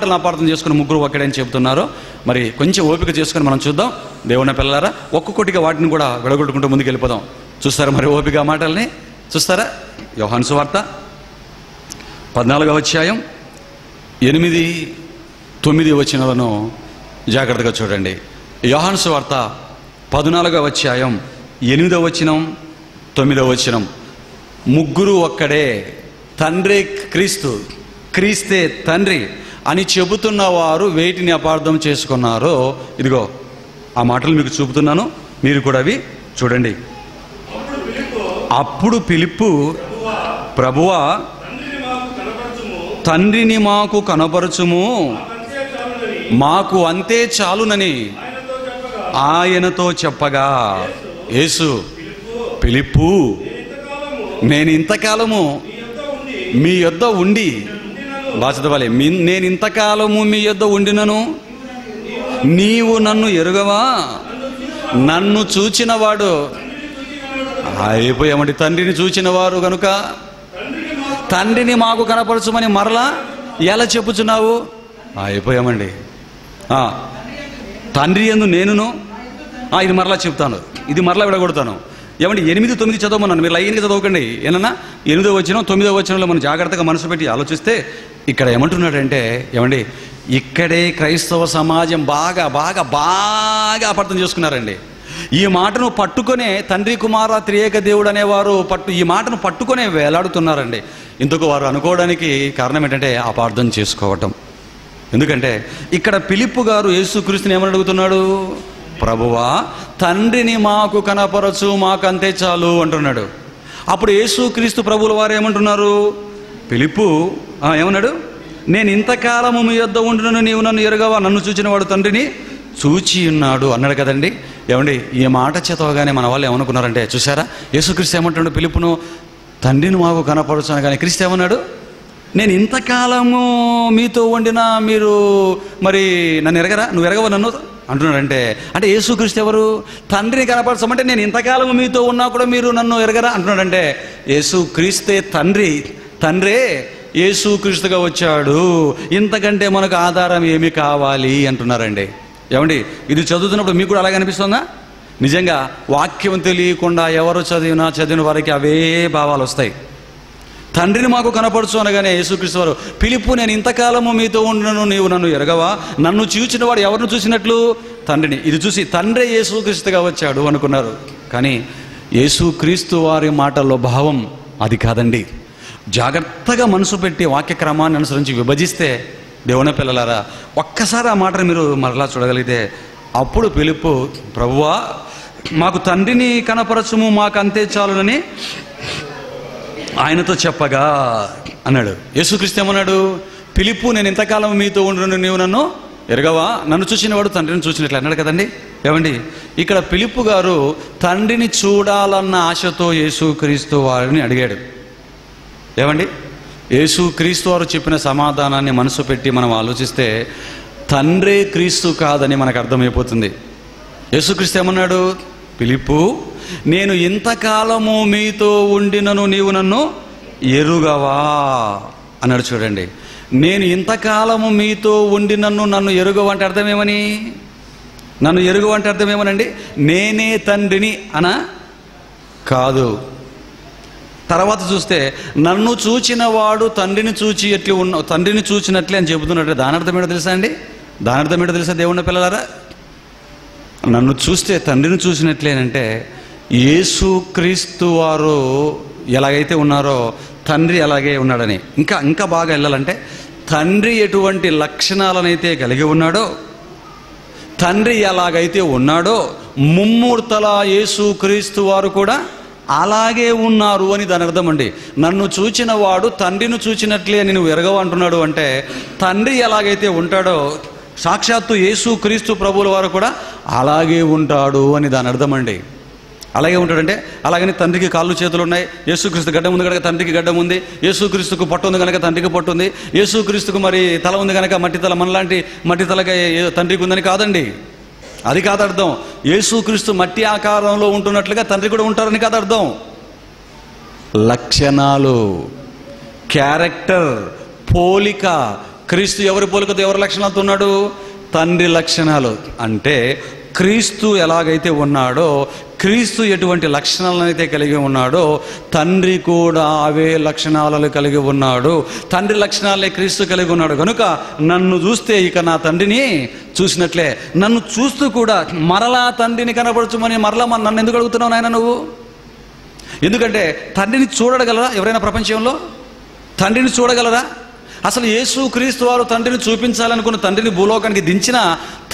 అపార్థం చేసుకుని ముగ్గురు ఒక్కడని చెబుతున్నారో మరి కొంచెం ఓపిక చేసుకుని మనం చూద్దాం. దేవుని పిల్లలారా, ఒక్కొక్కటిగా వాటిని కూడా విడగొట్టుకుంటూ ముందుకు వెళ్ళిపోదాం. చూస్తారా మరి ఓపిక మాటల్ని? చూస్తారా? యోహాను సువార్త 14వ అధ్యాయం 8, 9 వచనాలను జాగ్రత్తగా చూడండి. యోహాను సువార్త 14వ అధ్యాయం 8వ వచనం, 9వ వచనం. ముగ్గురు ఒక్కడే, తండ్రి క్రీస్తు, క్రీస్తే తండ్రి అని చెబుతున్న వారు వేటిని అపార్థం చేసుకున్నారో ఇదిగో ఆ మాటలు మీకు చూపుతున్నాను, మీరు కూడా అవి చూడండి. అప్పుడు ఫిలిప్పు, ప్రభువా తండ్రిని మాకు కనపరచుము, మాకు అంతే చాలునని ఆయనతో చెప్పగా, యేసు, ఫిలిప్పు, నేను ఇంతకాలము మీ యొద్ద ఉండి, బాచదవాలి, నేను ఇంతకాలము మీ యొద్ద ఉండినను నీవు నన్ను ఎరుగవా? నన్ను చూచినవాడు అయిపోయామండి. తండ్రిని చూచిన వారు కనుక తండ్రిని మాకు కనపరచమని మరలా ఎలా చెప్పుచున్నావు? అయిపోయామండి. తండ్రి యందు నేనును, ఇది మరలా చెప్తాను, ఇది మరలా విడగొడతాను. ఏమండి 8, 9 చదవమన్నాను, మీరు లైన్గా చదవకండి. ఏమన్నా 8వ వచనం 9వ వచనంలో మనం జాగ్రత్తగా మనసు పెట్టి ఆలోచిస్తే ఇక్కడ ఏమంటున్నాడంటే, ఏమండి ఇక్కడే క్రైస్తవ సమాజం బాగా బాగా బాగా అపార్థం చేసుకున్నారండి. ఈ మాటను పట్టుకొనే తండ్రి కుమార త్రియేక దేవుడు అనేవారు ఈ మాటను పట్టుకొనే వేలాడుతున్నారండి. ఇందుకు వారు అనుకోవడానికి కారణం ఏంటంటే అపార్థం చేసుకోవటం. ఎందుకంటే ఇక్కడ ఫిలిప్పు గారు యేసుక్రీస్తుని ఏమని అడుగుతున్నాడు? ప్రభువా తండ్రిని మాకు కనపరచు, మాకంతే చాలు అంటున్నాడు. అప్పుడు యేసుక్రీస్తు ప్రభువుల వారు ఏమంటున్నారు? ఫిలిప్పు ఏమన్నాడు? నేను ఇంతకాలము మీ యొద్ద ఉండునను నీవు నన్ను ఎరుగవా? నన్ను చూచిన వాడు తండ్రిని చూచి ఉన్నాడు అన్నాడు కదండి. ఏమండి ఈ మాట చదవగానే మన వాళ్ళు ఏమనుకున్నారంటే, చూసారా యేసుక్రీస్తు ఏమంటున్నాడు? ఫిలిప్పును తండ్రిని మాకు కనపరచు కానీ క్రీస్తు ఏమన్నాడు? నేను ఇంతకాలము మీతో వండినా మీరు మరి నన్ను ఎరగరా? నువ్వు ఎరగవా నన్ను అంటున్నాడంటే, అంటే యేసుక్రీస్తు ఎవరు? తండ్రిని కనపరచమంటే నేను ఇంతకాలము మీతో ఉన్నా కూడా మీరు నన్ను ఎరగరా అంటున్నాడంటే, యేసుక్రీస్తే తండ్రి, తండ్రే యేసుక్రీస్తుగా వచ్చాడు, ఇంతకంటే మనకు ఆధారం ఏమి కావాలి అంటున్నారండి. ఏమండి ఇది చదువుతున్నప్పుడు మీకు కూడా అలాగే అనిపిస్తుందా? నిజంగా వాక్యం తెలియకుండా ఎవరు చదివిన వారికి అవే భావాలు వస్తాయి. తండ్రిని మాకు కనపరచు అనగానే యేసుక్రీస్తు వారు, ఫిలిప్పు నేను ఇంతకాలము మీతో ఉండను, నీవు నన్ను ఎరగవా? నన్ను చూచిన వాడు ఎవరిని చూసినట్లు? తండ్రిని. ఇది చూసి తండ్రే యేసుక్రీస్తుగా వచ్చాడు అనుకున్నారు. కానీ యేసుక్రీస్తు వారి మాటల్లో భావం అది కాదండి. జాగ్రత్తగా మనసు పెట్టి వాక్యక్రమాన్ని అనుసరించి విభజిస్తే దేవుని పిల్లలారా, ఒక్కసారి ఆ మాటను మీరు మరలా చూడగలిగితే, అప్పుడు ఫిలిప్పు, ప్రభువా మాకు తండ్రిని కనపరచుము, మాకు అంతే చాలునని ఆయనతో చెప్పగా అన్నాడు. యేసుక్రీస్తు ఏమన్నాడు? ఫిలిప్పు నేను ఇంతకాలం మీతో ఉండును, నీవు నన్ను ఎరగవా? నన్ను చూసిన వాడు తండ్రిని చూసినట్లు అన్నాడు కదండి. ఏమండి ఇక్కడ ఫిలిప్పు గారు తండ్రిని చూడాలన్న ఆశతో యేసుక్రీస్తు వారిని అడిగాడు. ఏమండి యేసుక్రీస్తు వారు చెప్పిన సమాధానాన్ని మనసు పెట్టి మనం ఆలోచిస్తే తండ్రే క్రీస్తు కాదని మనకు అర్థమైపోతుంది. యేసుక్రీస్తు ఏమన్నాడు? ఫిలిప్పు నేను ఇంతకాలము మీతో ఉండినను నీవు నన్ను ఎరుగవా అన్నాడు. చూడండి, నేను ఇంతకాలము మీతో ఉండినను నన్ను ఎరుగవంటే అర్థమేమని? నన్ను ఎరుగవంటే అర్థమేమనండి? నేనే తండ్రిని అనా? కాదు. తర్వాత చూస్తే నన్ను చూచిన వాడు తండ్రిని చూచి తండ్రిని చూచినట్లే అని చెబుతున్నట్టు దాని అర్థం ఏంటో తెలుసా అండి? దాని అర్థం ఏంటో తెలుసా దేవుని పిల్లలారా? నన్ను చూస్తే తండ్రిని చూసినట్లేనంటే యేసుక్రీస్తు వారు ఎలాగైతే ఉన్నారో తండ్రి అలాగే ఉన్నాడని. ఇంకా బాగా వెళ్ళాలంటే తండ్రి ఎటువంటి లక్షణాలనైతే కలిగి ఉన్నాడో, తండ్రి ఎలాగైతే ఉన్నాడో ముమ్మూర్తల యేసుక్రీస్తు వారు కూడా అలాగే ఉన్నారు అని దాని అర్థం అండి. నన్ను చూచిన వాడు తండ్రిని చూచినట్లే అని నువ్వు ఎరగవు అంటున్నాడు అంటే తండ్రి ఎలాగైతే ఉంటాడో సాక్షాత్తు యేసుక్రీస్తు ప్రభువుల వారు కూడా అలాగే ఉంటాడు అని దాని అర్థం అండి. అలాగే ఉంటాడంటే అలాగని తండ్రికి కాళ్ళు చేతులు ఉన్నాయి, యేసుక్రీస్తు గడ్డం ఉంది కనుక తండ్రికి గడ్డం ఉంది, యేసుక్రీస్తుకు పట్టు ఉంది కనుక తండ్రికి పట్టు ఉంది, యేసుక్రీస్తుకు మరి తల ఉంది కనుక మట్టి తల మనలాంటి మట్టి తలగా తండ్రికి ఉందని కాదండి. అది కాదు అర్థం. యేసుక్రీస్తు మట్టి ఆకారంలో ఉంటున్నట్లుగా తండ్రి కూడా ఉంటారని కాదు అర్థం. లక్షణాలు, క్యారెక్టర్, పోలిక, క్రీస్తు ఎవరి పోలికతో ఎవరి లక్షణాలతో ఉన్నాడు? తండ్రి లక్షణాలు. అంటే క్రీస్తు ఎలాగైతే ఉన్నాడో, క్రీస్తు ఎటువంటి లక్షణాలను అయితే కలిగి ఉన్నాడో, తండ్రి కూడా అవే లక్షణాలను కలిగి ఉన్నాడు. తండ్రి లక్షణాలే క్రీస్తు కలిగి ఉన్నాడు. కనుక నన్ను చూస్తే ఇక నా తండ్రిని చూసినట్లే. నన్ను చూస్తూ కూడా మరలా తండ్రిని కనపరచుమని మరలా నన్ను ఎందుకు అడుగుతున్నావు నాయన నువ్వు? ఎందుకంటే తండ్రిని చూడగలరా ఎవరైనా ప్రపంచంలో? తండ్రిని చూడగలరా? అసలు యేసు క్రీస్తు వారు తండ్రిని చూపించాలనుకున్న, తండ్రిని భూలోకానికి దించిన,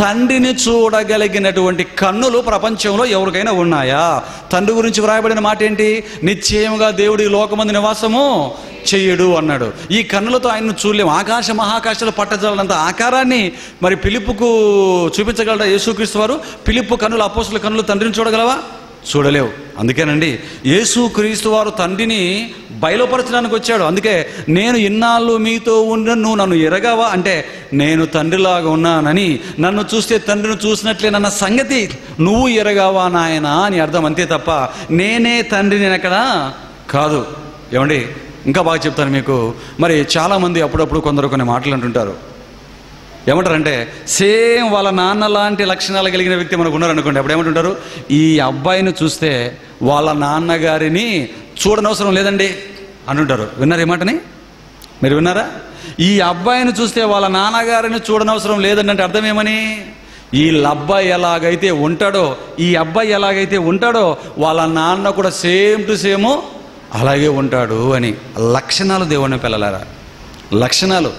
తండ్రిని చూడగలిగినటువంటి కన్నులు ప్రపంచంలో ఎవరికైనా ఉన్నాయా? తండ్రి గురించి వ్రాయబడిన మాట ఏంటి? నిశ్చయముగా దేవుడి లోకమందు నివాసము చెయ్యడు అన్నాడు. ఈ కన్నులతో ఆయన్ను చూడలేము. ఆకాశ మహాకాశాలు పట్టజాలనంత ఆకారాన్ని మరి ఫిలిప్పుకు చూపించగలరా యేసుక్రీస్తు వారు? ఫిలిప్పు కన్నులు, అపోస్తలుల కన్నులు తండ్రిని చూడగలవా? చూడలేవు. అందుకేనండి యేసుక్రీస్తు వారు తండ్రిని బయలుపరచడానికి వచ్చాడు. అందుకే నేను ఇన్నాళ్ళు మీతో ఉన్న నువ్వు నన్ను ఎరగావా అంటే, నేను తండ్రిలాగా ఉన్నానని, నన్ను చూస్తే తండ్రిని చూసినట్లేనన్న సంగతి నువ్వు ఎరగావా నాయన అని అర్థం. అంతే తప్ప నేనే తండ్రిని ఎక్కడ కాదు. ఏమండి ఇంకా బాగా చెప్తాను మీకు. మరి చాలామంది అప్పుడప్పుడు కొందరు కొన్ని మాటలు అంటుంటారు. ఏమంటారంటే, సేమ్ వాళ్ళ నాన్న లాంటి లక్షణాలు కలిగిన వ్యక్తి మనకు ఉన్నారనుకోండి, అప్పుడు ఏమంటుంటారు? ఈ అబ్బాయిని చూస్తే వాళ్ళ నాన్నగారిని చూడనవసరం లేదండి అంటుంటారు. విన్నారు ఈ మాటని? మీరు విన్నారా? ఈ అబ్బాయిని చూస్తే వాళ్ళ నాన్నగారిని చూడనవసరం లేదండి అంటే అర్థం ఏమని? ఈ అబ్బాయి ఎలాగైతే ఉంటాడో, ఈ అబ్బాయి ఎలాగైతే ఉంటాడో వాళ్ళ నాన్న కూడా సేమ్ టు సేమ్ అలాగే ఉంటాడు అని. లక్షణాలు దేవుని పిల్లలారా, లక్షణాలు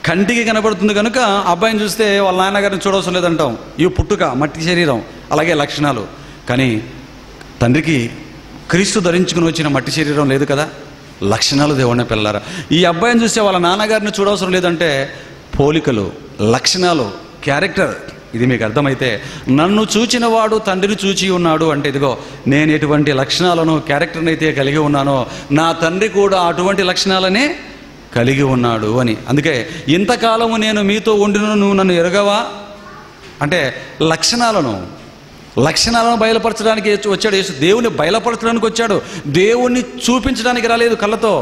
కంటికి కనబడుతుంది కనుక అబ్బాయిని చూస్తే వాళ్ళ నాన్నగారిని చూడవసరం లేదంటాం. ఇవి పుట్టుక, మట్టి శరీరం, అలాగే లక్షణాలు. కానీ తండ్రికి క్రీస్తు ధరించుకుని వచ్చిన మట్టి శరీరం లేదు కదా. లక్షణాలు దేవుని పిల్లలారా. ఈ అబ్బాయిని చూస్తే వాళ్ళ నాన్నగారిని చూడవసరం లేదంటే పోలికలు, లక్షణాలు, క్యారెక్టర్. ఇది మీకు అర్థమైతే, నన్ను చూచిన వాడు తండ్రిని చూచి ఉన్నాడు అంటే, ఇదిగో నేను ఎటువంటి లక్షణాలను, క్యారెక్టర్ని అయితే కలిగి ఉన్నానో నా తండ్రి కూడా అటువంటి లక్షణాలనే కలిగి ఉన్నాడు అని. అందుకే ఇంతకాలము నేను మీతో ఉండిన నువ్వు నన్ను ఎరగవా అంటే లక్షణాలను బయలుపరచడానికి వచ్చాడు యేసు. దేవుని బయలుపరచడానికి వచ్చాడు. దేవుణ్ణి చూపించడానికి రాలేదు కళ్ళతో,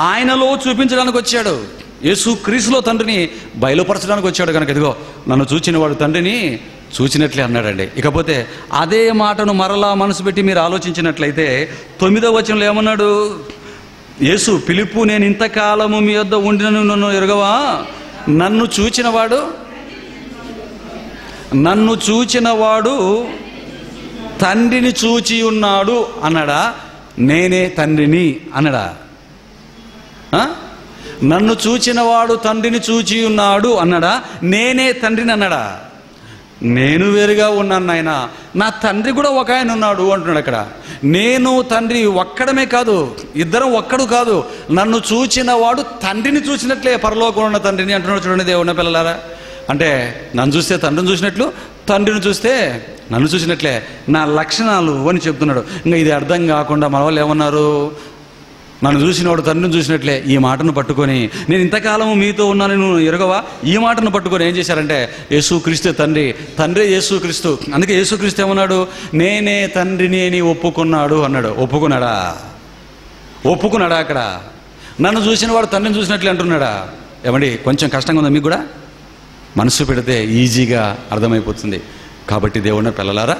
ఆయనలో చూపించడానికి వచ్చాడు. యేసు క్రీస్తులో తండ్రిని బయలుపరచడానికి వచ్చాడు. కనుక ఇదిగో నన్ను చూచిన వాడు తండ్రిని చూచినట్లే అన్నాడండి. ఇకపోతే అదే మాటను మరలా మనసు పెట్టి మీరు ఆలోచించినట్లయితే 9వ వచనంలో ఏమన్నాడు? యేసు ఫిలిప్పు, నేను ఇంతకాలము మీ వద్ద ఉండిన నన్ను ఎరగవా? నన్ను చూచినవాడు తండ్రిని చూచి ఉన్నాడు అన్నాడా? నేనే తండ్రిని అన్నాడా? నన్ను చూచినవాడు తండ్రిని చూచి ఉన్నాడు అన్నాడా? నేనే తండ్రిని అన్నాడా? నేను వేరుగా ఉన్నాను నాయన, నా తండ్రి కూడా ఒక ఆయన ఉన్నాడు అంటున్నాడు అక్కడ. నేను తండ్రి ఒక్కడమే కాదు, ఇద్దరం ఒక్కడు కాదు, నన్ను చూచిన వాడు తండ్రిని చూసినట్లే, పరలోకంలో ఉన్న తండ్రిని అంటున్నాడు. చూడండి దేవుని పిల్లలారా, అంటే నన్ను చూస్తే తండ్రిని చూసినట్లు, తండ్రిని చూస్తే నన్ను చూసినట్లే నా లక్షణాలు అని చెప్తున్నాడు. ఇంకా ఇది అర్థం కాకుండా మన వాళ్ళు ఏమన్నారు? నన్ను చూసినవాడు తండ్రిని చూసినట్లే, ఈ మాటను పట్టుకొని నేను ఇంతకాలము మీతో ఉన్నాను నువ్వు ఎరగవా, ఈ మాటను పట్టుకొని ఏం చేశారంటే యేసుక్రీస్తే తండ్రి, తండ్రే యేసుక్రీస్తు. అందుకే యేసుక్రీస్తు ఏమన్నాడు? నేనే తండ్రిని అని ఒప్పుకున్నాడు అన్నాడు. ఒప్పుకున్నాడా అక్కడ? నన్ను చూసిన వాడు తండ్రిని చూసినట్లే అంటున్నాడా? ఏమండి కొంచెం కష్టంగా ఉందా మీకు కూడా? మనసు పెడితే ఈజీగా అర్థమైపోతుంది. కాబట్టి దేవుని పిల్లలారా,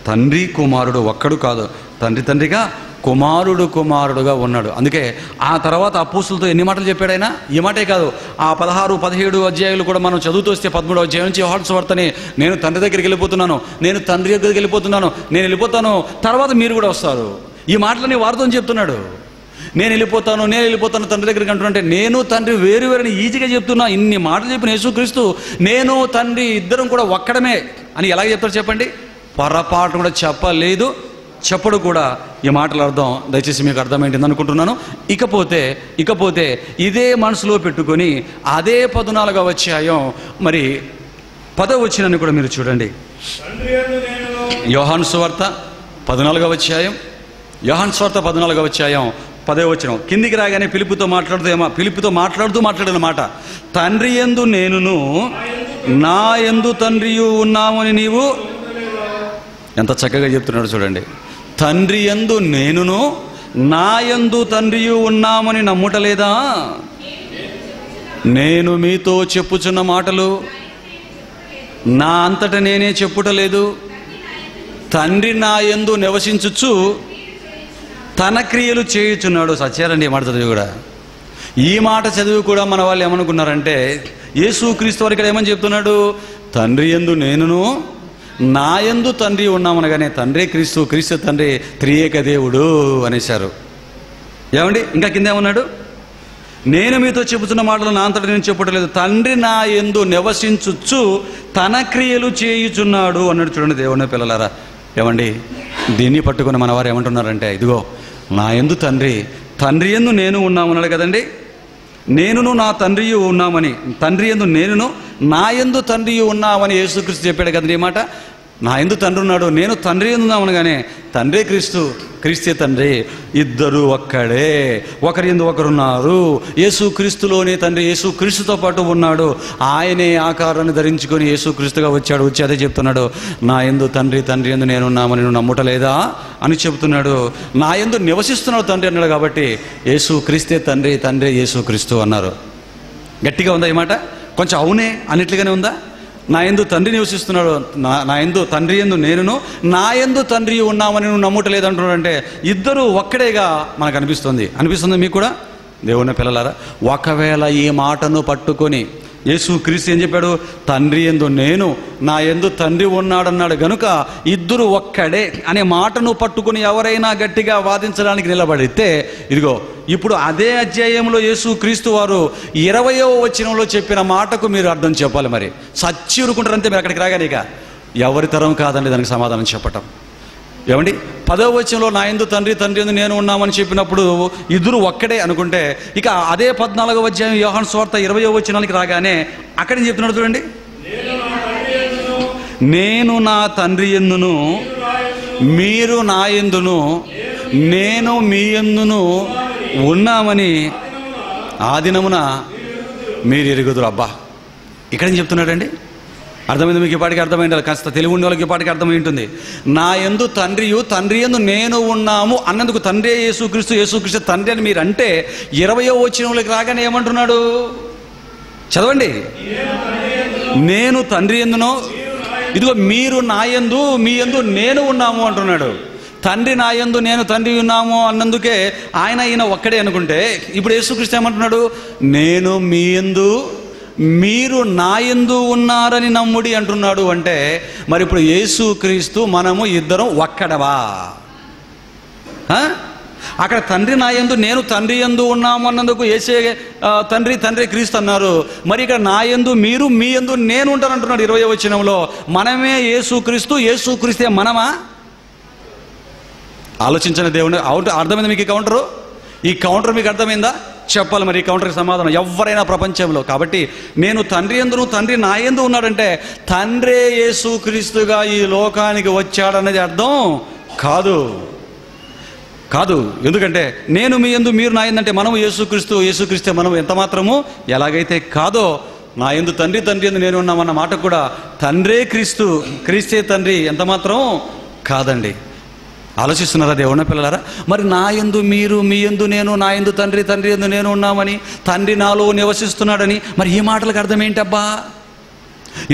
తండ్రి కుమారుడు ఒక్కడు కాదు, తండ్రిగా కుమారుడుగా ఉన్నాడు. అందుకే ఆ తర్వాత అపోస్తులతో ఎన్ని మాటలు చెప్పాడు ఆయన? ఈ మాటే కాదు, ఆ 16, 17 అధ్యాయులు కూడా మనం చదువుతూ వస్తే 13వ అధ్యాయం నుంచి యోహాను సువార్తని, నేను తండ్రి దగ్గరికి వెళ్ళిపోతున్నాను, నేను తండ్రి దగ్గరికి వెళ్ళిపోతున్నాను, నేను వెళ్ళిపోతాను, తర్వాత మీరు కూడా వస్తారు. ఈ మాటలని వారితో చెప్తున్నాడు. నేను వెళ్ళిపోతాను తండ్రి దగ్గరికి అంటున్నంటే, నేను తండ్రి వేరువేరని ఈజీగా చెప్తున్నా. ఇన్ని మాటలు చెప్పిన యేసుక్రీస్తు నేను తండ్రి ఇద్దరం కూడా ఒక్కడమే అని ఎలాగ చెప్తారు చెప్పండి? పొరపాటు కూడా చెప్పలేదు, చెప్పడు కూడా. ఈ మాటల అర్థం దయచేసి మీకు అర్థమైంది అనుకుంటున్నాను. ఇకపోతే ఇదే మనసులో పెట్టుకొని అదే 14వ అధ్యాయం మరి 10వ వచనాన్ని కూడా మీరు చూడండి. యోహాను సువార్త 14వ అధ్యాయం, యోహాను సువార్త 14వ అధ్యాయం 10వ వచనం కిందికి రాగానే ఫిలిప్పుతో మాట్లాడుతూ మాట, తండ్రి యందు నేనును నా యందు తండ్రియు ఉన్నామని నీవు. ఎంత చక్కగా చెప్తున్నాడు చూడండి. తండ్రి యందు నేనును నా యందు తండ్రియు ఉన్నామని నమ్ముటలేదా? నేను మీతో చెప్పుచున్న మాటలు నా అంతట నేనే చెప్పుటలేదు, తండ్రి నా యందు నివసించుచు తన క్రియలు చేయుచున్నాడు. సత్యారండి ఈ మాట చదివి కూడా. ఈ మాట చదివి కూడా మన వాళ్ళు ఏమనుకున్నారంటే యేసుక్రీస్తు వారు ఇక్కడ ఏమని చెప్తున్నాడు? తండ్రి యందు నేనును నా యందు తండ్రి ఉన్నామనగానే తండ్రి క్రీస్తు, క్రీస్తు తండ్రి, త్రియేక దేవుడు అనేశారు. ఏమండి ఇంకా కింద ఏమన్నాడు? నేను మీతో చెబుతున్న మాటలు నా అంతటా నేను చెప్పట్లేదు, తండ్రి నా యందు నివసించుచు తన క్రియలు చేయుచున్నాడు అన్నాడు. చూడండి దేవుని పిల్లలారా, ఏమండి దీన్ని పట్టుకుని మన వారు ఏమంటున్నారంటే ఇదిగో నా యందు తండ్రి, తండ్రి యందు నేను ఉన్నామన్నాడు కదండి. నేనును నా తండ్రియు ఉన్నామని, తండ్రి యందు నేనును నా యందు తండ్రియు ఉన్నామని యేసుక్రీస్తు చెప్పాడు కదండి. ఈ మాట నా యందు తండ్రి ఉన్నాడు, నేను తండ్రి యందు ఉన్నామనగానే తండ్రి క్రీస్తు, క్రీస్తే తండ్రి, ఇద్దరు ఒక్కడే, ఒకరి యందు ఒకరున్నారు. యేసుక్రీస్తులోనే తండ్రి యేసుక్రీస్తుతో పాటు ఉన్నాడు. ఆయనే ఆకారాన్ని ధరించుకొని యేసుక్రీస్తుగా వచ్చాడు. వచ్చి అదే చెప్తున్నాడు, నా యందు తండ్రి, తండ్రి యందు నేనున్నామని నువ్వు నమ్ముటలేదా అని చెబుతున్నాడు. నా యందు నివసిస్తున్నావు తండ్రి అన్నాడు. కాబట్టి యేసుక్రీస్తే తండ్రి, తండ్రి యేసుక్రీస్తు అన్నారు. గట్టిగా ఉందా ఈ మాట? కొంచెం అవునే అన్నిట్లుగానే ఉందా? నా యందు తండ్రి నివసిస్తున్నాడు, నా యందు తండ్రి యందు నేనును నా యందు తండ్రి ఉన్నామని నువ్వు నమ్ముటలేదు అంటున్నాడు. అంటే ఇద్దరు ఒక్కడేగా మనకు అనిపిస్తుంది మీకు కూడా దేవుని పిల్లలారా. ఒకవేళ ఈ మాటను పట్టుకొని యేసుక్రీస్తు ఏం చెప్పాడు? తండ్రి యందు నేను, నా యందు తండ్రి ఉన్నాడన్నాడు గనుక ఇద్దరు ఒక్కడే అనే మాటను పట్టుకుని ఎవరైనా గట్టిగా వాదించడానికి నిలబడితే ఇదిగో ఇప్పుడు అదే అధ్యాయంలో యేసుక్రీస్తు వారు 20వ వచనంలో చెప్పిన మాటకు మీరు అర్థం చెప్పాలి. మరి సచ్చి ఊరుకుంటారంతే మీరు అక్కడికి రాగానే. ఇక ఎవరి తరం కాదండి దానికి సమాధానం చెప్పటం. ఏమండి 10వ వచనంలో నా యందు తండ్రి, తండ్రి యందు నేను ఉన్నామని చెప్పినప్పుడు ఇద్దరు ఒక్కడే అనుకుంటే, ఇక అదే 14వ అధ్యాయం యోహాను సువార్త 20వ వచనానికి రాగానే అక్కడ ఏం చెప్తున్నాడు చూడండి. నేను నా తండ్రి యందును మీరు నా యందును నేను మీ యందును ఉన్నామని ఆ దినమున మీరు ఎరుగుదురు. అబ్బా ఇక్కడేం చెప్తున్నాడండి? అర్థమైంది మీకు? ఇప్పటికి అర్థమైంది. కాస్త తెలుగు ఉండే వాళ్ళకి ఇప్పటికి అర్థమై ఉంటుంది. నా యందు తండ్రియు, తండ్రి యందు నేను ఉన్నాము అన్నందుకు తండ్రి యేసుక్రీస్తు, యేసుక్రీస్తు తండ్రి అని మీరు అంటే 20వ వచనంలోకి రాగానే ఏమంటున్నాడు? చదవండి. నేను తండ్రి యందును, ఇదిగో మీరు నా యందు, మీ యందు నేను ఉన్నాము అంటున్నాడు. తండ్రి నా యందు నేను తండ్రి ఉన్నాము అన్నందుకే ఈయన ఒక్కడే అనుకుంటే, ఇప్పుడు యేసుక్రీస్తు ఏమంటున్నాడు? నేను మీ యందు మీరు నా యందు ఉన్నారని నమ్ముడి అంటున్నాడు. అంటే మరి ఇప్పుడు యేసుక్రీస్తు మనము ఇద్దరం ఒక్కడవా? అక్కడ తండ్రి నా యందు నేను తండ్రి యందు ఉన్నాము అన్నందుకు యేసే తండ్రి, తండ్రి క్రీస్తు అన్నారు. మరి ఇక్కడ నా యందు మీరు, మీ యందు నేను ఉంటానంటున్నాడు 20వ వచనంలో. మనమే యేసుక్రీస్తు, యేసుక్రీస్తే మనమా? ఆలోచించండి దేవుని. అర్థమైంది మీకు ఈ కౌంటరు? ఈ కౌంటర్ మీకు అర్థమైందా? చెప్పాలి మరి ఈ కౌంటర్కి సమాధానం ఎవరైనా ప్రపంచంలో. కాబట్టి నేను తండ్రి యందును తండ్రి నా యందు ఉన్నాడంటే తండ్రే యేసుక్రీస్తుగా ఈ లోకానికి వచ్చాడనేది అర్థం కాదు. ఎందుకంటే నేను మీ యందు మీరు నా యందు అంటే మనము యేసుక్రీస్తు, యేసుక్రీస్తే మనం ఎంత మాత్రము ఎలాగైతే కాదో నా యందు తండ్రి, తండ్రి యందు నేను ఉన్నామన్న మాట కూడా తండ్రే క్రీస్తు, క్రీస్తే తండ్రి ఎంత మాత్రం కాదండి. ఆలోచిస్తున్నారా దేవుని పిల్లలారా? మరి నా యందు మీరు, మీ యందు నేను, నా యందు తండ్రి, తండ్రి యందు నేను ఉన్నామని, తండ్రి నాలో నివసిస్తున్నాడని మరి ఈ మాటలకు అర్థం ఏంటబ్బా?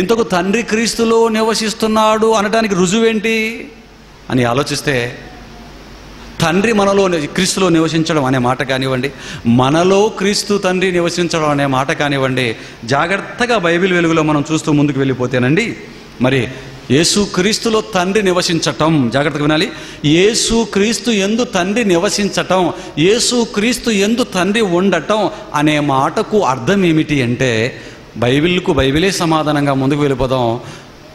ఇంతకు తండ్రి క్రీస్తులో నివసిస్తున్నాడు అనడానికి రుజువేంటి అని ఆలోచిస్తే, తండ్రి మనలో క్రీస్తులో నివసించడం అనే మాట కానివ్వండి, మనలో క్రీస్తు తండ్రి నివసించడం అనే మాట కానివ్వండి, జాగ్రత్తగా బైబిల్ వెలుగులో మనం చూస్తూ ముందుకు వెళ్ళిపోతేనండి మరి యేసుక్రీస్తులో తండ్రి నివసించటం, జాగ్రత్తగా వినాలి, యేసుక్రీస్తు యందు తండ్రి నివసించటం, యేసుక్రీస్తు యందు తండ్రి ఉండటం అనే మాటకు అర్థం ఏమిటి అంటే బైబిల్కు బైబిలే సమాధానంగా ముందుకు వెళ్ళిపోదాం.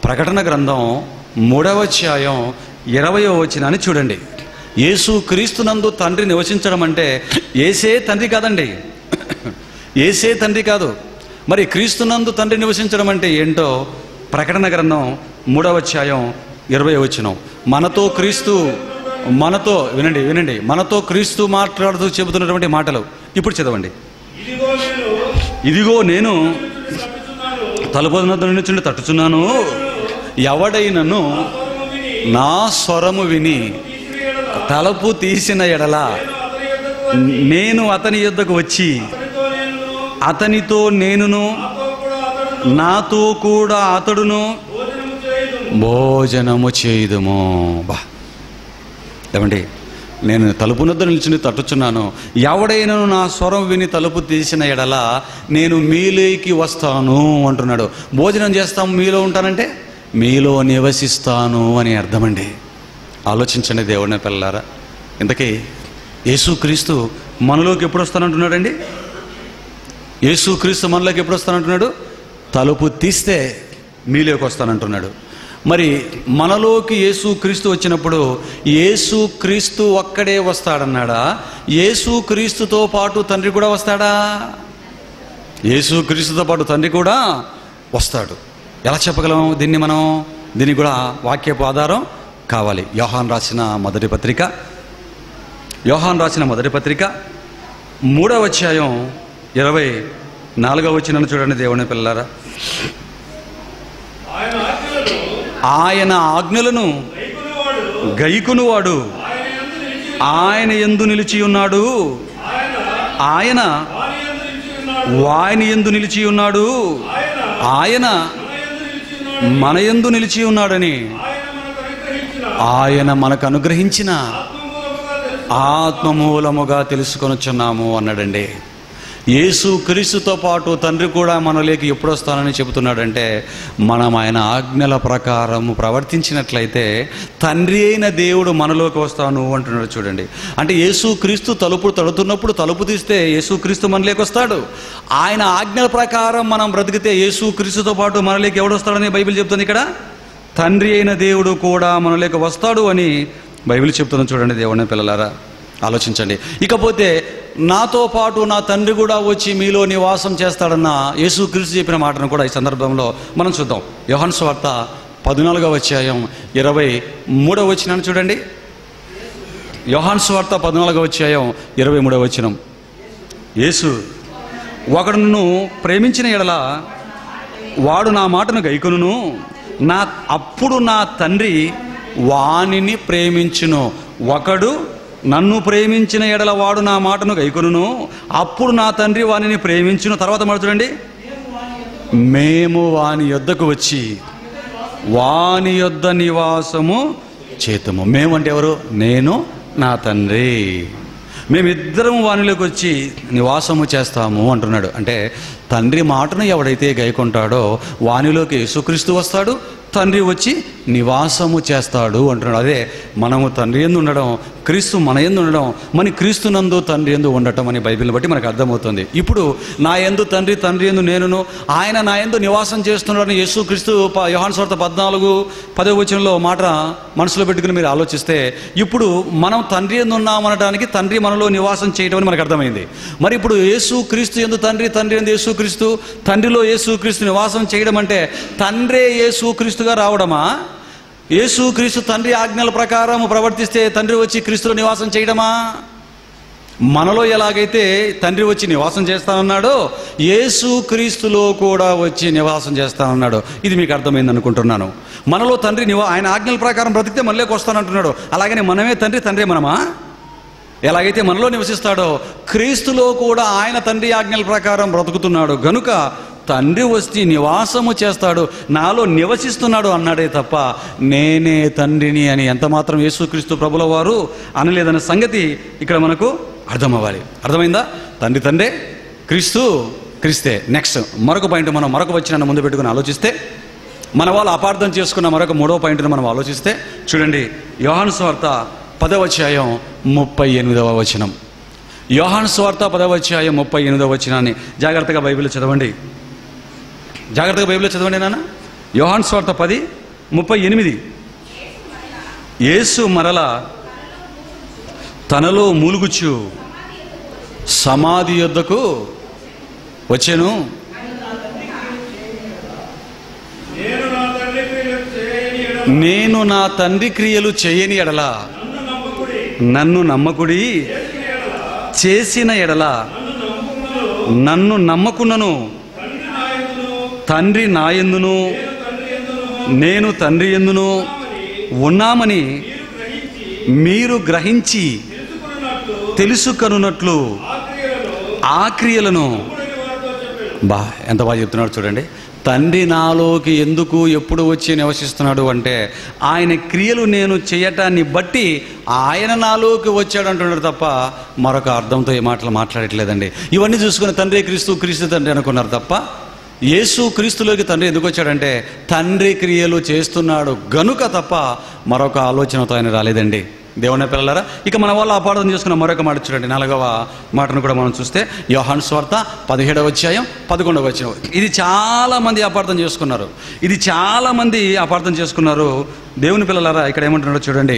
ప్రకటన గ్రంథం 3వ అధ్యాయం 20వ వచనాన్ని చూడండి. యేసుక్రీస్తునందు తండ్రి నివసించడం అంటే యేసే తండ్రి కాదండి, యేసే తండ్రి కాదు. మరి క్రీస్తునందు తండ్రి నివసించడం అంటే ఏంటో ప్రకటన గ్రంథం 3వ అధ్యాయం 20వ వచనం. మనతో క్రీస్తు, మనతో వినండి, మనతో క్రీస్తు మాట్లాడుతూ చెబుతున్నటువంటి మాటలు ఇప్పుడు చదవండి. ఇదిగో నేను తలుపు నుండి తట్టుచున్నాను, ఎవడైనను నా స్వరము విని తలుపు తీసిన ఎడల నేను అతని యొద్దకు వచ్చి అతనితో నేనును నాతో కూడా అతడును భోజనము చేయుదుము. బా ఏమండి, నేను తలుపు నొద్ద నిల్చుని తట్టుచున్నాను, ఎవడైనను నా స్వరం విని తలుపు తీసిన ఎడల నేను మీలోకి వస్తాను అంటున్నాడు. భోజనం చేస్తాం, మీలో ఉంటానంటే మీలో నివసిస్తాను అని అర్థమండి. ఆలోచించండి దేవుడిని పిల్లారా. ఇంతకీ యేసుక్రీస్తు మనలోకి ఎప్పుడు వస్తానంటున్నాడండి? యేసుక్రీస్తు మనలోకి ఎప్పుడు వస్తానంటున్నాడు? తలుపు తీస్తే మీలోకి వస్తానంటున్నాడు. మరి మనలోకి యేసుక్రీస్తు వచ్చినప్పుడు యేసుక్రీస్తు ఒక్కడే వస్తాడన్నాడా? యేసుక్రీస్తుతో పాటు తండ్రి కూడా వస్తాడా? యేసుక్రీస్తుతో పాటు తండ్రి కూడా వస్తాడు. ఎలా చెప్పగలం దీన్ని మనం? దీనికి కూడా వాక్యపు ఆధారం కావాలి. యోహాను రాసిన మొదటి పత్రిక 3వ అధ్యాయం 24వ వచనం చూడండి దేవుని పిల్లలారా. ఆయన ఆజ్ఞలను గైకొనువాడు ఆయన యందు నిలిచి ఉన్నాడు, ఆయన వాని యందు నిలిచి ఉన్నాడు, ఆయన మన యందు నిలిచి ఉన్నాడని ఆయన మనకు అనుగ్రహించిన ఆత్మమూలముగా తెలుసుకొనుచున్నాము అన్నాడండి. యేసుక్రీస్తుతో పాటు తండ్రి కూడా మనలోకి ఎప్పుడు వస్తానని చెబుతున్నాడంటే, మనం ఆయన ఆజ్ఞల ప్రకారం ప్రవర్తించినట్లయితే తండ్రి అయిన దేవుడు మనలోకి వస్తాను అంటున్నాడు. చూడండి, అంటే యేసుక్రీస్తు తలుపు తడుతున్నప్పుడు తలుపు తీస్తే యేసుక్రీస్తు మనలోకి వస్తాడు. ఆయన ఆజ్ఞల ప్రకారం మనం బ్రతికితే యేసుక్రీస్తుతో పాటు మనలోకి ఎవడు వస్తాడని బైబిల్ చెప్తుంది. ఇక్కడ తండ్రి అయిన దేవుడు కూడా మనలోకి వస్తాడు అని బైబిల్ చెప్తుంది. చూడండి దేవుని పిల్లలారా, ఆలోచించండి. ఇకపోతే నాతో పాటు నా తండ్రి కూడా వచ్చి మీలో నివాసం చేస్తాడన్న యేసుక్రీస్తు చెప్పిన మాటను కూడా ఈ సందర్భంలో మనం చూద్దాం. యోహాను సువార్త 14వ అధ్యాయం 23వ వచనాన్ని చూడండి. యోహాను సువార్త 14వ అధ్యాయం 23వ వచనం. యేసు, ఒకడును ప్రేమించిన ఎడల వాడు నా మాటను గైకొనును, అప్పుడు నా తండ్రి వానిని ప్రేమించును. ఒకడు నన్ను ప్రేమించిన ఎడల వాడు నా మాటను గైకొనును, అప్పుడు నా తండ్రి వానిని ప్రేమించును. తర్వాత మాట చూడండి, మేము వాని యొద్దకు వచ్చి వాని యొద్ద నివాసము చేతుము. మేము అంటే ఎవరు? నేను, నా తండ్రి. మేమిద్దరం వానిలోకి వచ్చి నివాసము చేస్తాము అంటున్నాడు. అంటే తండ్రి మాటను ఎవడైతే గైకొంటాడో వానిలోకి యేసుక్రీస్తు వస్తాడు, తండ్రి వచ్చి నివాసము చేస్తాడు అంటున్నాడు. అదే మనము తండ్రి యందు ఉండడం, క్రీస్తు మన యందు ఉండడం, మన క్రీస్తునందు తండ్రి యందు ఉండటం అని బైబిల్ని బట్టి మనకు అర్థమవుతుంది. ఇప్పుడు నా యందు తండ్రి, తండ్రి యందు నేనును, ఆయన నా యందు నివాసం చేస్తున్నాడని యేసుక్రీస్తు యోహాను సువార్త 14:10 వచనంలో మాట మనసులో పెట్టుకుని మీరు ఆలోచిస్తే, ఇప్పుడు మనం తండ్రి యందు ఉన్నామనడానికి తండ్రి మనలో నివాసం చేయడం అని మనకు అర్థమైంది. మరి ఇప్పుడు యేసుక్రీస్తు యందు తండ్రి, తండ్రి యందు యేసుక్రీస్తు, తండ్రిలో యేసుక్రీస్తు నివాసం చేయడం అంటే తండ్రే యేసుక్రీస్తుగా రావడమా? యేసుక్రీస్తు తండ్రి ఆజ్ఞల ప్రకారం ప్రవర్తిస్తే తండ్రి వచ్చి క్రీస్తులో నివాసం చేయడమా? మనలో ఎలాగైతే తండ్రి వచ్చి నివాసం చేస్తానన్నాడో యేసుక్రీస్తులో కూడా వచ్చి నివాసం చేస్తానన్నాడు. ఇది మీకు అర్థమైంది అనుకుంటున్నాను. మనలో తండ్రి ఆయన ఆజ్ఞల ప్రకారం బ్రతికితే మనలోకి వస్తానంటున్నాడు. అలాగనే మనమే తండ్రి, తండ్రి మనమా? ఎలాగైతే మనలో నివసిస్తాడో క్రీస్తులో కూడా ఆయన తండ్రి ఆజ్ఞల ప్రకారం బ్రతుకుతున్నాడు గనుక తండ్రి వచ్చి నివాసము చేస్తాడు, నాలో నివసిస్తున్నాడు అన్నాడే తప్ప నేనే తండ్రిని అని ఎంత మాత్రం యేసుక్రీస్తు ప్రభుల వారు అనలేదన్న సంగతి ఇక్కడ మనకు అర్థమవ్వాలి. అర్థమైందా? తండ్రి తండ్రే, క్రీస్తు క్రీస్తే. నెక్స్ట్ మరొక పాయింట్ మనం మరొక వచనాన్ని ముందు పెట్టుకుని ఆలోచిస్తే, మన వాళ్ళు అపార్థం చేసుకున్న మరొక 3వ పాయింట్ని మనం ఆలోచిస్తే చూడండి, యోహాను సువార్త 10వ అధ్యాయం 38వ వచనం. యోహాను సువార్త 10వ అధ్యాయం 38వ వచనాన్ని జాగ్రత్తగా బైబిల్ చదవండి. జాగ్రత్తగా బైబిల్లో చదవండి నాన్న. యోహాను సువార్త 10:38. యేసు మరల తనలో మూలుగుచు సమాధి యొద్దకు వచ్చెను. నేను నా తండ్రి క్రియలు చేయని ఎడల నన్ను నమ్మకుడి, చేసిన ఎడల నన్ను నమ్మకున్నను. తండ్రి నా యందును నేను తండ్రి యందును ఉన్నామని మీరు గ్రహించి తెలుసుకొనున్నట్లు ఆ క్రియలను ఎంత బాగా చెప్తున్నాడు చూడండి. తండ్రి నాలోకి ఎందుకు ఎప్పుడు వచ్చి నివసిస్తున్నాడు అంటే ఆయన క్రియలు నేను చేయటాన్ని బట్టి ఆయన నాలోకి వచ్చాడు అంటున్నాడు తప్ప మరొక అర్థంతో ఈ మాటలు మాట్లాడట్లేదండి. ఇవన్నీ చూసుకుని తండ్రి క్రీస్తు, క్రీస్తు తండ్రి అనుకున్నారు తప్ప యేసు క్రీస్తులోకి తండ్రి ఎందుకు వచ్చాడంటే తండ్రి క్రియలు చేస్తున్నాడు గనుక తప్ప మరొక ఆలోచనతో ఆయన రాలేదండి. దేవుని పిల్లలారా, ఇక మన వాళ్ళు అపార్థం చేసుకున్న మరొక మాట చూడండి. 4వ మాటను కూడా మనం చూస్తే యోహాను సువార్త 17వ అధ్యాయం 11వ వచనం. ఇది చాలామంది అపార్థం చేసుకున్నారు. దేవుని పిల్లలారా, ఇక్కడ ఏమంటున్నాడో చూడండి.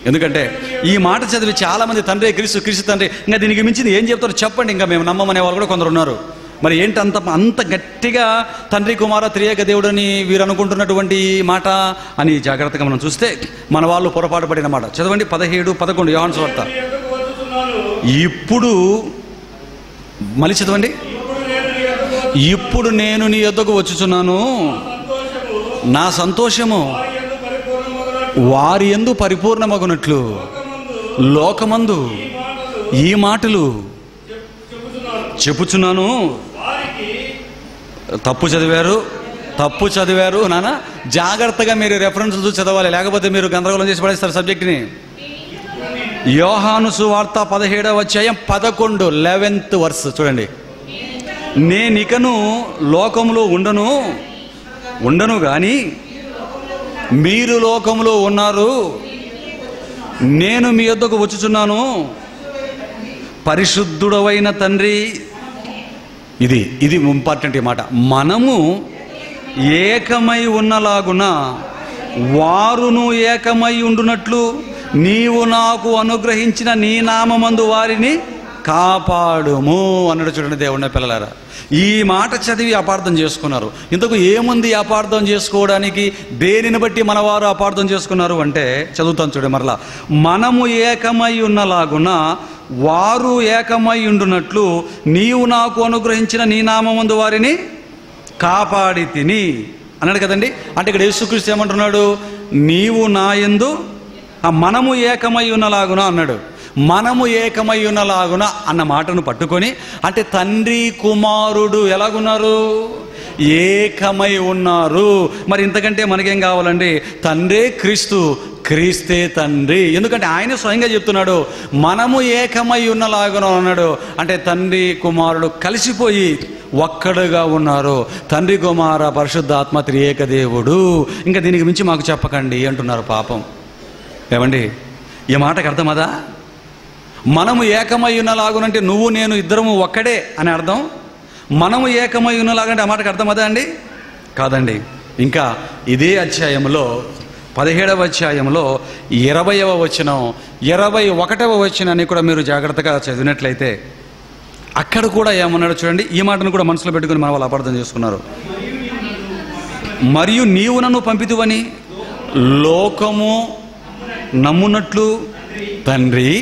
ఎందుకంటే ఈ మాట చదివి చాలామంది తండ్రి క్రీస్తు, క్రీస్తు తండ్రి, ఇంకా దీనికి మించింది ఏం చెప్తారో చెప్పండి, ఇంకా మేము నమ్మమనే వాళ్ళు కూడా కొందరు ఉన్నారు. మరి ఏంటి అంత గట్టిగా తండ్రి కుమార త్రియేక దేవుడని వీరు అనుకుంటున్నటువంటి మాట అని జాగ్రత్తగా మనం చూస్తే మన వాళ్ళు పొరపాటు పడిన మాట చదవండి. 17, 11 యోహాను సువార్త. ఇప్పుడు మళ్ళీ చదవండి. ఇప్పుడు నేను నీ యొద్దకు వచ్చుచున్నాను, నా సంతోషము వారి యందు పరిపూర్ణమగునట్లు లోకమందు ఈ మాటలు చెప్పుచున్నాను. తప్పు చదివారు నాన్న. జాగ్రత్తగా మీరు రెఫరెన్స్లు చదవాలి, లేకపోతే మీరు గందరగోళం చేసి పడేస్తారు సబ్జెక్ట్ని. యోహాను సువార్త 17వ అధ్యాయం 11 11th వర్స్ చూడండి. నేనికను లోకములో ఉండను గాని మీరు లోకములో ఉన్నారు, నేను మీ యొద్దకు వచ్చుచున్నాను. పరిశుద్ధుడవైన తండ్రి, ఇది ఇంపార్టెంట్ ఈ మాట, మనము ఏకమై ఉన్నలాగున వారును ఏకమై ఉండునట్లు నీవు నాకు అనుగ్రహించిన నీ నామమందు వారిని కాపాడుము అన్నాడు. చూడండి దేవుని పిల్లలారా, ఈ మాట చదివి అపార్థం చేసుకున్నారు. ఇంతకు ఏముంది అపార్థం చేసుకోవడానికి? దేనిని బట్టి మన వారు అపార్థం చేసుకున్నారు అంటే చదువుతాను చూడండి మరలా. మనము ఏకమై ఉన్నలాగున వారు ఏకమై ఉండునట్లు నీవు నాకు అనుగ్రహించిన నీ నామమందు వారిని కాపాడి తిని అన్నాడు కదండి. అంటే ఇక్కడ యేసుక్రీస్తు ఏమంటున్నాడు? నీవు నా యందు, మనము ఏకమై ఉన్నలాగున అన్నాడు. మనము ఏకమై ఉన్నలాగున అన్న మాటను పట్టుకొని, అంటే తండ్రి కుమారుడు ఎలాగున్నారు? ఏకమై ఉన్నారు. మరి ఇంతకంటే మనకేం కావాలండి? తండ్రే క్రీస్తు, క్రీస్తే తండ్రి. ఎందుకంటే ఆయన స్వయంగా చెప్తున్నాడు మనము ఏకమై ఉన్నలాగున అన్నాడు. అంటే తండ్రి కుమారుడు కలిసిపోయి ఒక్కడుగా ఉన్నారు. తండ్రి కుమార పరిశుద్ధాత్మ త్రియేక దేవుడు. ఇంకా దీనికి మించి మాకు చెప్పకండి అంటున్నారు. పాపం ఏమండి, ఈ మాటకు అర్థమదా? మనము ఏకమై ఉన్నలాగునంటే నువ్వు నేను ఇద్దరము ఒక్కడే అని అర్థం. మనము ఏకమై ఉన్నలాగంటే ఆ మాటకు అర్థమదా అండి? కాదండి. ఇంకా ఇదే అధ్యాయంలో 17వ అధ్యాయంలో 20వ వచనం 21వ వచనాన్ని కూడా మీరు జాగ్రత్తగా చదివినట్లయితే అక్కడ కూడా ఏమన్నాడు చూడండి. ఈ మాటను కూడా మనసులో పెట్టుకుని మన వాళ్ళు అపార్థం చేసుకున్నారు. మరియు నీవు నన్ను పంపితువని లోకము నమ్మునట్లు తండ్రి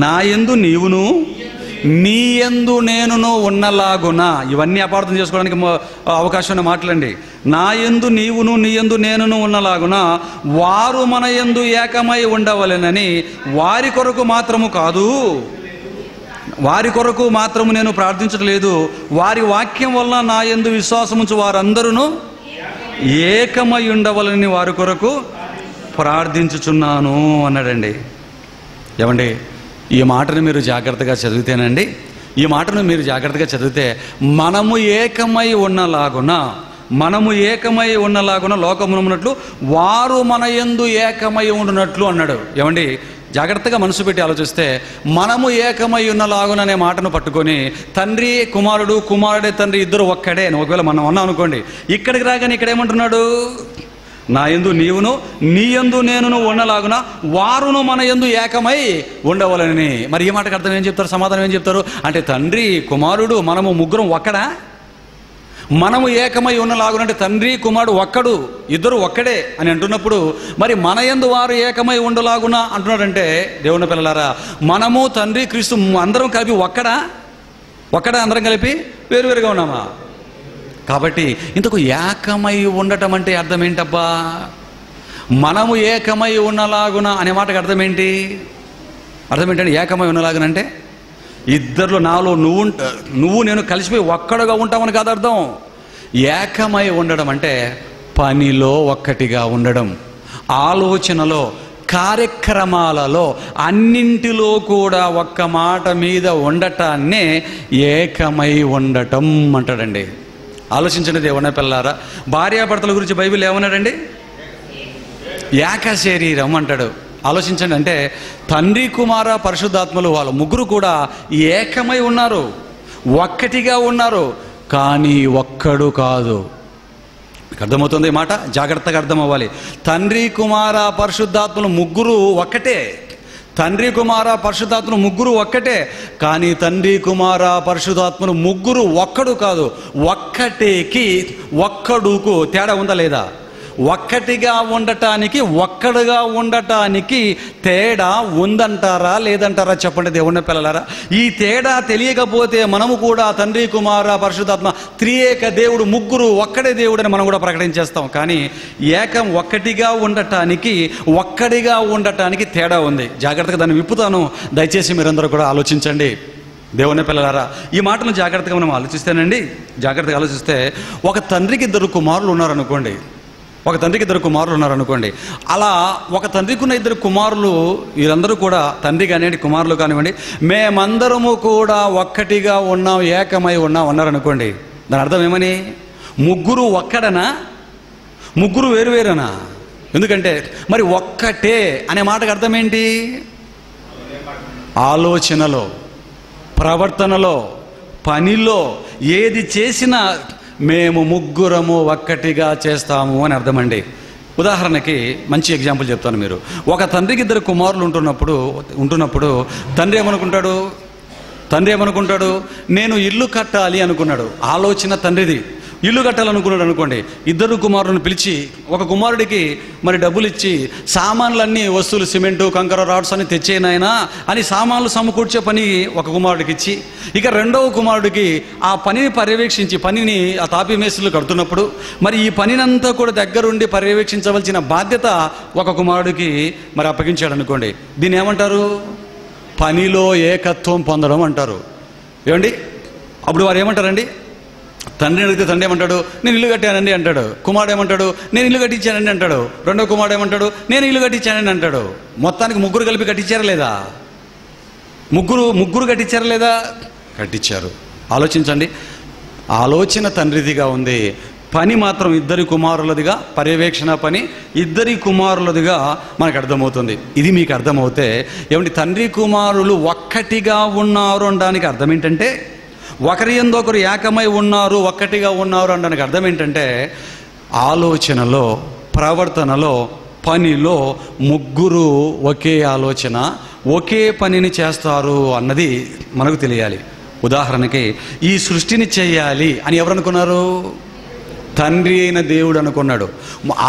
నా యందు నీవును నీ యందు నేనును ఉన్నలాగున. ఇవన్నీ అపార్థం చేసుకోవడానికి అవకాశం ఉన్న మాటలండి. నా యందు నీవును నీ యందు నేనును ఉన్నలాగున వారు మన యందు ఏకమై ఉండవలెనని వారి కొరకు మాత్రము కాదు, వారి కొరకు మాత్రము నేను ప్రార్థించట్లేదు, వారి వాక్యం వల్ల నా యందు విశ్వాసముంచు వారందరూ ఏకమై ఉండవలని వారి కొరకు ప్రార్థించుచున్నాను అన్నాడండి. ఏమండి, ఈ మాటను మీరు జాగ్రత్తగా చదివితేనండి, ఈ మాటను మీరు జాగ్రత్తగా చదివితే మనము ఏకమై ఉన్నలాగున లోకమునట్లు వారు మన యందు ఏకమై ఉండునట్లు అన్నాడు. ఏమండి, జాగ్రత్తగా మనసు పెట్టి ఆలోచిస్తే మనము ఏకమై ఉన్నలాగున అనే మాటను పట్టుకొని తండ్రి కుమారుడు, కుమారుడే తండ్రి ఇద్దరు ఒక్కడే అని ఒకవేళ మనం అన్నాం అనుకోండి. ఇక్కడికి రాగానే ఇక్కడ ఏమంటున్నాడు? నా యందు నీవును నీ యందు నేనును ఉన్నలాగున వారును మన యందు ఏకమై ఉండవలని. మరి ఈ మాటకు అర్థం ఏం చెప్తారు? సమాధానం ఏం చెప్తారు? అంటే తండ్రి కుమారుడు మనము ముగ్గురం ఒక్కడా? మనము ఏకమై ఉన్నలాగునంటే తండ్రి కుమారుడు ఒక్కడు, ఇద్దరు ఒక్కడే అని అంటున్నప్పుడు మరి మన యందు వారు ఏకమై ఉండలాగున అంటున్నాడంటే దేవుని పిల్లలారా, మనము తండ్రి క్రీస్తు అందరం కలిపి ఒక్కడా అందరం కలిపి వేరువేరుగా ఉన్నామా? కాబట్టి ఇంతకు ఏకమై ఉండటం అంటే అర్థం ఏంటబ్బా? మనము ఏకమై ఉన్నలాగున అనే మాటకు అర్థం ఏంటంటే ఏకమై ఉన్నలాగునంటే ఇద్దరిలో నాలో నువ్వు నేను కలిసిపోయి ఒక్కడుగా ఉంటామని కాదు అర్థం. ఏకమై ఉండడం అంటే పనిలో ఒక్కటిగా ఉండడం, ఆలోచనలో, కార్యక్రమాలలో, అన్నింటిలో కూడా ఒక్క మాట మీద ఉండటాన్నే ఏకమై ఉండటం అంటాడండి. ఆలోచించండి దేవుని పిల్లారా, భార్యాభర్తల గురించి బైబిల్ ఏమన్నాడండి? ఏక శరీరం అంటాడు. ఆలోచించండి, అంటే తండ్రి కుమార పరిశుద్ధాత్మలు వాళ్ళు ముగ్గురు కూడా ఏకమై ఉన్నారు, ఒక్కటిగా ఉన్నారు, కానీ ఒక్కడు కాదు. అర్థమవుతుంది మాట? జాగ్రత్తగా అర్థం అవ్వాలి. తండ్రి కుమార పరిశుద్ధాత్మలు ముగ్గురు ఒక్కటే, తండ్రి కుమార పరిశుద్ధాత్మలు ముగ్గురు ఒక్కటే, కానీ తండ్రి కుమార పరిశుద్ధాత్మలు ముగ్గురు ఒక్కడు కాదు. ఒక్కటేకి ఒక్కడుకు తేడా ఉందా లేదా? ఒక్కటిగా ఉండటానికి ఒక్కడుగా ఉండటానికి తేడా ఉందంటారా లేదంటారా? చెప్పండి దేవుని పిల్లలారా. ఈ తేడా తెలియకపోతే మనము కూడా తండ్రి కుమార పరిశుద్ధాత్మ త్రియేక దేవుడు ముగ్గురు ఒక్కడే దేవుడు అని మనం కూడా ప్రకటించేస్తాం. కానీ ఏకం ఒక్కటిగా ఉండటానికి ఒక్కడిగా ఉండటానికి తేడా ఉంది. జాగ్రత్తగా దాన్ని విప్పుతాను, దయచేసి మీరందరూ కూడా ఆలోచించండి దేవుని పిల్లలారా. ఈ మాటను జాగ్రత్తగా మనం జాగ్రత్తగా ఆలోచిస్తే ఒక తండ్రికి ఇద్దరు కుమారులు ఉన్నారనుకోండి, అలా ఒక తండ్రికి ఉన్న ఇద్దరు కుమారులు, వీరందరూ కూడా తండ్రి కానివ్వండి కుమారులు కానివ్వండి, మేమందరము కూడా ఒక్కటిగా ఉన్నాం, ఏకమై ఉన్నాం అన్నారనుకోండి. దాని అర్థం ఏమని? ముగ్గురు ఒక్కడనా, ముగ్గురు వేరువేరేనా? ఎందుకంటే మరి ఒక్కటే అనే మాటకు అర్థం ఏంటి? ఆలోచనలో, ప్రవర్తనలో, పనిలో ఏది చేసినా మేము ముగ్గురము ఒక్కటిగా చేస్తాము అని అర్థమండి. ఉదాహరణకి మంచి ఎగ్జాంపుల్ చెప్తాను. మీరు ఒక తండ్రికి ఇద్దరు కుమారులు ఉంటున్నప్పుడు తండ్రి ఏమనుకుంటాడు? నేను ఇల్లు కట్టాలి అనుకున్నాడు. ఆలోచన తండ్రిది. ఇల్లు కట్టాలనుకున్నాడు అనుకోండి. ఇద్దరు కుమారులను పిలిచి ఒక కుమారుడికి మరి డబ్బులు ఇచ్చి సామాన్లన్నీ, వస్తువులు, సిమెంటు, కంకర, రాడ్స్ అన్ని తెచ్చేనాయనా అని సామాన్లు సమకూర్చే పని ఒక కుమారుడికి ఇచ్చి, ఇక రెండవ కుమారుడికి ఆ పనిని పర్యవేక్షించి, పనిని ఆ తాపీ మేస్త్రీలు కడుతున్నప్పుడు మరి ఈ పనినంతా కూడా దగ్గరుండి పర్యవేక్షించవలసిన బాధ్యత ఒక కుమారుడికి మరి అప్పగించాడు అనుకోండి. దీన్ని ఏమంటారు? పనిలో ఏకత్వం పొందడం అంటారు. ఏమండి? అప్పుడు వారు ఏమంటారండి? తండ్రిని అడిగితే తండ్రి ఏమంటాడు? నేను ఇల్లు కట్టానండి అంటాడు. కుమారుడు ఏమంటాడు? నేను ఇల్లు కట్టించానండి అంటాడు. రెండో కుమారుడు ఏమంటాడు? నేను ఇల్లు కట్టించానండి అంటాడు. మొత్తానికి ముగ్గురు కలిపి కట్టించారా లేదా? ముగ్గురు కట్టించారా లేదా? కట్టించారు. ఆలోచించండి, ఆలోచన తండ్రిదిగా ఉంది, పని మాత్రం ఇద్దరి కుమారులదిగా, పర్యవేక్షణ పని ఇద్దరి కుమారులదిగా మనకు అర్థమవుతుంది. ఇది మీకు అర్థమవుతే ఏమంటే తండ్రి కుమారులు ఒక్కటిగా ఉన్నారు అనడానికి అర్థం ఏంటంటే, ఒకరి యందు ఒకరు ఏకమై ఉన్నారు, ఒక్కటిగా ఉన్నారు అనడానికి అర్థం ఏంటంటే, ఆలోచనలో, ప్రవర్తనలో, పనిలో ముగ్గురు ఒకే ఆలోచన, ఒకే పనిని చేస్తారు అన్నది మనకు తెలియాలి. ఉదాహరణకి ఈ సృష్టిని చేయాలి అని ఎవరు అనుకున్నారు? తండ్రి అయిన దేవుడు అనుకున్నాడు.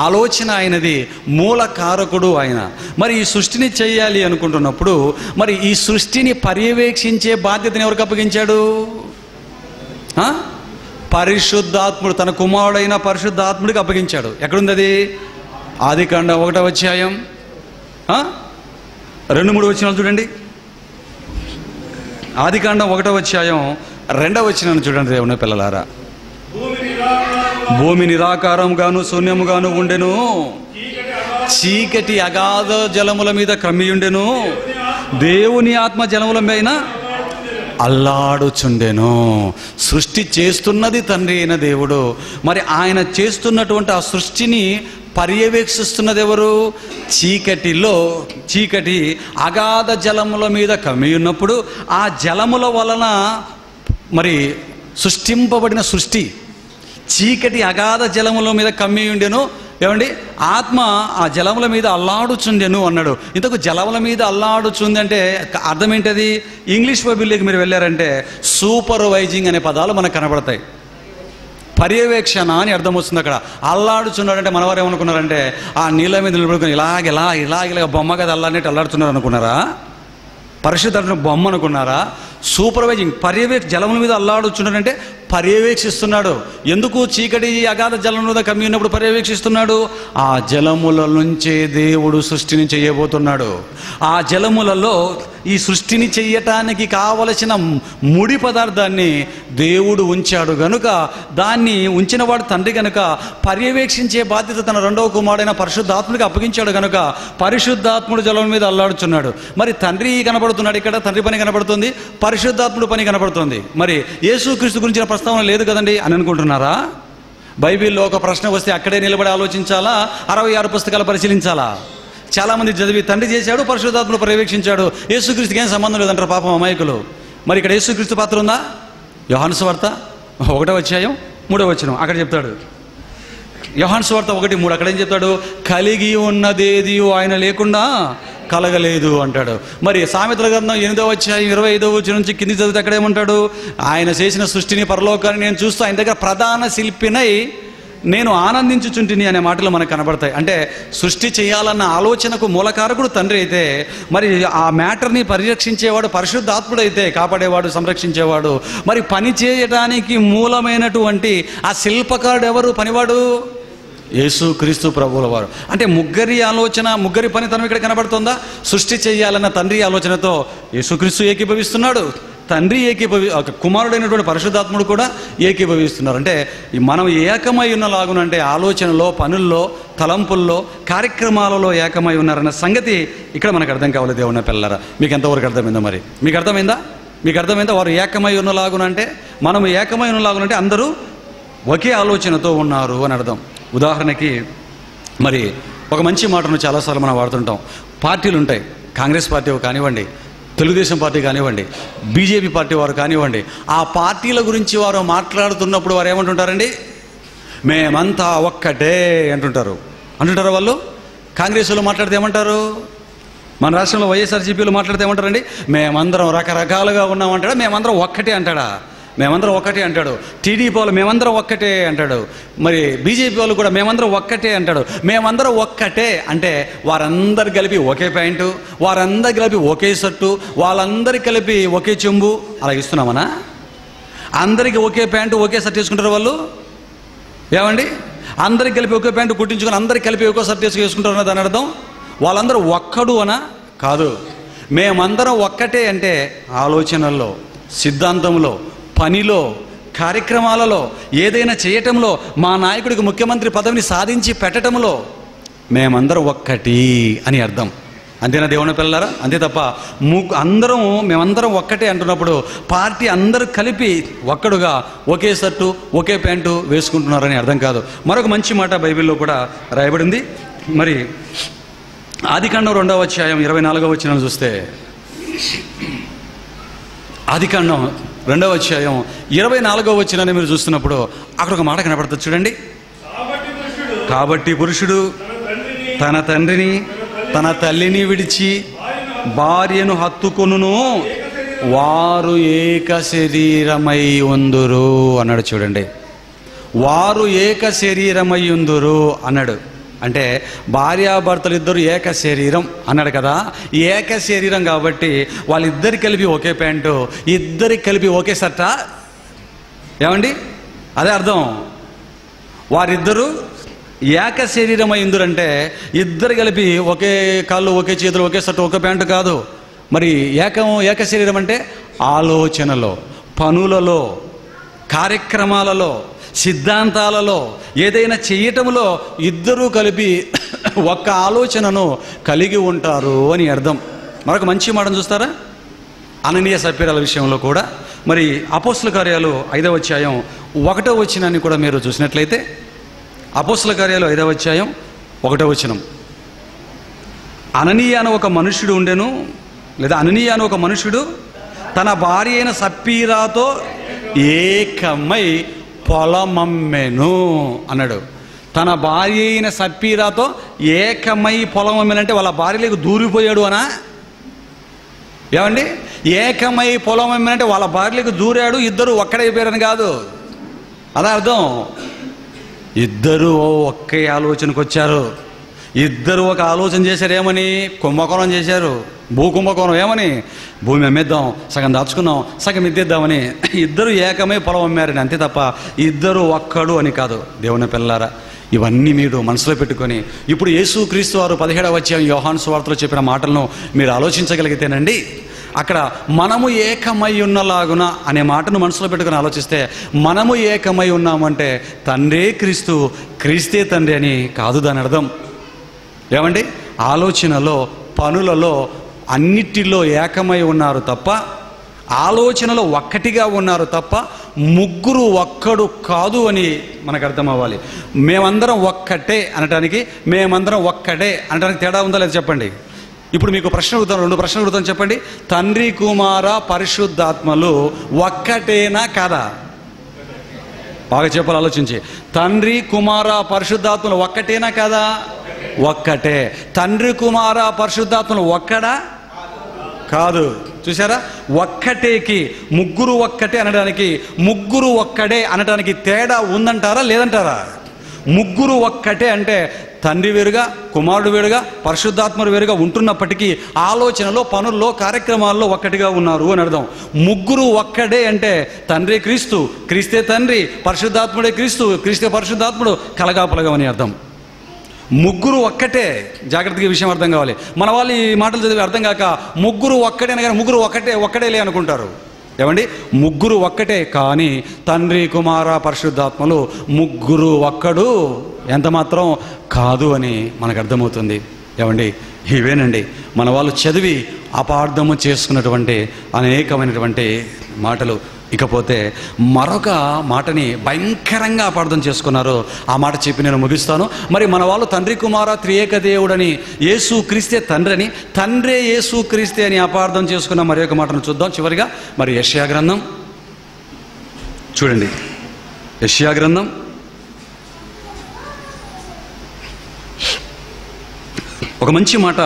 ఆలోచన ఆయనది, మూల కారకుడు ఆయన. మరి ఈ సృష్టిని చేయాలి అనుకుంటున్నప్పుడు మరి ఈ సృష్టిని పర్యవేక్షించే బాధ్యతను ఎవరికి అప్పగించాడు? పరిశుద్ధాత్ముడు, తన కుమారుడైన పరిశుద్ధాత్ముడికి అప్పగించాడు. ఎక్కడుంది అది? ఆదికాండం 1వ అధ్యాయం 2-3 వచనాలు చూడండి. ఆదికాండం 1వ అధ్యాయం 2వ వచనం చూడండి దేవుని పిల్లలారా. భూమి నిరాకారంగాను శూన్యముగాను ఉండెను, చీకటి అగాధ జలముల మీద కమ్మియుండెను, దేవుని ఆత్మ జలముల పైన అల్లాడుచుండెను. సృష్టి చేస్తున్నది తండ్రి అయిన దేవుడు. మరి ఆయన చేస్తున్నటువంటి ఆ సృష్టిని పర్యవేక్షిస్తున్నది ఎవరు? చీకటి అగాధ జలముల మీద కమ్మి ఉన్నప్పుడు ఆ జలముల వలన మరి సృష్టింపబడిన సృష్టి చీకటి అగాధ జలముల మీద కమ్మి ఉండెను. ఏమండి? ఆత్మ ఆ జలముల మీద అల్లాడుచుండెను అన్నాడు. ఇంతకు జలముల మీద అల్లాడుచుంది అంటే అర్థం ఏంటది? ఇంగ్లీష్ బైబిల్లోకి మీరు వెళ్ళారంటే సూపర్వైజింగ్ అనే పదాలు మనకు కనబడతాయి. పర్యవేక్షణ అని అర్థం వస్తుంది అక్కడ. అల్లాడుచున్నాడంటే మనవారు ఏమనుకున్నారంటే ఆ నీళ్ళ మీద నిలబడుకుని ఇలాగ బొమ్మ కదా అల్లాడినట్టు అల్లాడుతున్నారు అనుకున్నారా? పరిశుద్ధ బొమ్మ అనుకున్నారా? సూపర్వైజింగ్, జలముల మీద అల్లాడుచున్నాడంటే పర్యవేక్షిస్తున్నాడు. ఎందుకు? చీకటి అగాధ జలం మీద కమ్మి ఉన్నప్పుడు పర్యవేక్షిస్తున్నాడు. ఆ జలముల నుంచే దేవుడు సృష్టిని చేయబోతున్నాడు. ఆ జలములలో ఈ సృష్టిని చెయ్యటానికి కావలసిన ముడి పదార్థాన్ని దేవుడు ఉంచాడు గనుక, దాన్ని ఉంచినవాడు తండ్రి గనుక పర్యవేక్షించే బాధ్యత తన రెండవ కుమారుడైన పరిశుద్ధాత్ముడికి అప్పగించాడు గనుక పరిశుద్ధాత్ముడు జలం మీద అల్లాడుచున్నాడు. మరి తండ్రి కనబడుతున్నాడు, ఇక్కడ తండ్రి పని కనబడుతుంది, పరిశుద్ధాత్ముడు పని కనబడుతుంది. మరి యేసుక్రీస్తు గురించిన ప్రస్తావన లేదు కదండి అని అనుకుంటున్నారా? బైబిల్లో ఒక ప్రశ్న వస్తే అక్కడే నిలబడి ఆలోచించాలా, 66 పుస్తకాలు పరిశీలించాలా? చాలామంది చదివి తండ్రి చేశాడు, పరిశుద్ధాత్ముడు పర్యవేక్షించాడు, యేసుక్రీస్తుకి ఏం సంబంధం లేదంటారు పాపం అమాయకులు. మరి ఇక్కడ యేసుక్రీస్తు పాత్ర ఉందా? యోహాను సువార్త 1వ అధ్యాయం 3వ వచనం అక్కడ చెప్తాడు. యోహాను సువార్త 1:3 అక్కడ ఏం చెప్తాడు? కలిగి ఉన్నదేది ఆయన లేకుండా కలగలేదు అంటాడు. మరి సామెతల గ్రంథం 8వ అధ్యాయం 25వ వచనం నుంచి కింది చదివితే అక్కడ ఏమంటాడు? ఆయన చేసిన సృష్టిని పరలోకాన్ని నేను చూస్తూ ఆయన దగ్గర ప్రధాన శిల్పినై నేను ఆనందించుచుంటిని అనే మాటలు మనకు కనబడతాయి. అంటే సృష్టి చేయాలన్న ఆలోచనకు మూలకారకుడు తండ్రి అయితే, మరి ఆ మ్యాటర్ని పరిరక్షించేవాడు పరిశుద్ధాత్ముడు అయితే, కాపాడేవాడు, సంరక్షించేవాడు. మరి పని చేయడానికి మూలమైనటువంటి ఆ శిల్పకారుడు ఎవరు? పనివాడు యేసుక్రీస్తు ప్రభువుల వారు. అంటే ముగ్గురి ఆలోచన, ముగ్గురి పనితనం ఇక్కడ కనబడుతుందా? సృష్టి చేయాలన్న తండ్రి ఆలోచనతో యేసుక్రీస్తు ఏకీభవిస్తున్నాడు, తండ్రి కుమారుడైనటువంటి పరిశుద్ధాత్ముడు కూడా ఏకీభవిస్తున్నారు. అంటే మనం ఏకమై ఉన్నలాగునంటే ఆలోచనలో, పనుల్లో, తలంపుల్లో, కార్యక్రమాలలో ఏకమై ఉన్నారన్న సంగతి ఇక్కడ మనకు అర్థం కావాలి. దేవుని పిల్లరా, మీకు ఎంతవరకు అర్థమైందో? మరి మీకు అర్థమైందా? వారు ఏకమై ఉన్నలాగునంటే, మనం ఏకమై ఉన్నలాగునంటే అందరూ ఒకే ఆలోచనతో ఉన్నారు అని అర్థం. ఉదాహరణకి మరి ఒక మంచి మాటను చాలాసార్లు మనం వాడుతుంటాం. పార్టీలు ఉంటాయి, కాంగ్రెస్ పార్టీ కానివ్వండి, తెలుగుదేశం పార్టీ కానివ్వండి, బీజేపీ పార్టీ వారు కానివ్వండి. ఆ పార్టీల గురించి వారు మాట్లాడుతున్నప్పుడు వారు ఏమంటుంటారండి? మేమంతా ఒక్కటే అంటుంటారు. వాళ్ళు కాంగ్రెస్లో మాట్లాడితే ఏమంటారు? మన రాష్ట్రంలో వైఎస్ఆర్సీపీలో మాట్లాడితే ఏమంటారండి? మేమందరం రకరకాలుగా ఉన్నామంటాడా? మేమందరం ఒక్కటే అంటాడా? మేమందరం ఒక్కటే అంటాడు. టీడీపీ వాళ్ళు మేమందరం ఒక్కటే అంటాడు. మరి బీజేపీ వాళ్ళు కూడా మేమందరం ఒక్కటే అంటాడు. మేమందరం ఒక్కటే అంటే వారందరు కలిపి ఒకే ప్యాంటు, వారందరు కలిపి ఒకే షర్టు, వాళ్ళందరి కలిపి ఒకే చెంబు అలా ఇస్తున్నామనా? అందరికీ ఒకే ప్యాంటు, ఒకే షర్ట్ వేసుకుంటారు వాళ్ళు? ఏమండి? అందరికి కలిపి ఒకే ప్యాంటు కుట్టించుకొని అందరికి కలిపి ఒకే షర్ట్ వేసుకుంటారు దాని అర్థం? వాళ్ళందరూ ఒక్కడు అనా? కాదు. మేమందరం ఒక్కటే అంటే ఆలోచనల్లో, సిద్ధాంతంలో, పనిలో, కార్యక్రమాలలో, ఏదైనా చేయటంలో, మా నాయకుడికి ముఖ్యమంత్రి పదవిని సాధించి పెట్టడంలో మేమందరం ఒక్కటి అని అర్థం. అంతేనా దేవుని పిల్లలారా? అంతే తప్ప మేమందరం ఒక్కటే అంటున్నప్పుడు పార్టీ అందరూ కలిపి ఒక్కడుగా ఒకే షర్టు, ఒకే ప్యాంటు వేసుకుంటున్నారని అర్థం కాదు. మరొక మంచి మాట బైబిల్లో కూడా రాయబడింది. మరి ఆదికాండం 2వ అధ్యాయం 24వ వచనం చూస్తే, ఆదికాండం 2వ అధ్యాయం 24వ వచనాన్ని మీరు చూస్తున్నప్పుడు అక్కడ ఒక మాట కనపడుతుంది చూడండి. కాబట్టి పురుషుడు తన తండ్రిని తన తల్లిని విడిచి భార్యను హత్తుకొనును, వారు ఏక శరీరమై ఉందురు అన్నాడు. చూడండి, వారు ఏక శరీరమై ఉందురు అన్నాడు. అంటే భార్యాభర్తలు ఇద్దరు ఏక శరీరం అన్నాడు కదా. ఏక శరీరం కాబట్టి వాళ్ళిద్దరి కలిపి ఒకే ప్యాంటు, ఇద్దరికి కలిపి ఒకే షర్టా? ఏమండి? అదే అర్థం. వారిద్దరూ ఏక శరీరమై ఇందురంటే ఇద్దరు కలిపి ఒకే కాళ్ళు, ఒకే చేతులు, ఒకే షర్టు, ఒకే ప్యాంటు కాదు. మరి ఏక శరీరం అంటే ఆలోచనలో, పనులలో, కార్యక్రమాలలో, సిద్ధాంతాలలో, ఏదైనా చేయటంలో ఇద్దరూ కలిపి ఒక్క ఆలోచనను కలిగి ఉంటారు అని అర్థం. మరొక మంచి మాటను చూస్తారా? అననీయ సప్పీరాల విషయంలో కూడా మరి అపోస్తల కార్యాలు 5వ అధ్యాయం 1వ వచనాన్ని కూడా మీరు చూసినట్లయితే, అపోస్తల కార్యాలు 5వ అధ్యాయం 1వ వచనం, అననీయ అని ఒక మనుష్యుడు ఉండెను, లేదా అననీయ అని ఒక మనుష్యుడు తన భార్య అయిన సప్పీరాతో ఏకమై పొలమమ్మెను అన్నాడు. తన భార్య అయిన సప్పీరాతో ఏకమై పొలం అమ్మెనంటే వాళ్ళ భార్యలకు దూరిపోయాడు అనా? ఏమండి? ఏకమై పొలం అమ్మెనంటే వాళ్ళ భార్యలకు దూరాడు, ఇద్దరు ఒక్కడైపోయారని కాదు. అలా అర్థం. ఇద్దరు ఒకే ఆలోచనకు వచ్చారు. ఇద్దరు ఒక ఆలోచన చేశారు. ఏమని? కుంభకోణం చేశారు. భూకుంభకోణం. ఏమని? భూమి అమ్మేద్దాం, సగం దాచుకున్నాం, సగం ఇద్దేద్దామని ఇద్దరు ఏకమై పొలం అమ్మారని. అంతే తప్ప ఇద్దరు ఒక్కడు అని కాదు. దేవుని పిల్లారా, ఇవన్నీ మీరు మనసులో పెట్టుకొని ఇప్పుడు యేసుక్రీస్తు వారు 17వ అధ్యాయం యోహాను సువార్తలో చెప్పిన మాటలను మీరు ఆలోచించగలిగితేనండి అక్కడ మనము ఏకమై ఉన్నలాగున అనే మాటను మనసులో పెట్టుకుని ఆలోచిస్తే, మనము ఏకమై ఉన్నామంటే తండ్రే క్రీస్తు, క్రీస్తే తండ్రి అని కాదు దాని అర్థం. ఏమండి, ఆలోచనలో, పనులలో అన్నిటిలో ఏకమై ఉన్నారు తప్ప, ఆలోచనలో ఒక్కటిగా ఉన్నారు తప్ప ముగ్గురు ఒక్కడు కాదు అని మనకు అర్థం అవ్వాలి. మేమందరం ఒక్కటే అనటానికి, మేమందరం ఒక్కటే అనటానికి తేడా ఉందా లేదా చెప్పండి. ఇప్పుడు మీకు ప్రశ్న అడుగుతాను, 2 ప్రశ్నలు అడుగుతాను, చెప్పండి. తండ్రి, కుమార, పరిశుద్ధాత్మలు ఒక్కటేనా కాదా? బాగా చెప్పాలి, ఆలోచించి. తండ్రి, కుమార, పరిశుద్ధాత్మలు ఒక్కటేనా కాదా? ఒక్కటే. తండ్రి, కుమార, పరిశుద్ధాత్మలు ఒక్కడా? కాదు. చూసారా, ఒక్కటేకి ముగ్గురు ఒక్కటే అనడానికి, ముగ్గురు ఒక్కడే అనడానికి తేడా ఉందంటారా లేదంటారా? ముగ్గురు ఒక్కటే అంటే తండ్రి వేరుగా, కుమారుడు వేరుగా, పరిశుద్ధాత్మడు వేరుగా ఉంటున్నప్పటికీ ఆలోచనలో, పనుల్లో, కార్యక్రమాల్లో ఒక్కటిగా ఉన్నారు అని అర్థం. ముగ్గురు ఒక్కడే అంటే తండ్రి క్రీస్తు, క్రీస్తే తండ్రి, పరిశుద్ధాత్ముడే క్రీస్తు, క్రీస్తే పరిశుద్ధాత్ముడు కలగాపలగమని అర్థం. ముగ్గురు ఒక్కటే. జాగ్రత్తగా ఈ విషయం అర్థం కావాలి. మన వాళ్ళు ఈ మాటలు చదివి అర్థం కాక ముగ్గురు ఒక్కటే అనగానే ముగ్గురు ఒక్కడేలే అనుకుంటారు. ఏమండి, ముగ్గురు ఒక్కటే, కానీ తండ్రి, కుమార, పరిశుద్ధాత్మలు ముగ్గురు ఒక్కడు ఎంత మాత్రం కాదు అని మనకు అర్థమవుతుంది. ఏమండి, ఇవేనండి మన వాళ్ళు చదివి అపార్థము చేసుకున్నటువంటి అనేకమైనటువంటి మాటలు. ఇకపోతే మరొక మాటని భయంకరంగా అపార్థం చేసుకున్నారు. ఆ మాట చెప్పి నేను ముగిస్తాను. మరి మన వాళ్ళు తండ్రి, కుమార, త్రియేక దేవుడని, యేసు క్రీస్తే తండ్రి అని, తండ్రే యేసు క్రీస్తే అని అపార్థం చేసుకున్న మరి ఒక మాటను చూద్దాం చివరిగా. మరి యెషయా గ్రంథం చూడండి. యెషయా గ్రంథం ఒక మంచి మాట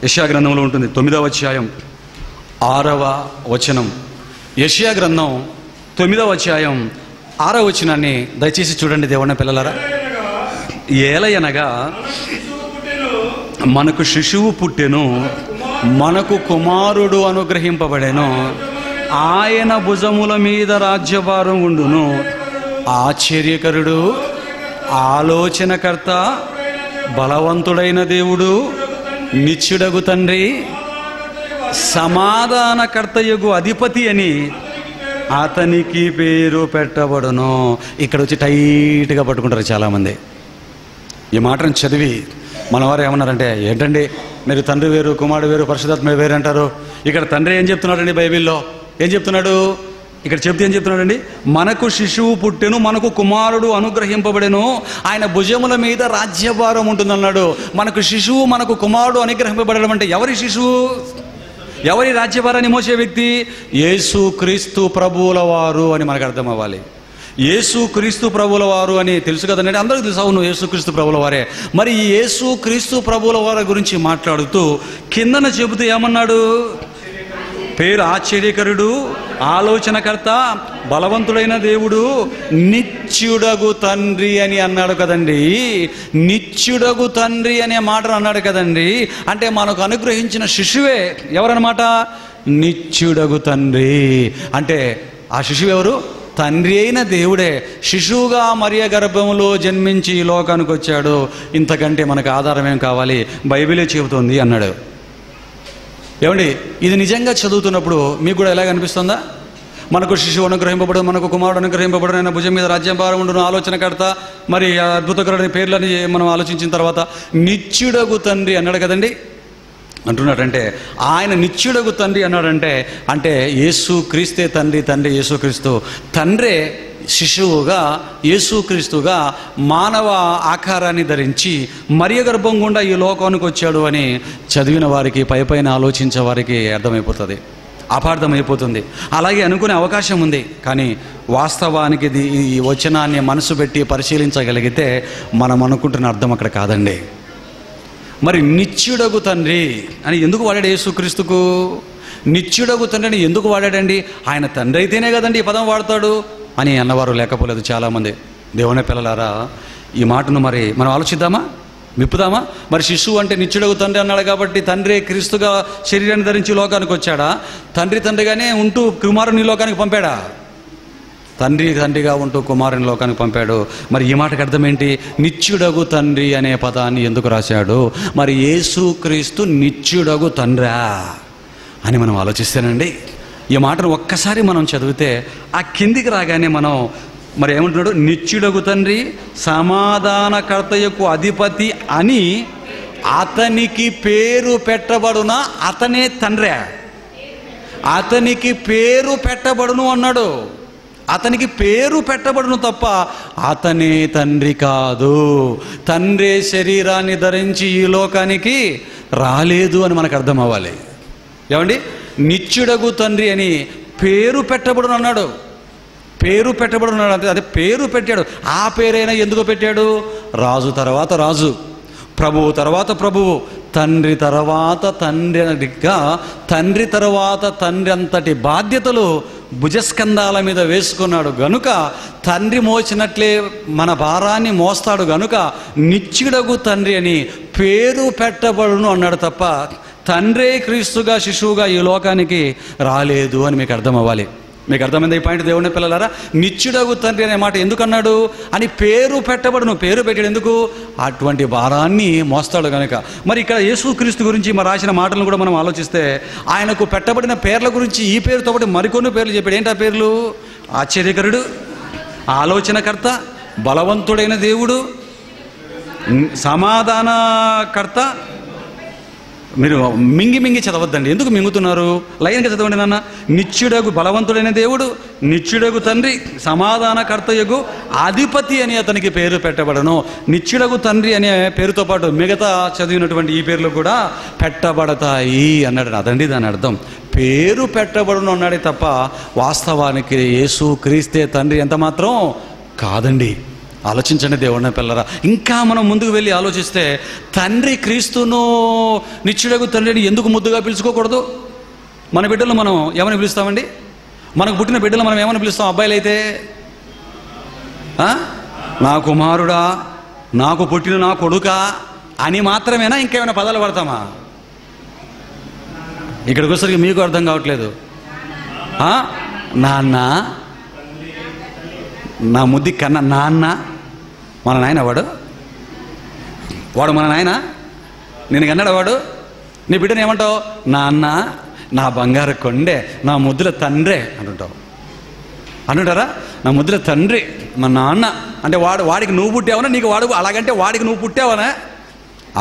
యెషయా గ్రంథంలో ఉంటుంది. 9వ అధ్యాయం 6వ వచనం. యెషయా గ్రంథం 9వ అధ్యాయం 6వ వచనాన్ని దయచేసి చూడండి దేవుని పిల్లలారా. ఏలయనగా మనకు శిశువు పుట్టెను, మనకు కుమారుడు అనుగ్రహింపబడెను, ఆయన భుజముల మీద రాజ్యభారం ఉండును. ఆశ్చర్యకరుడు, ఆలోచనకర్త, బలవంతుడైన దేవుడు, నిత్యుడగు తండ్రి, సమాధానకర్తయగు అధిపతి అని అతనికి పేరు పెట్టబడును. ఇక్కడ వచ్చి టైట్గా పట్టుకుంటారు చాలామంది. ఈ మాటను చదివి మనవారు ఏమన్నారంటే, ఏంటండి మీరు తండ్రి వేరు, కుమారుడు వేరు, పరిశుద్ధాత్మ వేరు అంటారు. ఇక్కడ తండ్రి ఏం చెప్తున్నాడండి బైబిల్లో? ఏం చెప్తున్నాడు? ఇక్కడ చెప్తే ఏం చెప్తున్నాడండి? మనకు శిశువు పుట్టెను, మనకు కుమారుడు అనుగ్రహింపబడెను, ఆయన భుజముల మీద రాజ్యభారం ఉంటుందన్నాడు. మనకు శిశువు, మనకు కుమారుడు అనుగ్రహింపబడడం అంటే ఎవరి శిశువు, ఎవరి రాజ్యభారాన్ని మోసే వ్యక్తి? యేసు క్రీస్తు ప్రభువుల వారు అని మనకు అర్థం అవ్వాలి. యేసు క్రీస్తు ప్రభువుల వారు అని తెలుసు కదండి, అందరికీ తెలుసు. అవును, యేసు క్రీస్తు ప్రభువుల వారే. మరి ఈ యేసు క్రీస్తు ప్రభువుల వారి గురించి మాట్లాడుతూ కిందన చెబుతూ ఏమన్నాడు? పేరు ఆశ్చర్యకరుడు, ఆలోచనకర్త, బలవంతుడైన దేవుడు, నిత్యుడగు తండ్రి అని అన్నాడు కదండి. నిత్యుడగు తండ్రి అనే మాటను అన్నాడు కదండి. అంటే మనకు అనుగ్రహించిన శిశువే ఎవరన్నమాట? నిత్యుడగు తండ్రి. అంటే ఆ శిశువు ఎవరు? తండ్రి అయిన దేవుడే శిశువుగా మరియ గర్భంలో జన్మించి ఈ లోకానికి వచ్చాడు. ఇంతకంటే మనకు ఆధారం ఏం కావాలి? బైబిలే చెబుతోంది అన్నాడు. ఏమండి, ఇది నిజంగా చదువుతున్నప్పుడు మీకు కూడా ఎలాగ అనిపిస్తుందా? మనకు శిశువు అనుగ్రహింపబడు, మనకు కుమారుడు అనుగ్రహింపబడు, ఆయన భుజం మీద రాజ్యభారం ఉండును, ఆలోచనకర్త, మరి అద్భుతకరుడైన పేర్లని మనం ఆలోచించిన తర్వాత నిత్యుడగు తండ్రి అన్నాడు కదండి. అంటున్నాడంటే ఆయన నిత్యుడగు తండ్రి అన్నాడంటే అంటే యేసు క్రీస్తే తండ్రి, తండ్రి యేసు క్రీస్తు. తండ్రే శిశువుగా, యేసుక్రీస్తుగా మానవ ఆకారాన్ని ధరించి మరియ గర్భం గుండా ఈ లోకానికి వచ్చాడు అని చదివిన వారికి, పైపైన ఆలోచించే వారికి అర్థమైపోతుంది, అపార్థమైపోతుంది. అలాగే అనుకునే అవకాశం ఉంది. కానీ వాస్తవానికి ఈ వచనాన్ని మనసు పెట్టి పరిశీలించగలిగితే మనం అనుకుంటున్న అర్థం అక్కడ కాదండి. మరి నిత్యుడగు తండ్రి అని ఎందుకు వాడాడు యేసుక్రీస్తుకు? నిత్యుడగు తండ్రి అని ఎందుకు వాడాడండి? ఆయన తండ్రి అయితేనే కదండి ఈ పదం వాడతాడు అని అన్నవారు లేకపోలేదు చాలామంది. దేవుని పిల్లలారా, ఈ మాటను మరి మనం ఆలోచిద్దామా, విప్పుదామా? మరి శిశువు అంటే నిత్యుడగు తండ్రి అన్నాడు కాబట్టి తండ్రి క్రీస్తుగా శరీరాన్ని ధరించి లోకానికి వచ్చాడా? తండ్రి తండ్రిగానే ఉంటూ కుమారుని లోకానికి పంపాడా? తండ్రి తండ్రిగా ఉంటూ కుమారుని లోకానికి పంపాడు. మరి ఈ మాటకు అర్థం ఏంటి? నిత్యుడగు తండ్రి అనే పదాన్ని ఎందుకు రాశాడు? మరి యేసుక్రీస్తు నిత్యుడగు తండ్రా? అని మనం ఆలోచిస్తేనండి, ఈ మాటను ఒక్కసారి మనం చదివితే ఆ కిందికి రాగానే మనం మరి ఏమంటున్నాడు, నిత్యుడగు తండ్రి సమాధానకర్తయకు అధిపతి అని అతనికి పేరు పెట్టబడున అతనే తండ్రి, అతనికి పేరు పెట్టబడును అన్నాడు. అతనికి పేరు పెట్టబడును తప్ప అతనే తండ్రి కాదు. తండ్రి శరీరాన్ని ధరించి ఈ లోకానికి రాలేదు అని మనకు అర్థం అవ్వాలి. ఏమండి, నిత్యుడగు తండ్రి అని పేరు పెట్టబడును అన్నాడు. పేరు పెట్టబడును అన్నాడు. అదే పేరు పెట్టాడు. ఆ పేరైనా ఎందుకు పెట్టాడు? రాజు తర్వాత రాజు, ప్రభువు తర్వాత ప్రభువు, తండ్రి తర్వాత తండ్రి అన్నట్టుగా తండ్రి తర్వాత తండ్రి అంతటి బాధ్యతలు భుజస్కంధాల మీద వేసుకున్నాడు గనుక తండ్రి మోచినట్లే మన భారాన్ని మోస్తాడు గనుక నిత్యుడగు తండ్రి అని పేరు పెట్టబడును అన్నాడు తప్ప తండ్రే క్రీస్తుగా శిశువుగా ఈ లోకానికి రాలేదు అని మీకు అర్థం అవ్వాలి. మీకు అర్థమైంది ఈ పాయింట్ దేవుని పిల్లలారా? నిత్యుడగు తండ్రి అనే మాట ఎందుకు అన్నాడు అని పేరు పెట్టబడును. పేరు పెట్టాడు ఎందుకు? అటువంటి భారాన్ని మోస్తాడు కనుక. మరి ఇక్కడ యేసుక్రీస్తు గురించి మరి రాసిన మాటలను కూడా మనం ఆలోచిస్తే ఆయనకు పెట్టబడిన పేర్ల గురించి ఈ పేరుతో పాటు మరికొన్ని పేర్లు చెప్పాడు. ఏంటి ఆ పేర్లు? ఆశ్చర్యకరుడు, ఆలోచనకర్త, బలవంతుడైన దేవుడు, సమాధానకర్త. మీరు మింగి చదవద్దండి. ఎందుకు మింగుతున్నారు? లైన్గా చదవండి నాన్న. నిత్యుడగు బలవంతుడైన దేవుడు, నిత్యుడగు తండ్రి, సమాధానకర్తయగు అధిపతి అని అతనికి పేరు పెట్టబడను. నిత్యుడగు తండ్రి అనే పేరుతో పాటు మిగతా చదివినటువంటి ఈ పేర్లు కూడా పెట్టబడతాయి అన్నాడు. అదండి దాని అర్థం. పేరు పెట్టబడును అన్నాడే తప్ప వాస్తవానికి యేసు క్రీస్తే తండ్రి ఎంత మాత్రం కాదండి. ఆలోచించండి దేవుడిని పిల్లరా. ఇంకా మనం ముందుకు వెళ్ళి ఆలోచిస్తే తండ్రి క్రీస్తును నిత్యుడగు తండ్రిని ఎందుకు ముద్దుగా పిలుచుకోకూడదు? మన బిడ్డలు మనం ఏమని పిలుస్తామండి? మనకు పుట్టిన బిడ్డలు మనం ఏమని పిలుస్తాం? అబ్బాయిలు అయితే నా కుమారుడా, నాకు పుట్టిన నా కొడుకా అని మాత్రమేనా? ఇంకేమైనా పదాలు పడతామా? ఇక్కడికి వచ్చేసరికి మీకు అర్థం కావట్లేదు. నాన్న, నా ముద్ది కన్నా నాన్న. మన నాయన వాడు మన నాయన. నేను కన్నాడు వాడు. నీ బిడ్డను ఏమంటావు? నాన్న, నా బంగారు కొండే, నా ముద్దుల తండ్రే అంటుంటారా? నా ముద్దుల తండ్రి, మా నాన్న అంటే వాడికి నువ్వు పుట్టావనా? నీకు వాడు అలాగంటే వాడికి నువ్వు పుట్టావనా?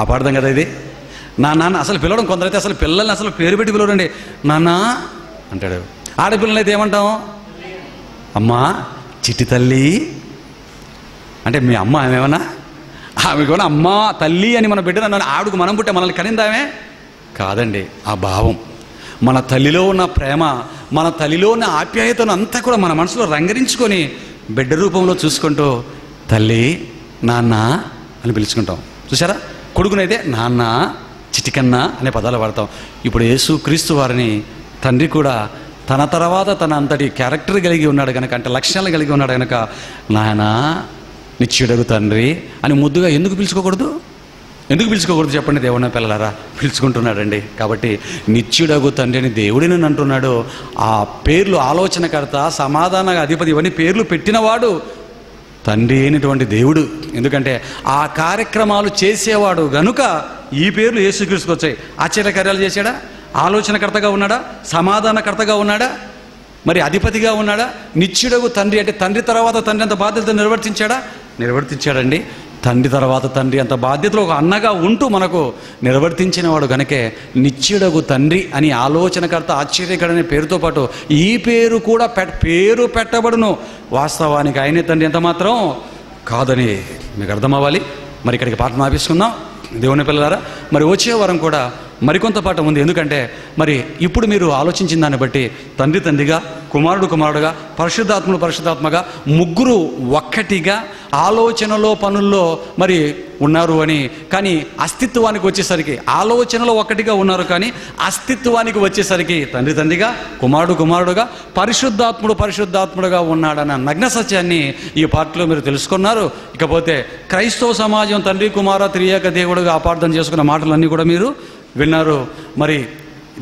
ఆపార్థం కదా ఇది. నా నాన్న అసలు పిలవడం. కొందరైతే అసలు పిల్లల్ని అసలు పేరు పెట్టి పిలవడండి. నాన్న అంటాడు. ఆడపిల్లలు అయితే ఏమంటాం? అమ్మా, చిట్టి తల్లి అంటే మీ అమ్మ ఏమేమన్నా? ఆమెకు అమ్మ తల్లి అని మన బిడ్డను ఆవిడకు మనం పుట్టే మనల్ని కనిందామే కాదండి. ఆ భావం, మన తల్లిలో ఉన్న ప్రేమ, మన తల్లిలో ఉన్న ఆప్యాయతను అంతా కూడా మన మనసులో రంగరించుకొని బిడ్డ రూపంలో చూసుకుంటూ తల్లి, నాన్న అని పిలుచుకుంటాం. చూసారా? కొడుకునైతే నాన్న, చిటికన్నా అనే పదాలు వాడతాం. ఇప్పుడు యేసు క్రీస్తు వారిని తండ్రి కూడా తన తర్వాత తన అంతటి క్యారెక్టర్ కలిగి ఉన్నాడు కనుక, అంటే లక్షణాలు కలిగి ఉన్నాడు కనుక నాయన, నిత్యుడగు తండ్రి అని ముద్దుగా ఎందుకు పిలుచుకోకూడదు? ఎందుకు పిలుచుకోకూడదు చెప్పండి దేవుని పిల్లలారా? పిలుచుకుంటున్నాడండి. కాబట్టి నిత్యుడగు తండ్రి అని దేవుడిని అంటున్నాడు. ఆ పేర్లు ఆలోచనకర్త, సమాధాన అధిపతి, ఇవన్నీ పేర్లు పెట్టినవాడు తండ్రి అయినటువంటి దేవుడు. ఎందుకంటే ఆ కార్యక్రమాలు చేసేవాడు గనుక ఈ పేర్లు యేసుక్రీస్తుకు వచ్చాయి. ఆశ్చర్యకార్యాలు చేశాడా? ఆలోచనకర్తగా ఉన్నాడా? సమాధానకర్తగా ఉన్నాడా? మరి అధిపతిగా ఉన్నాడా? నిత్యుడగు తండ్రి అంటే తండ్రి తర్వాత తండ్రి అంత బాధ్యతలు నిర్వర్తించాడండి. తండ్రి తర్వాత తండ్రి అంత బాధ్యతలు ఒక అన్నగా ఉంటూ మనకు నిర్వర్తించిన వాడు కనుకే నిత్యుడగు తండ్రి అని ఆలోచనకర్త, ఆశ్చర్యకరనే పేరుతో పాటు ఈ పేరు కూడా పేరు పెట్టబడును. వాస్తవానికి ఆయనే తండ్రి ఎంత మాత్రం కాదని మీకు అర్థం అవ్వాలి. మరి ఇక్కడికి పాఠం ఆపించుకుందాం దేవుని పిల్లలారా. మరి వచ్చే వారం కూడా మరికొంత పాఠం ఉంది. ఎందుకంటే మరి ఇప్పుడు మీరు ఆలోచించిన దాన్ని బట్టి తండ్రి తండ్రిగా, కుమారుడు కుమారుడుగా, పరిశుద్ధాత్ముడు పరిశుద్ధాత్మగా, ముగ్గురు ఒక్కటిగా ఆలోచనలో పనుల్లో మరి ఉన్నారు అని. కానీ అస్తిత్వానికి వచ్చేసరికి ఆలోచనలో ఒక్కటిగా ఉన్నారు, కానీ అస్తిత్వానికి వచ్చేసరికి తండ్రి తండ్రిగా, కుమారుడు కుమారుడుగా, పరిశుద్ధాత్ముడు పరిశుద్ధాత్ముడుగా ఉన్నాడన్న నగ్న సత్యాన్ని ఈ పాటలో మీరు తెలుసుకున్నారు. ఇకపోతే క్రైస్తవ సమాజం తండ్రి కుమార త్రియేక దేవుడుగా అపార్థం చేసుకున్న మాటలన్నీ కూడా మీరు విన్నారు. మరి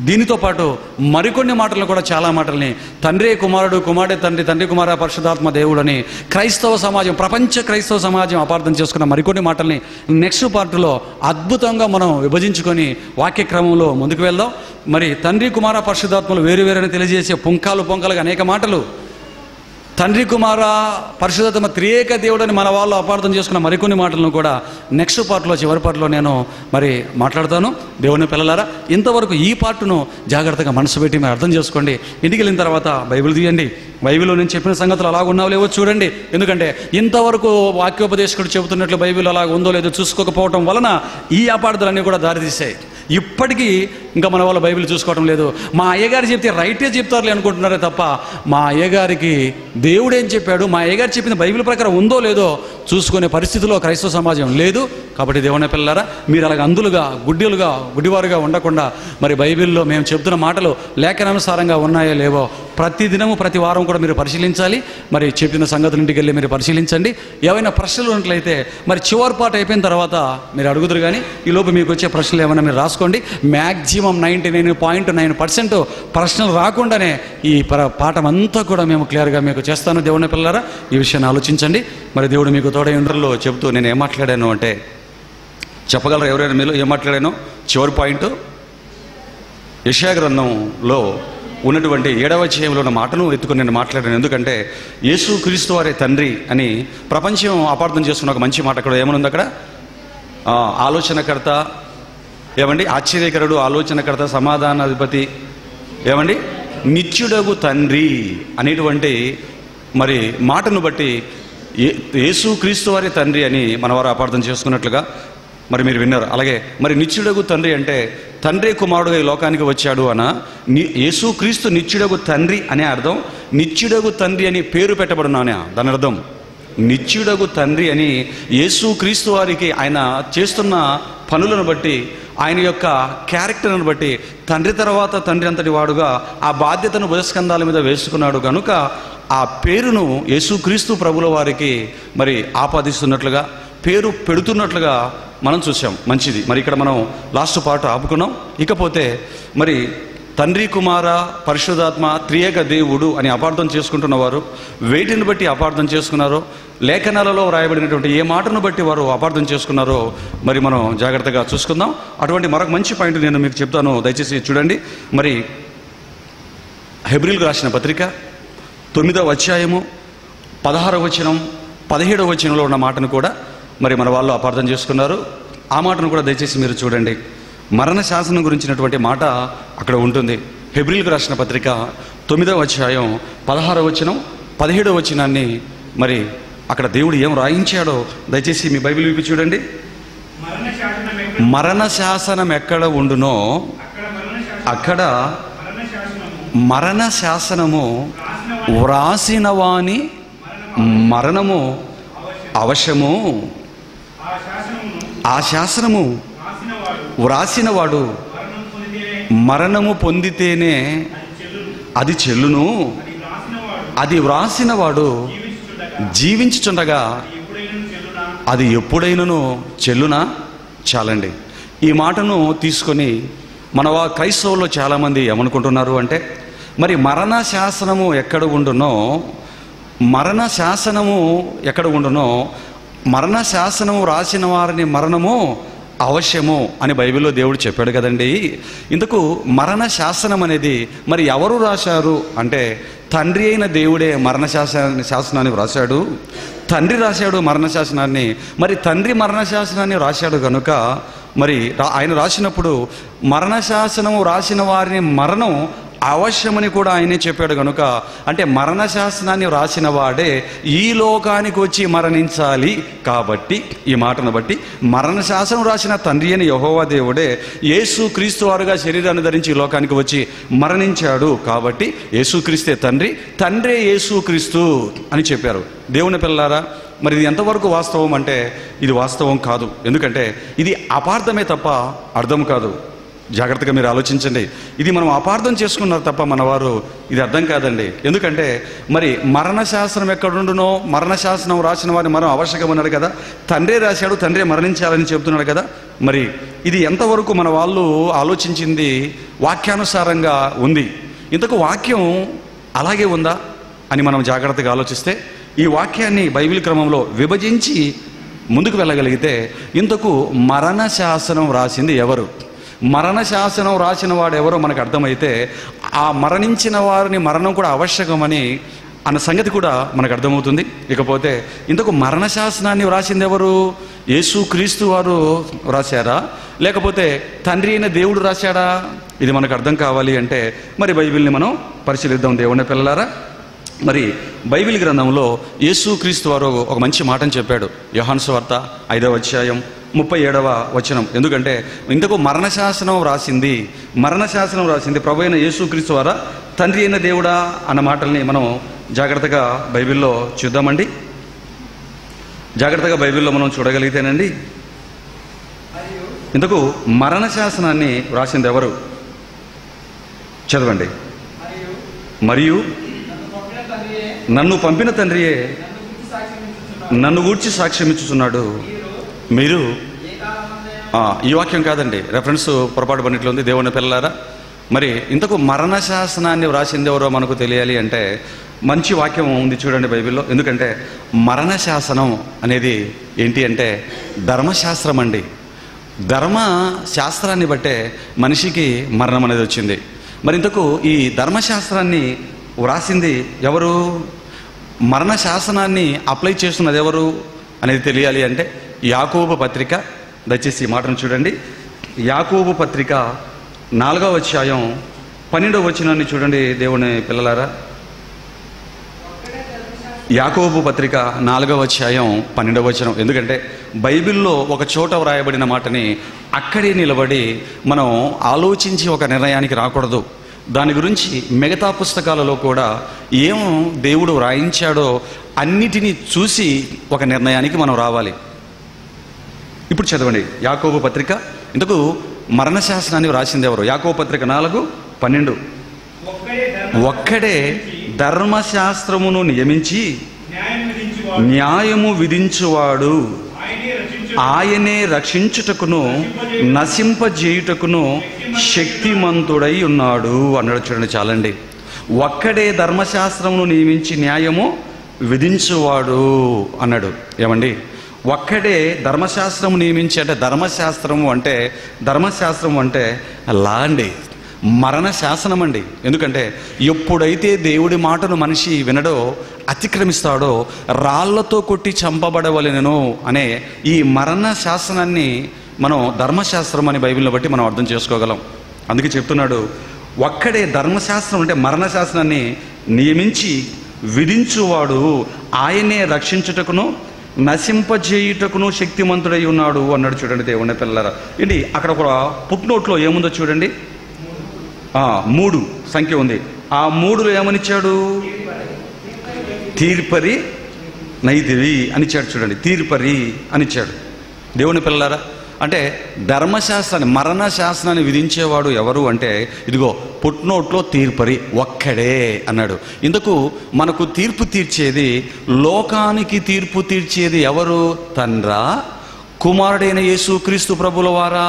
దీనితో పాటు మరికొన్ని మాటలను కూడా, చాలా మాటల్ని తండ్రి కుమారుడు, కుమారుడే తండ్రి, తండ్రి కుమార పరిశుద్ధాత్మ దేవుడని క్రైస్తవ సమాజం, ప్రపంచ క్రైస్తవ సమాజం అపార్థం చేసుకున్న మరికొన్ని మాటల్ని నెక్స్ట్ పార్ట్లో అద్భుతంగా మనం విభజించుకొని వాక్యక్రమంలో ముందుకు వెళ్దాం. మరి తండ్రి కుమార పరిశుద్ధాత్మలు వేరు వేరని తెలియజేసే పుంకాలుగా అనేక మాటలు, తండ్రి కుమార పరిశుద్ధాత్మ త్రియేక దేవుడని మన వాళ్ళు అపార్థం చేసుకున్న మరికొన్ని మాటలను కూడా నెక్స్ట్ పార్ట్లో, చివరి పార్ట్లో నేను మరి మాట్లాడతాను. దేవుని పిల్లలారా, ఇంతవరకు ఈ పార్ట్ను జాగ్రత్తగా మనసు పెట్టి మీరు అర్థం చేసుకోండి. ఇంటికి వెళ్ళిన తర్వాత బైబిల్ తీయండి, బైబిల్లో నేను చెప్పిన సంగతులు అలాగ ఉన్నావు లేవో చూడండి. ఎందుకంటే ఇంతవరకు వాక్యోపదేశకుడు చెబుతున్నట్లు బైబిల్ అలాగ ఉందో లేదో చూసుకోకపోవటం వలన ఈ అపార్థాలన్నీ కూడా దారితీసాయి. ఇప్పటికీ ఇంకా మన వాళ్ళు బైబిల్ చూసుకోవటం లేదు. మా అయ్యగారు చెప్తే రైటే చెప్తారులే అనుకుంటున్నారే తప్ప, మా అయ్యగారికి దేవుడు ఏం చెప్పాడు, మా అయ్యగారు చెప్పిన బైబిల్ ప్రకారం ఉందో లేదో చూసుకునే పరిస్థితిలో క్రైస్తవ సమాజం లేదు. కాబట్టి దేవుని పిల్లలారా, మీరు అలాగ అందులుగా, గుడ్డివారుగా ఉండకుండా మరి బైబిల్లో మేము చెప్తున్న మాటలు లేఖనానుసారంగా ఉన్నాయో లేవో ప్రతి దినము, ప్రతి వారం కూడా మీరు పరిశీలించాలి. మరి చెప్పిన సంగతులు ఇంటికి వెళ్ళి మీరు పరిశీలించండి. ఏమైనా ప్రశ్నలు ఉన్నట్లయితే మరి చివరి పాట అయిపోయిన తర్వాత మీరు అడుగుదురు. కానీ ఈలోపు మీకు వచ్చే ప్రశ్నలు ఏమైనా మీరు రాసుకోండి. మ్యాక్సిమం 99.9% ప్రశ్నలు రాకుండానే ఈ పాఠం అంతా కూడా మేము క్లియర్గా మీకు చేస్తాను. దేవుని పిల్లలారా, ఈ విషయాన్ని ఆలోచించండి. మరి దేవుడు మీకు తోడై ఉండరులో చెబుతూ నేను ఏం మాట్లాడాను అంటే, చెప్పగలరు ఎవరైనా మీలో ఏం మాట్లాడానో? చివరి పాయింట్, యెషయా గ్రంథంలో ఉన్నటువంటి 7వ అధ్యాయంలో ఉన్న మాటను ఎత్తుకొని నేను మాట్లాడాను. ఎందుకంటే యేసు క్రీస్తు వారే తండ్రి అని ప్రపంచం అపార్థం చేసుకున్న ఒక మంచి మాట అక్కడ ఏమనుంది? అక్కడ ఆలోచనకర్త, ఏమండి, ఆశ్చర్యకరుడు, ఆలోచనకర్త, సమాధానాధిపతి, ఏమండి, నిత్యుడగు తండ్రి అనేటువంటి మరి మాటను బట్టి యేసు క్రీస్తు వారి తండ్రి అని మనవారు అపార్థం చేసుకున్నట్లుగా మరి మీరు విన్నారు. అలాగే మరి నిత్యుడగు తండ్రి అంటే తండ్రి కుమారుడుగా ఈ లోకానికి వచ్చాడు అన్న యేసు క్రీస్తు నిత్యుడగు తండ్రి అనే అర్థం. నిత్యుడగు తండ్రి అని పేరు పెట్టబడినానే దాని అర్థం. నిత్యుడగు తండ్రి అని యేసు క్రీస్తు వారికి ఆయన చేస్తున్న పనులను బట్టి, ఆయన యొక్క క్యారెక్టర్ను బట్టి తండ్రి తర్వాత తండ్రి అంతటి వాడుగా ఆ బాధ్యతను భుజస్కంధాల మీద వేసుకున్నాడు కనుక ఆ పేరును యేసుక్రీస్తు ప్రభుల వారికి మరి ఆపాదిస్తున్నట్లుగా, పేరు పెడుతున్నట్లుగా మనం చూసాం. మంచిది. మరి ఇక్కడ మనం లాస్ట్ పార్ట్ ఆపుకున్నాం. ఇకపోతే మరి తండ్రి కుమార పరిశుద్ధాత్మ త్రియేక దేవుడు అని అపార్థం చేసుకుంటున్న వారు వేటిని బట్టి అపార్థం చేసుకున్నారో, లేఖనాలలో వ్రాయబడినటువంటి ఏ మాటను బట్టి వారు అపార్థం చేసుకున్నారో మరి మనం జాగ్రత్తగా చూసుకుందాం. అటువంటి మరొక మంచి పాయింట్ నేను మీకు చెప్తాను, దయచేసి చూడండి. మరి హెబ్రీలకు రాసిన పత్రిక 9వ అధ్యాయము 16వ వచనం 17వ వచనంలో ఉన్న మాటను కూడా మరి మన వాళ్ళు అపార్థం చేసుకున్నారు. ఆ మాటను కూడా దయచేసి మీరు చూడండి. మరణ శాసనం గురించినటువంటి మాట అక్కడ ఉంటుంది. హెబ్రీలకు రాసిన పత్రిక 9వ అధ్యాయం 16వ వచనం 17వ వచనాన్ని మరి అక్కడ దేవుడు ఏం రాయించాడో దయచేసి మీ బైబిల్ విప్పి చూడండి. మరణ శాసనం ఎక్కడ ఉండునో అక్కడ మరణ శాసనము వ్రాసిన వాని మరణము అవశ్యము. ఆ శాసనము వ్రాసినవాడు మరణము పొందితేనే అది చెల్లును. అది వ్రాసినవాడు జీవించుచుండగా అది ఎప్పుడైనను చెల్లునా? చాలండి. ఈ మాటను తీసుకొని మన క్రైస్తవుల్లో చాలామంది ఏమనుకుంటున్నారు అంటే, మరి మరణ శాసనము ఎక్కడ ఉండునో, మరణ శాసనము ఎక్కడ ఉండునో, మరణ శాసనము రాసిన వారిని మరణము అవశ్యము అని బైబిల్లో దేవుడు చెప్పాడు కదండి. ఇందుకు మరణ శాసనం అనేది మరి ఎవరు రాశారు అంటే, తండ్రి అయిన దేవుడే మరణ శాసనాన్ని వ్రాశాడు. తండ్రి రాశాడు మరణ శాసనాన్ని. మరి తండ్రి మరణ శాసనాన్ని రాశాడు కనుక మరి ఆయన రాసినప్పుడు మరణ శాసనము రాసిన వారిని మరణం అవశ్యమని కూడా ఆయనే చెప్పాడు కనుక, అంటే మరణ శాసనాన్ని రాసిన వాడే ఈ లోకానికి వచ్చి మరణించాలి. కాబట్టి ఈ మాటను బట్టి మరణ శాసనం రాసిన తండ్రి అని యెహోవా దేవుడే యేసు క్రీస్తు వారుగా శరీరాన్ని ధరించి ఈ లోకానికి వచ్చి మరణించాడు. కాబట్టి యేసుక్రీస్తే తండ్రి, తండ్రే యేసుక్రీస్తు అని చెప్పారు. దేవుని పిల్లారా, మరి ఇది ఎంతవరకు వాస్తవం అంటే ఇది వాస్తవం కాదు. ఎందుకంటే ఇది అపార్థమే తప్ప అర్థం కాదు. జాగ్రత్తగా మీరు ఆలోచించండి. ఇది మనం అపార్థం చేసుకున్నారు తప్ప మన వారు ఇది అర్థం కాదండి. ఎందుకంటే మరి మరణ శాసనం ఎక్కడుండునో, మరణ శాసనం రాసిన వారిని మనం అవశ్యకం ఉన్నాడు కదా, తండ్రే రాశాడు, తండ్రే మరణించాలని చెబుతున్నాడు కదా. మరి ఇది ఎంతవరకు మన వాళ్ళు ఆలోచించింది వాక్యానుసారంగా ఉంది, ఇంతకు వాక్యం అలాగే ఉందా అని మనం జాగ్రత్తగా ఆలోచిస్తే, ఈ వాక్యాన్ని బైబిల్ క్రమంలో విభజించి ముందుకు వెళ్ళగలిగితే ఇంతకు మరణ శాసనం రాసింది ఎవరు, మరణ శాసనం రాసిన వాడు ఎవరో మనకు అర్థమైతే ఆ మరణించిన వారిని మరణం కూడా ఆవశ్యకమని అన్న సంగతి కూడా మనకు అర్థమవుతుంది. ఇకపోతే ఇంతకు మరణ శాసనాన్ని వ్రాసింది ఎవరు? యేసుక్రీస్తు వారు రాశారా, లేకపోతే తండ్రి అయిన దేవుడు రాశాడా? ఇది మనకు అర్థం కావాలి అంటే మరి బైబిల్ని మనం పరిశీలిద్దాం దేవుని పిల్లలారా. మరి బైబిల్ గ్రంథంలో యేసుక్రీస్తు వారు ఒక మంచి మాటను చెప్పాడు. యోహాను సువార్త 5వ అధ్యాయం 37వ వచనం. ఎందుకంటే ఇంతకు మరణ శాసనం రాసింది ప్రభు అయిన యేసుక్రీస్తు వారా, తండ్రి అయిన దేవుడా అన్న మాటల్ని మనం జాగ్రత్తగా బైబిల్లో చూద్దామండి. జాగ్రత్తగా బైబిల్లో మనం చూడగలిగితేనండి ఇంతకు మరణ శాసనాన్ని వ్రాసింది ఎవరు? చదవండి. మరియు నన్ను పంపిన తండ్రియే నన్ను గూర్చి సాక్ష్యం ఇచ్చుచున్నాడు. మీరు ఈ వాక్యం కాదండి, రెఫరెన్స్ పొరపాటు పడినట్లు ఉంది దేవుని పిల్లలారా. మరి ఇంతకు మరణ శాసనాన్ని వ్రాసింది ఎవరో మనకు తెలియాలి అంటే మంచి వాక్యం ఉంది చూడండి బైబిల్లో. ఎందుకంటే మరణ శాసనం అనేది ఏంటి అంటే ధర్మశాస్త్రం అండి. ధర్మశాస్త్రాన్ని బట్టే మనిషికి మరణం అనేది వచ్చింది. మరి ఇంతకు ఈ ధర్మశాస్త్రాన్ని వ్రాసింది ఎవరు, మరణ శాసనాన్ని అప్లై చేస్తున్నది ఎవరు అనేది తెలియాలి అంటే యాకోబు పత్రిక, దయచేసి ఈ మాటను చూడండి. యాకోబు పత్రిక 4వ అధ్యాయం 12వ వచనాన్ని చూడండి దేవుని పిల్లలారా. యాకోబు పత్రిక 4వ అధ్యాయం 12వ వచనం. ఎందుకంటే బైబిల్లో ఒక చోట వ్రాయబడిన మాటని అక్కడే నిలబడి మనం ఆలోచించి ఒక నిర్ణయానికి రాకూడదు. దాని గురించి మిగతా పుస్తకాలలో కూడా ఏం దేవుడు వ్రాయించాడో అన్నిటినీ చూసి ఒక నిర్ణయానికి మనం రావాలి. ఇప్పుడు చదవండి యాకోబు పత్రిక. ఇంతకు మరణ శాసనాన్ని వ్రాసింది ఎవరు? యాకోబు పత్రిక 4:12. ఒక్కడే ధర్మశాస్త్రమును నియమించి న్యాయము విధించువాడు, ఆయనే రక్షించుటకును నశింపజేయుటకును శక్తిమంతుడై ఉన్నాడు అన్నాడు. చూడండి చాలండి. ఒక్కడే ధర్మశాస్త్రమును నియమించి న్యాయము విధించువాడు అన్నాడు. ఏమండి, ఒక్కడే ధర్మశాస్త్రము నియమించి అంటే ధర్మశాస్త్రము అంటే లా అండి, మరణ శాసనం అండి. ఎందుకంటే ఎప్పుడైతే దేవుడి మాటను మనిషి వినడో, అతిక్రమిస్తాడో రాళ్లతో కొట్టి చంపబడవలెను అనే ఈ మరణ శాసనాన్ని మనం ధర్మశాస్త్రం అని బైబిల్ని బట్టి మనం అర్థం చేసుకోగలం. అందుకే చెప్తున్నాడు, ఒక్కడే ధర్మశాస్త్రం అంటే మరణ శాసనాన్ని నియమించి విధించువాడు, ఆయనే రక్షించుటకును నశింపజేయుటకును శక్తిమంతుడై ఉన్నాడు అన్నాడు. చూడండి దేవుని పిల్లలారా. ఏంటి అక్కడ ఒక పుట్నోట్లో ఏముందో చూడండి. 3 సంఖ్య ఉంది. ఆ 3లో ఏమనిచ్చాడు? తీర్పరి నైతివి అనిచ్చాడు. చూడండి, తీర్పరి అనిచ్చాడు. దేవుని పిల్లలారా, అంటే ధర్మశాస్త్రాన్ని మరణ శాసనాన్ని విధించేవాడు ఎవరు అంటే ఇదిగో పుట్నోట్లో తీర్పరి ఒక్కడే అన్నాడు. ఇందుకు మనకు తీర్పు తీర్చేది, లోకానికి తీర్పు తీర్చేది ఎవరు? తండ్రా, కుమారుడైన యేసుక్రీస్తు ప్రభుల వారా?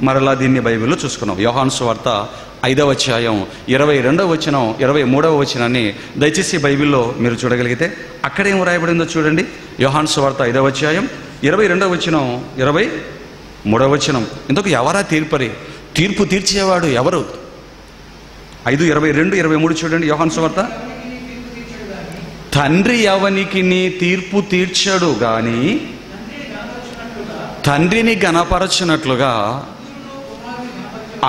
మరలా దీన్ని బైబిల్లో చూసుకున్నాం. యోహాను సువార్త 5వ అధ్యాయం 22వ వచనం 23వ వచనాన్ని దయచేసి బైబిల్లో మీరు చూడగలిగితే అక్కడేం రాయబడిందో చూడండి. యోహాను సువార్త 5వ అధ్యాయం 22వ వచనం 23వ వచనం. ఇంతకు ఎవరా తీర్పరి? తీర్పు తీర్చేవాడు ఎవరు? 5:22, 23 చూడండి. యోహాను సువార్త. తండ్రి ఎవనికి నీ తీర్పు తీర్చడు గాని తండ్రిని గణపరచునట్లుగా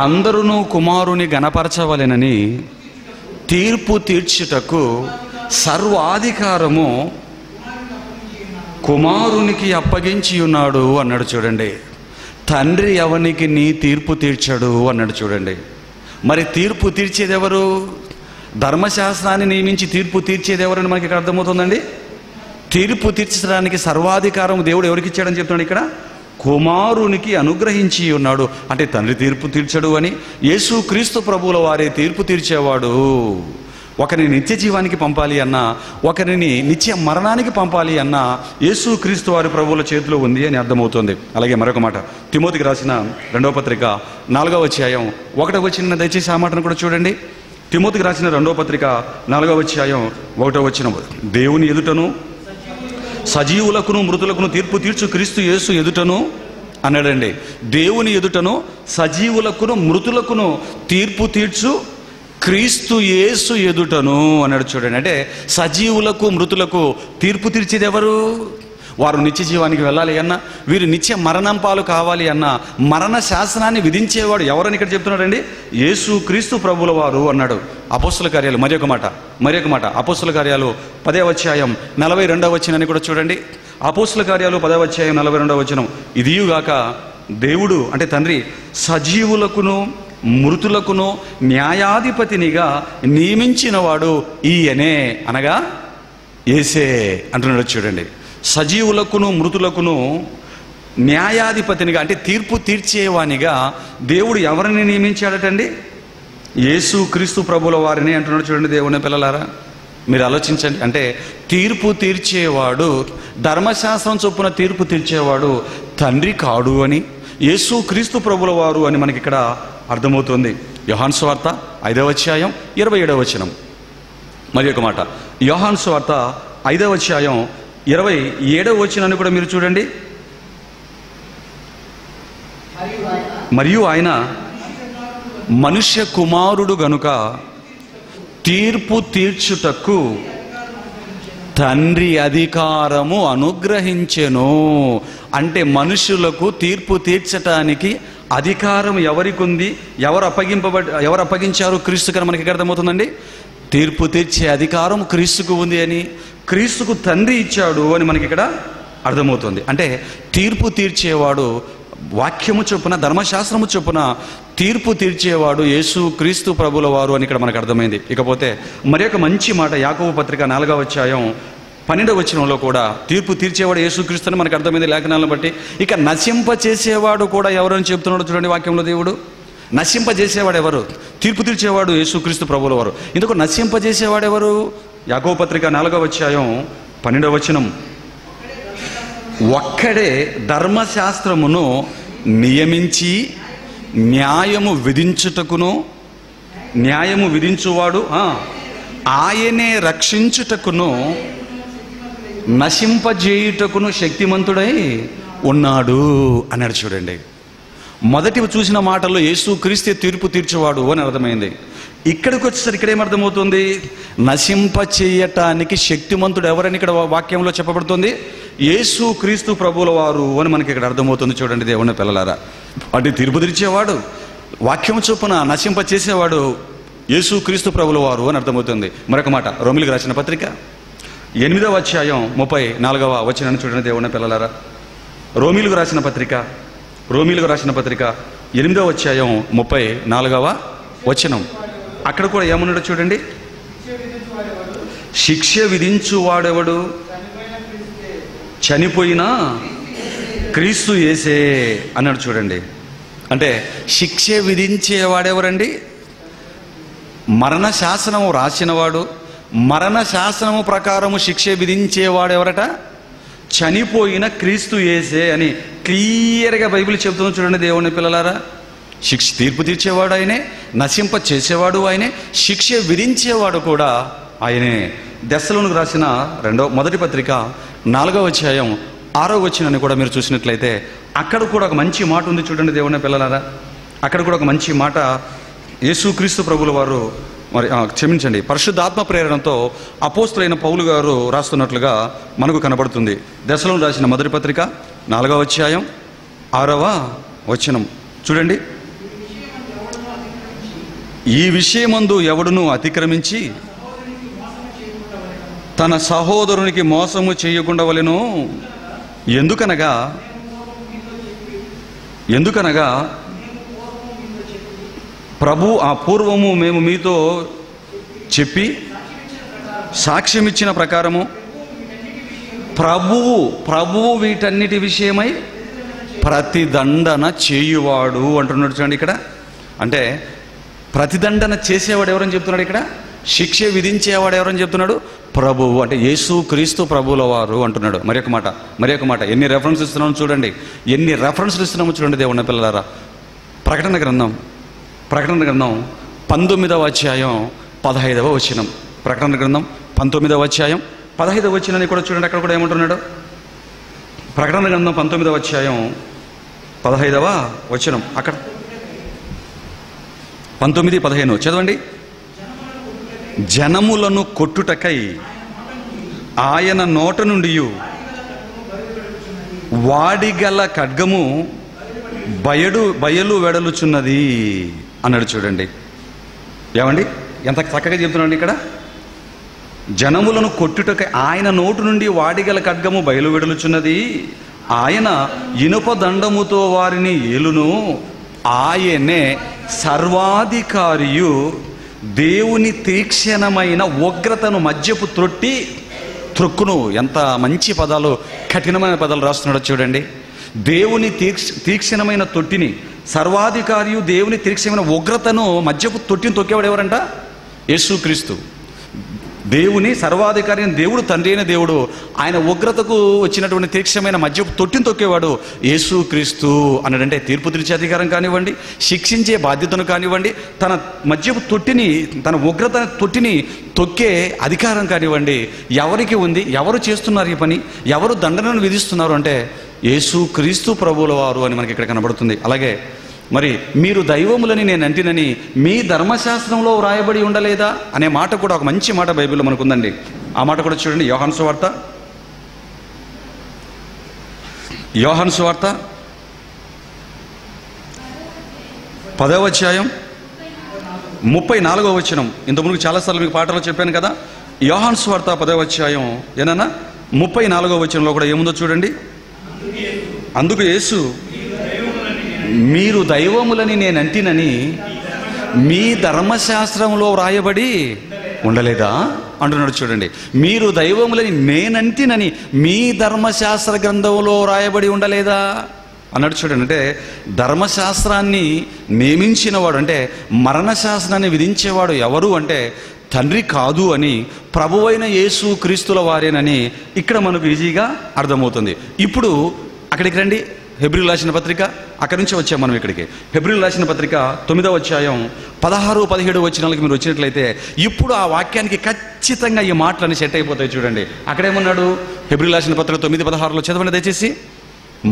అందరూ కుమారుని గణపరచవలెనని తీర్పు తీర్చుటకు సర్వాధికారము కుమారునికి అప్పగించి ఉన్నాడు అన్నాడు. చూడండి, తండ్రి ఎవనికి నీ తీర్పు తీర్చడు అన్నాడు. చూడండి, మరి తీర్పు తీర్చేది ఎవరు? ధర్మశాస్త్రాన్ని నియమించి తీర్పు తీర్చేది ఎవరని మనకి ఇక్కడ అర్థమవుతుందండి. తీర్పు తీర్చడానికి సర్వాధికారం దేవుడు ఎవరికి ఇచ్చాడని చెప్తున్నాడు ఇక్కడ? కుమారునికి అనుగ్రహించి ఉన్నాడు. అంటే తండ్రి తీర్పు తీర్చడు అని, యేసుక్రీస్తు ప్రభువుల వారే తీర్పు తీర్చేవాడు. ఒకరిని నిత్య జీవానికి పంపాలి అన్నా, ఒకరిని నిత్య మరణానికి పంపాలి అన్నా యేసు క్రీస్తు వారి ప్రభువుల చేతిలో ఉంది అని అర్థమవుతుంది. అలాగే మరొక మాట, తిమోతికి రాసిన 2వ పత్రిక 4వ అధ్యాయం 1వ వచనం, దయచేసి ఆ మాటను కూడా చూడండి. తిమోతికి రాసిన 2వ పత్రిక 4వ అధ్యాయం 1వ వచనం, దేవుని ఎదుటను సజీవులకును మృతులకును తీర్పు తీర్చు క్రీస్తు యేసు ఎదుటను అన్నాడండి. దేవుని ఎదుటను సజీవులకును మృతులకును తీర్పు తీర్చు క్రీస్తు యేసు ఎదుటను అన్నాడు. చూడండి, అంటే సజీవులకు మృతులకు తీర్పు తీర్చేది ఎవరు? వారు నిత్య జీవానికి వెళ్ళాలి అన్నా, వీరు నిత్య మరణం పాలు కావాలి అన్నా మరణ శాసనాన్ని విధించేవాడు ఎవరని ఇక్కడ చెప్తున్నాడండి? యేసు క్రీస్తు ప్రభువుల వారు అన్నాడు. అపోస్తుల కార్యాలు మరొక మాట అపోస్తుల కార్యాలు 10వ అధ్యాయం 42వ వచనాన్ని కూడా చూడండి. అపోస్తుల కార్యాలు 10వ అధ్యాయం 42వ వచనం, ఇదియుగాక దేవుడు అంటే తండ్రి సజీవులకును మృతులకును న్యాయాధిపతినిగా నియమించినవాడు ఈయనే, అనగా యేసే అంటున్నాడు. చూడండి, సజీవులకును మృతులకును న్యాయాధిపతినిగా అంటే తీర్పు తీర్చేవానిగా దేవుడు ఎవరిని నియమించాడటండి? యేసు క్రీస్తు ప్రభుల వారిని అంటున్నాడు. చూడండి దేవుని పిల్లలారా, మీరు ఆలోచించండి. అంటే తీర్పు తీర్చేవాడు, ధర్మశాస్త్రం చొప్పున తీర్పు తీర్చేవాడు తండ్రి కాడు అని, యేసు క్రీస్తు ప్రభుల వారు అని మనకి ఇక్కడ అర్థమవుతుంది. యోహాను సువార్త 5వ అధ్యాయం 27వ వచనం. మరి ఒక మాట, యోహాను సువార్త 5వ అధ్యాయం 27వ వచనాన్ని కూడా మీరు చూడండి. మరియు ఆయన మనుష్య కుమారుడు గనుక తీర్పు తీర్చుటకు తండ్రి అధికారము అనుగ్రహించెను. అంటే మనుషులకు తీర్పు తీర్చటానికి అధికారం ఎవరికి ఉంది? ఎవరు అప్పగించారు క్రీస్తు కన్నా మనకి అర్థమవుతుందండి. తీర్పు తీర్చే అధికారం క్రీస్తుకు ఉంది అని, క్రీస్తుకు తండ్రి ఇచ్చాడు అని మనకి ఇక్కడ అర్థమవుతుంది. అంటే తీర్పు తీర్చేవాడు వాక్యము చొప్పున, ధర్మశాస్త్రము చొప్పున తీర్పు తీర్చేవాడు యేసు క్రీస్తు ప్రభుల వారు అని ఇక్కడ మనకు అర్థమైంది. ఇకపోతే మరి ఒక మంచి మాట, యాకోబు పత్రిక 4వ అధ్యాయం 12వ వచనంలో కూడా తీర్పు తీర్చేవాడు యేసు క్రీస్తు అని మనకు అర్థమైంది లేఖనాలను బట్టి. ఇక నశింప చేసేవాడు కూడా ఎవరు అని చెప్తున్నాడు చూడండి వాక్యంలో దేవుడు. నశింపజేసేవాడు ఎవరు? తీర్పు తీర్చేవాడు యేసు క్రీస్తు ప్రభుల వారు. ఇందుకు నశింపజేసేవాడు ఎవరు? యాకోబు పత్రిక 4వ అధ్యాయం 12వ వచనం, ఒక్కడే ధర్మశాస్త్రమును నియమించి న్యాయము విధించువాడు, ఆయనే రక్షించుటకును నశింపజేయుటకును శక్తిమంతుడై ఉన్నాడు అన్నాడు. చూడండి, మొదటి చూసిన మాటల్లో యేసు క్రీస్తే తీర్పు తీర్చేవాడు అని అర్థమైంది. ఇక్కడికి వచ్చేసరికి ఇక్కడ ఏమర్థమవుతుంది? నశింప చేయటానికి శక్తిమంతుడు ఎవరని ఇక్కడ వాక్యంలో చెప్పబడుతుంది? యేసు క్రీస్తు ప్రభువుల వారు అని మనకి ఇక్కడ అర్థమవుతుంది. చూడండి దేవుని పిల్లలారా, అంటే తీర్పు తీర్చేవాడు, వాక్యం చొప్పున నశింప చేసేవాడు యేసు క్రీస్తు ప్రభువుల వారు అని అర్థమవుతుంది. మరొక మాట, రోమిలకు రాసిన పత్రిక 8వ అధ్యాయం 34వ వచనాన్ని చూడండి దేవుని పిల్లలారా. రోమిలకు రాసిన పత్రిక 8వ అధ్యాయం 34వ వచనం, అక్కడ కూడా ఏమన్నాడో చూడండి. శిక్ష విధించువాడెవడు? చనిపోయినా క్రీస్తు యేసే అన్నాడు. చూడండి, అంటే శిక్ష విధించేవాడెవరండి? మరణ శాసనము రాసినవాడు, మరణ శాసనము ప్రకారము శిక్ష విధించేవాడెవరట? చనిపోయిన క్రీస్తు యేసే అని క్లియర్గా బైబిల్ చెప్తుంది. చూడండి దేవుని పిల్లలారా, తీర్పు తీర్చేవాడు ఆయనే, నశింప చేసేవాడు ఆయనే, శిక్ష విధించేవాడు కూడా ఆయనే. దెస్సలోనికి రాసిన మొదటి పత్రిక 4వ అధ్యాయం 6వ వచనాన్ని కూడా మీరు చూసినట్లయితే అక్కడ కూడా ఒక మంచి మాట ఉంది. చూడండి దేవుని పిల్లలారా, అక్కడ కూడా ఒక మంచి మాట యేసుక్రీస్తు ప్రభుల వారు క్షమించండి పరిశుద్ధాత్మ ప్రేరణతో అపోస్తులైన పౌలు గారు రాస్తున్నట్లుగా మనకు కనబడుతుంది. దెస్సలోనికి రాసిన మొదటి పత్రిక 4వ అధ్యాయం 6వ వచనం చూడండి. ఈ విషయమందు ఎవడును అతిక్రమించి తన సహోదరునికి మోసము చేయకుండా వలెను, ఎందుకనగా ప్రభు పూర్వము మేము మీతో చెప్పి సాక్ష్యమిచ్చిన ప్రకారము ప్రభువు వీటన్నిటి విషయమై ప్రతిదండన చేయువాడు అంటున్నాడు. చూడండి ఇక్కడ, అంటే ప్రతిదండన చేసేవాడు ఎవరని చెప్తున్నాడు ఇక్కడ? శిక్ష విధించేవాడు ఎవరని చెప్తున్నాడు? ప్రభువు, అంటే యేసు క్రీస్తు ప్రభువుల వారు అంటున్నాడు. మరి ఒక మాట ఎన్ని రెఫరెన్స్ ఇస్తున్నామో చూడండి, ఎన్ని రెఫరెన్స్లు ఇస్తున్నామో చూడండి దేవుని పిల్లలారా. ప్రకటన గ్రంథం 19వ అధ్యాయం 15వ వచనం. ప్రకటన గ్రంథం 19వ అధ్యాయం 15వ వచనాన్ని కూడా చూడండి. అక్కడ కూడా ఏమంటున్నాడు? ప్రకటన గ్రంథం 19వ అధ్యాయం 15వ వచనం. అక్కడ 19:15 చదవండి. జనములను కొట్టుటకై ఆయన నోట నుండి వాడిగల ఖడ్గము బయలు వెడలుచున్నది అన్నాడు. చూడండి ఏమండి, ఎంత చక్కగా చెప్తున్నాడు ఇక్కడ. జనములను కొట్టుటకై ఆయన నోటు నుండి వాడిగల ఖడ్గము బయలు వెడలుచున్నది, ఆయన ఇనుప దండముతో వారిని ఏలును, ఆయనే సర్వాధికారియు, దేవుని తీక్షణమైన ఉగ్రతను మధ్యపు త్రొక్కును. ఎంత మంచి పదాలు, కఠినమైన పదాలు రాస్తున్నాడో చూడండి. దేవుని తీక్షణమైన తొట్టిని, సర్వాధికారియు దేవుని తీక్షణమైన ఉగ్రతను మధ్యపు తొట్టిని తొక్కేవాడు ఎవరంట? యేసుక్రీస్తు. దేవుని సర్వాధికారి అయిన దేవుడు, తండ్రి అయిన దేవుడు, ఆయన ఉగ్రతకు వచ్చినటువంటి తీక్షణమైన మధ్యపు తొట్టిని తొక్కేవాడు యేసుక్రీస్తు అన్నాడంటే తీర్పు తీర్చే అధికారం కానివ్వండి, శిక్షించే బాధ్యతను కానివ్వండి, తన మధ్యపు తొట్టిని, తన ఉగ్రత తొట్టిని తొక్కే అధికారం కానివ్వండి ఎవరికి ఉంది? ఎవరు చేస్తున్నారు ఈ పని? ఎవరు దండనను విధిస్తున్నారు అంటే యేసుక్రీస్తు ప్రభువుల వారు అని మనకి ఇక్కడ కనబడుతుంది. అలాగే మరి మీరు దైవములని నేను అంటినని మీ ధర్మశాస్త్రంలో వ్రాయబడి ఉండలేదా అనే మాట కూడా ఒక మంచి మాట బైబిల్లో మనకు ఉందండి. ఆ మాట కూడా చూడండి. యోహాను సువార్త 10వ అధ్యాయం 34వ వచనం. ఇంతకుముందు చాలాసార్లు మీకు పాటలో చెప్పాను కదా. యోహాను సువార్త 10వ అధ్యాయం ఏనన్నా 34వ వచనంలో కూడా ఏముందో చూడండి. అందుకు యేసు, మీరు దైవములని నేను అంటినని మీ ధర్మశాస్త్రంలో వ్రాయబడి ఉండలేదా అంటున్నాడు. చూడండి, మీరు దైవములని నేనంటినని మీ ధర్మశాస్త్ర గ్రంథంలో వ్రాయబడి ఉండలేదా అన్నాడు. చూడండి, అంటే ధర్మశాస్త్రాన్ని నియమించినవాడు, అంటే మరణశాస్త్రాన్ని విధించేవాడు ఎవరు అంటే తండ్రి కాదు అని, ప్రభువైన యేసు క్రీస్తుల వారేనని ఇక్కడ మనకు ఈజీగా అర్థమవుతుంది. ఇప్పుడు అక్కడికి రండి. హెబ్రీయులకు రాసిన పత్రిక, అక్కడి నుంచి వచ్చాం మనం ఇక్కడికి. హెబ్రీయులకు రాసిన పత్రిక 9వ అధ్యాయం 16-17 వచనాలకు మీరు వచ్చినట్లయితే ఇప్పుడు ఆ వాక్యానికి ఖచ్చితంగా ఈ మాటలన్నీ సెట్ అయిపోతాయి. చూడండి, అక్కడేమన్నాడు? హెబ్రీయులకు రాసిన పత్రిక 9:16 చదవండి దయచేసి.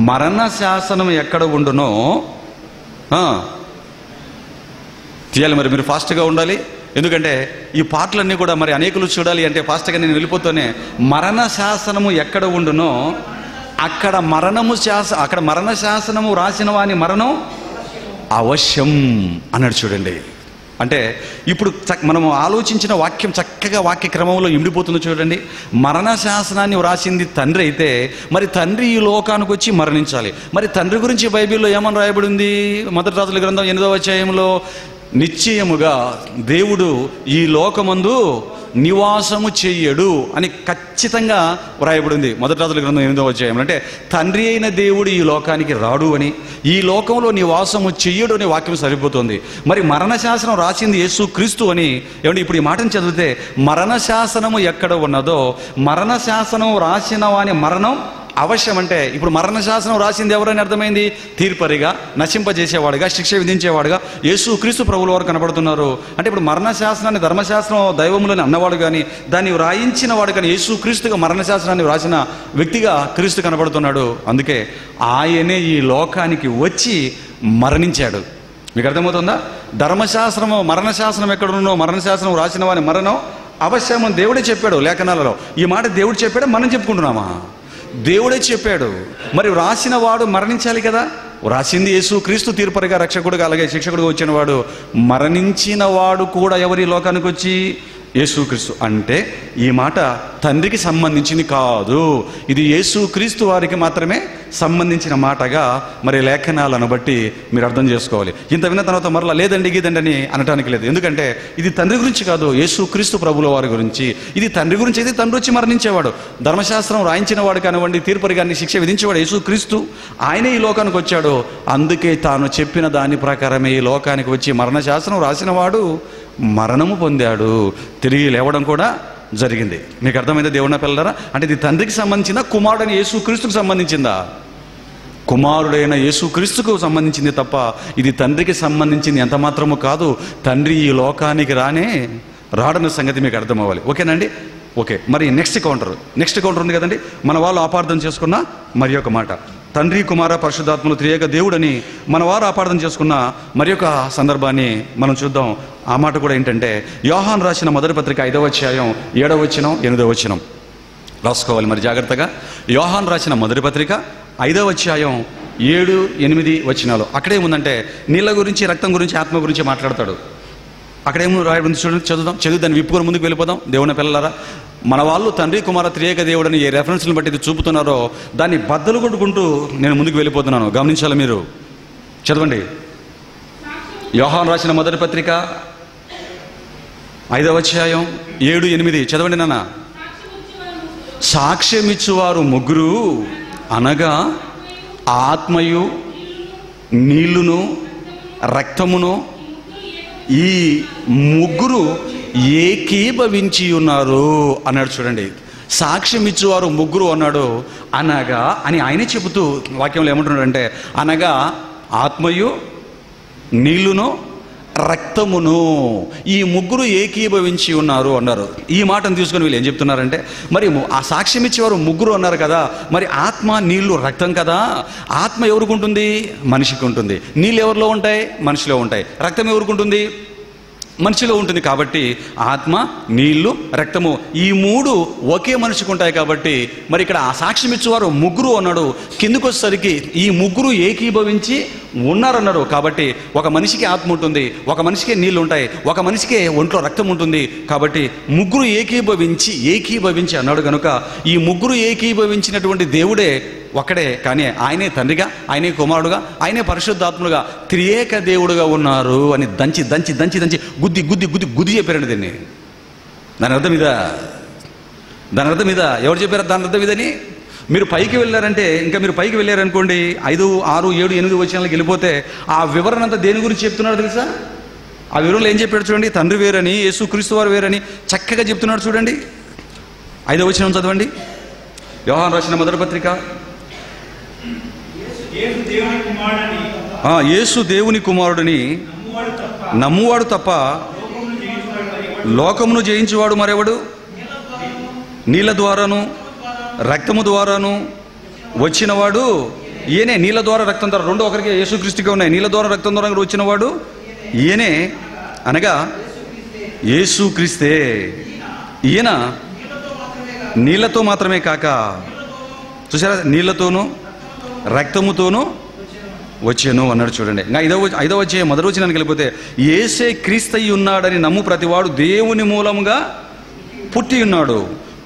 మరణ శాసనం ఎక్కడ ఉండునో తీయాలి. మరి మీరు ఫాస్ట్గా ఉండాలి, ఎందుకంటే ఈ పాటలన్నీ కూడా మరి అనేకులు చూడాలి అంటే ఫాస్ట్గా నేను వెళ్ళిపోతూనే. మరణ శాసనము ఎక్కడ ఉండునో అక్కడ మరణ శాసనము రాసిన వాని మరణం అవశ్యం అన్నాడు. చూడండి, అంటే ఇప్పుడు మనము ఆలోచించిన వాక్యం చక్కగా వాక్య క్రమంలో ఇమిడిపోతుంది. చూడండి, మరణ శాసనాన్ని వ్రాసింది తండ్రి అయితే మరి తండ్రి ఈ లోకానికి వచ్చి మరణించాలి. మరి తండ్రి గురించి బైబిల్లో ఏమని రాయబడి ఉంది? మొదటి రాజుల గ్రంథం 8వ అధ్యాయంలో నిశ్చయముగా దేవుడు ఈ లోకమందు నివాసము చెయ్యడు అని ఖచ్చితంగా వ్రాయబడింది మొదటి రాజుల గ్రంథం 8వ అధ్యాయంలో. అంటే తండ్రి అయిన దేవుడు ఈ లోకానికి రాడు అని, ఈ లోకంలో నివాసము చెయ్యడు అనే వాక్యం సరిపోతుంది. మరి మరణ శాసనం రాసింది యేసు క్రీస్తు అని. ఏమంటే ఇప్పుడు ఈ మాటను చదివితే మరణ శాసనము ఎక్కడ ఉన్నదో మరణ శాసనం రాసిన వాని మరణం అవశ్యం. అంటే ఇప్పుడు మరణ శాసనం రాసింది ఎవరని అర్థమైంది? తీర్పరిగా, నశింపజేసేవాడుగా, శిక్ష విధించేవాడుగా యేసు క్రీస్తు ప్రభువుల వారు కనబడుతున్నారు. అంటే ఇప్పుడు మరణ శాసనాన్ని ధర్మశాస్త్రం దైవములని అన్నవాడు కానీ, దాన్ని వ్రాయించిన వాడు కానీ యేసు క్రీస్తుగా మరణ శాసనాన్ని వ్రాసిన వ్యక్తిగా క్రీస్తు కనబడుతున్నాడు. అందుకే ఆయనే ఈ లోకానికి వచ్చి మరణించాడు. మీకు అర్థమవుతుందా? ధర్మశాస్త్రము మరణ శాసనం ఎక్కడున్నో మరణ శాసనం రాసిన వాని మరణం అవశ్యం దేవుడే చెప్పాడు లేఖనాలలో. ఈ మాట దేవుడు చెప్పాడు, మనం చెప్పుకుంటున్నామా? దేవుడే చెప్పాడు. మరి వ్రాసిన వాడు మరణించాలి కదా. వ్రాసింది యేసు క్రీస్తు తీర్పరిగా, రక్షకుడుగా, అలాగే శిక్షకుడుగా వచ్చిన వాడు. మరణించిన వాడు కూడా ఎవరి లోకానికి వచ్చి? యేసుక్రీస్తు. అంటే ఈ మాట తండ్రికి సంబంధించింది కాదు, ఇది యేసుక్రీస్తు వారికి మాత్రమే సంబంధించిన మాటగా మరి లేఖనాలను బట్టి మీరు అర్థం చేసుకోవాలి. ఇంత విన్న తర్వాత మరలా లేదండి గీదండి అని అనటానికి లేదు. ఎందుకంటే ఇది తండ్రి గురించి కాదు, యేసుక్రీస్తు ప్రభుల వారి గురించి. ఇది తండ్రి గురించి అయితే తండ్రి వచ్చి మరణించేవాడు, ధర్మశాస్త్రం రాయించిన వాడు కానివ్వండి, తీర్పరిగాన్ని శిక్ష విధించేవాడు యేసుక్రీస్తు. ఆయనే ఈ లోకానికి వచ్చాడు. అందుకే తాను చెప్పిన దాని ప్రకారమే ఈ లోకానికి వచ్చి మరణశాస్త్రం రాసిన వాడు మరణము పొందాడు, తిరిగి లేవడం కూడా జరిగింది. మీకు అర్థమైందా దేవుని పిల్లలారా? అంటే ఇది తండ్రికి సంబంధించిందా, కుమారుడైన యేసుక్రీస్తుకు సంబంధించిందా? కుమారుడైన యేసుక్రీస్తుకు సంబంధించింది తప్ప ఇది తండ్రికి సంబంధించింది ఎంత మాత్రము కాదు. తండ్రి ఈ లోకానికి రాడన్న సంగతి మీకు అర్థమవ్వాలి. ఓకేనండి? ఓకే. మరి నెక్స్ట్ కౌంటర్ ఉంది కదండి. మన వాళ్ళు అపార్థం చేసుకున్న మరి ఒక మాట, తండ్రి కుమార పరిశుద్ధాత్మలు త్రియేక దేవుడని మన వారు అపార్థం చేసుకున్న మరి ఒక సందర్భాన్ని మనం చూద్దాం. ఆ మాట కూడా ఏంటంటే, యోహాను రాసిన మొదటి పత్రిక 5వ అధ్యాయం 7వ వచనం 8వ వచనం రాసుకోవాలి మరి జాగ్రత్తగా. యోహాను రాసిన మొదటి పత్రిక 5వ అధ్యాయం 7, 8 వచనాలు. అక్కడేముందంటే నీళ్ళ గురించి, రక్తం గురించి, ఆత్మ గురించి మాట్లాడతాడు. అక్కడేమో రాయబడింది చూడండి, చదువు దాన్ని విప్పుకొని ముందుకు వెళ్ళిపోదాం. దేవుని పిల్లలారా, మన వాళ్ళు తండ్రి కుమార త్రియేక దేవుడని ఏ రెఫరెన్స్ని బట్టి ఇది చూపుతున్నారో దాన్ని బద్దలు కొట్టుకుంటూ నేను ముందుకు వెళ్ళిపోతున్నాను. గమనించాలి మీరు. చదవండి. యోహాను రాసిన మొదటి పత్రిక 5వ అధ్యాయం 7, 8 చదవండి నాన్న. సాక్ష్యమిచ్చువారు ముగ్గురు అనగా ఆత్మయు నీళ్లును రక్తమును, ఈ ముగ్గురు ఏకీభవించి ఉన్నారు అన్నాడు. చూడండి, సాక్ష్యం ఇచ్చేవారు ముగ్గురు అన్నాడు. అనగా అని ఆయనే చెబుతూ వాక్యంలో ఏమంటున్నాడంటే, అనగా ఆత్మయు నీళ్లును రక్తమును, ఈ ముగ్గురు ఏకీభవించి ఉన్నారు అన్నారు. ఈ మాటను తీసుకొని వీళ్ళు ఏం చెప్తున్నారంటే, మరి ఆ సాక్ష్యం ఇచ్చేవారు ముగ్గురు అన్నారు కదా, మరి ఆత్మ నీళ్లు రక్తం కదా. ఆత్మ ఎవరికి ఉంటుంది? మనిషికి ఉంటుంది. నీళ్ళు ఎవరిలో ఉంటాయి? మనిషిలో ఉంటాయి. రక్తం ఎవరికి ఉంటుంది? మనిషిలో ఉంటుంది. కాబట్టి ఆత్మ, నీళ్లు, రక్తము ఈ మూడు ఒకే మనిషికి ఉంటాయి. కాబట్టి మరి ఇక్కడ ఆ సాక్ష్యం ఇచ్చేవారు ముగ్గురు అన్నాడు. కిందకు వచ్చేసరికి ఈ ముగ్గురు ఏకీభవించి ఉన్నారన్నారు. కాబట్టి ఒక మనిషికి ఆత్మ ఉంటుంది, ఒక మనిషికి నీళ్లు ఉంటాయి, ఒక మనిషికి ఒంట్లో రక్తం ఉంటుంది. కాబట్టి ముగ్గురు ఏకీభవించి అన్నాడు. కనుక ఈ ముగ్గురు ఏకీభవించినటువంటి దేవుడే ఒక్కడే. కానీ ఆయనే తండ్రిగా, ఆయనే కుమారుడుగా, ఆయనే పరిశుద్ధాత్ముడుగా త్రియేక దేవుడుగా ఉన్నారు అని దంచి దంచి దంచి దంచి గుద్ది గుద్ది గుద్ది గుద్ది చెప్పారండి దీన్ని. దాని అర్థం ఇదా? ఎవరు చెప్పారు దాని అర్థం ఇదని? మీరు పైకి వెళ్ళారంటే, ఇంకా మీరు పైకి వెళ్ళారనుకోండి, 5, 6, 7, 8 వచనాలకు వెళ్ళిపోతే ఆ వివరణ అంతా దేని గురించి చెప్తున్నాడు తెలుసా? ఆ వివరంలో ఏం చెప్పాడు చూడండి. తండ్రి వేరని, యేసుక్రీస్తు వారు వేరని చక్కగా చెప్తున్నాడు. చూడండి 5వ వచనం చదవండి. యోహాను రాసిన మొదటి పత్రిక. యేసు దేవుని కుమారుడిని నమ్మువాడు తప్ప లోకమును జయించేవాడు మరెవడు? నీళ్ళ ద్వారాను రక్తము ద్వారాను వచ్చినవాడు ఈయనే. నీళ్ళ ద్వారా రక్తం ద్వారా రెండు ఒకరికి యేసుక్రీస్తుగా ఉన్నాయి. నీళ్ళ ద్వారా రక్తం ద్వారా వచ్చినవాడు ఈయనే, అనగా యేసుక్రీస్తే. ఈయన నీళ్లతో మాత్రమే కాక, చూసారా, నీళ్లతోనూ రక్తముతోనూ వచ్చాను అన్నాడు. చూడండి. ఇంకా 5వ అధ్యాయం మొదటి వచనానికి వెళ్ళిపోతే, యేసే క్రీస్తయి ఉన్నాడని నమ్ము ప్రతివాడు దేవుని మూలముగా పుట్టి ఉన్నాడు.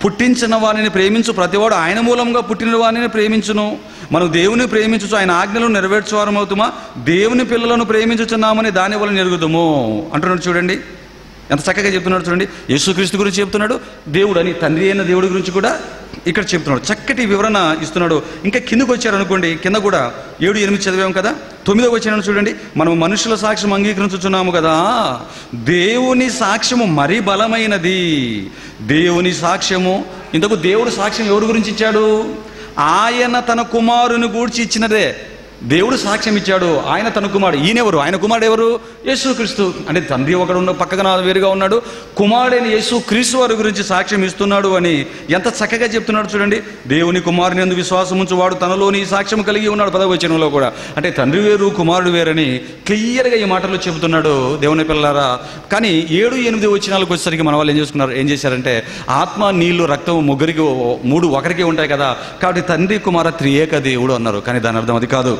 పుట్టించిన వారిని ప్రేమించు ప్రతివాడు ఆయన మూలంగా పుట్టిన వారిని ప్రేమించును. మనం దేవుని ప్రేమించు ఆయన ఆజ్ఞలను నెరవేర్చువారమవుతామా, దేవుని పిల్లలను ప్రేమించుచున్నామని దాని వల్ల నెరుగుదాము అంటున్నాడు. చూడండి ఎంత చక్కగా చెప్తున్నాడు. చూడండి, యేసుక్రీస్తు గురించి చెప్తున్నాడు, దేవుడు అని తండ్రి అయిన దేవుడి గురించి కూడా ఇక్కడ చెప్తున్నాడు. చక్కటి వివరణ ఇస్తున్నాడు. ఇంకా కిందకు వచ్చారనుకోండి, కింద కూడా 7, 8 చదివాము కదా. 9వ వచనం చూడండి. మనం మనుషుల సాక్ష్యం అంగీకరించుచున్నాము కదా, దేవుని సాక్ష్యము మరీ బలమైనది. దేవుని సాక్ష్యము, ఇంతకు దేవుడు సాక్ష్యం ఎవరి గురించి ఇచ్చాడు? ఆయన తన కుమారుని గూర్చి ఇచ్చినదే. దేవుడు సాక్ష్యం ఇచ్చాడు, ఆయన తన కుమారుడు. ఈయనెవరు? ఆయన కుమారుడు ఎవరు? యేసుక్రీస్తు. అంటే తండ్రి ఒకడు ఉన్న పక్కన వేరుగా ఉన్నాడు, కుమారుడైన యేసుక్రీస్తు వారి గురించి సాక్ష్యం ఇస్తున్నాడు అని ఎంత చక్కగా చెప్తున్నాడు. చూడండి, దేవుని కుమారుని యందు విశ్వాసం ఉంచువాడు తనలోని సాక్ష్యం కలిగి ఉన్నాడు. 10వ వచనంలో కూడా అంటే తండ్రి వేరు కుమారుడు వేరని క్లియర్గా ఈ మాటలో చెబుతున్నాడు దేవుని పిల్లలారా. కానీ 7, 8 వచనాలకు వచ్చేసరికి మన వాళ్ళు ఏం చేశారంటే, ఆత్మ, నీళ్లు, రక్తం ముగ్గురికి, మూడు ఒకరికి ఉంటాయి కదా, కాబట్టి తండ్రి కుమార త్రియేక దేవుడు అన్నారు. కానీ దాని అర్థం అది కాదు.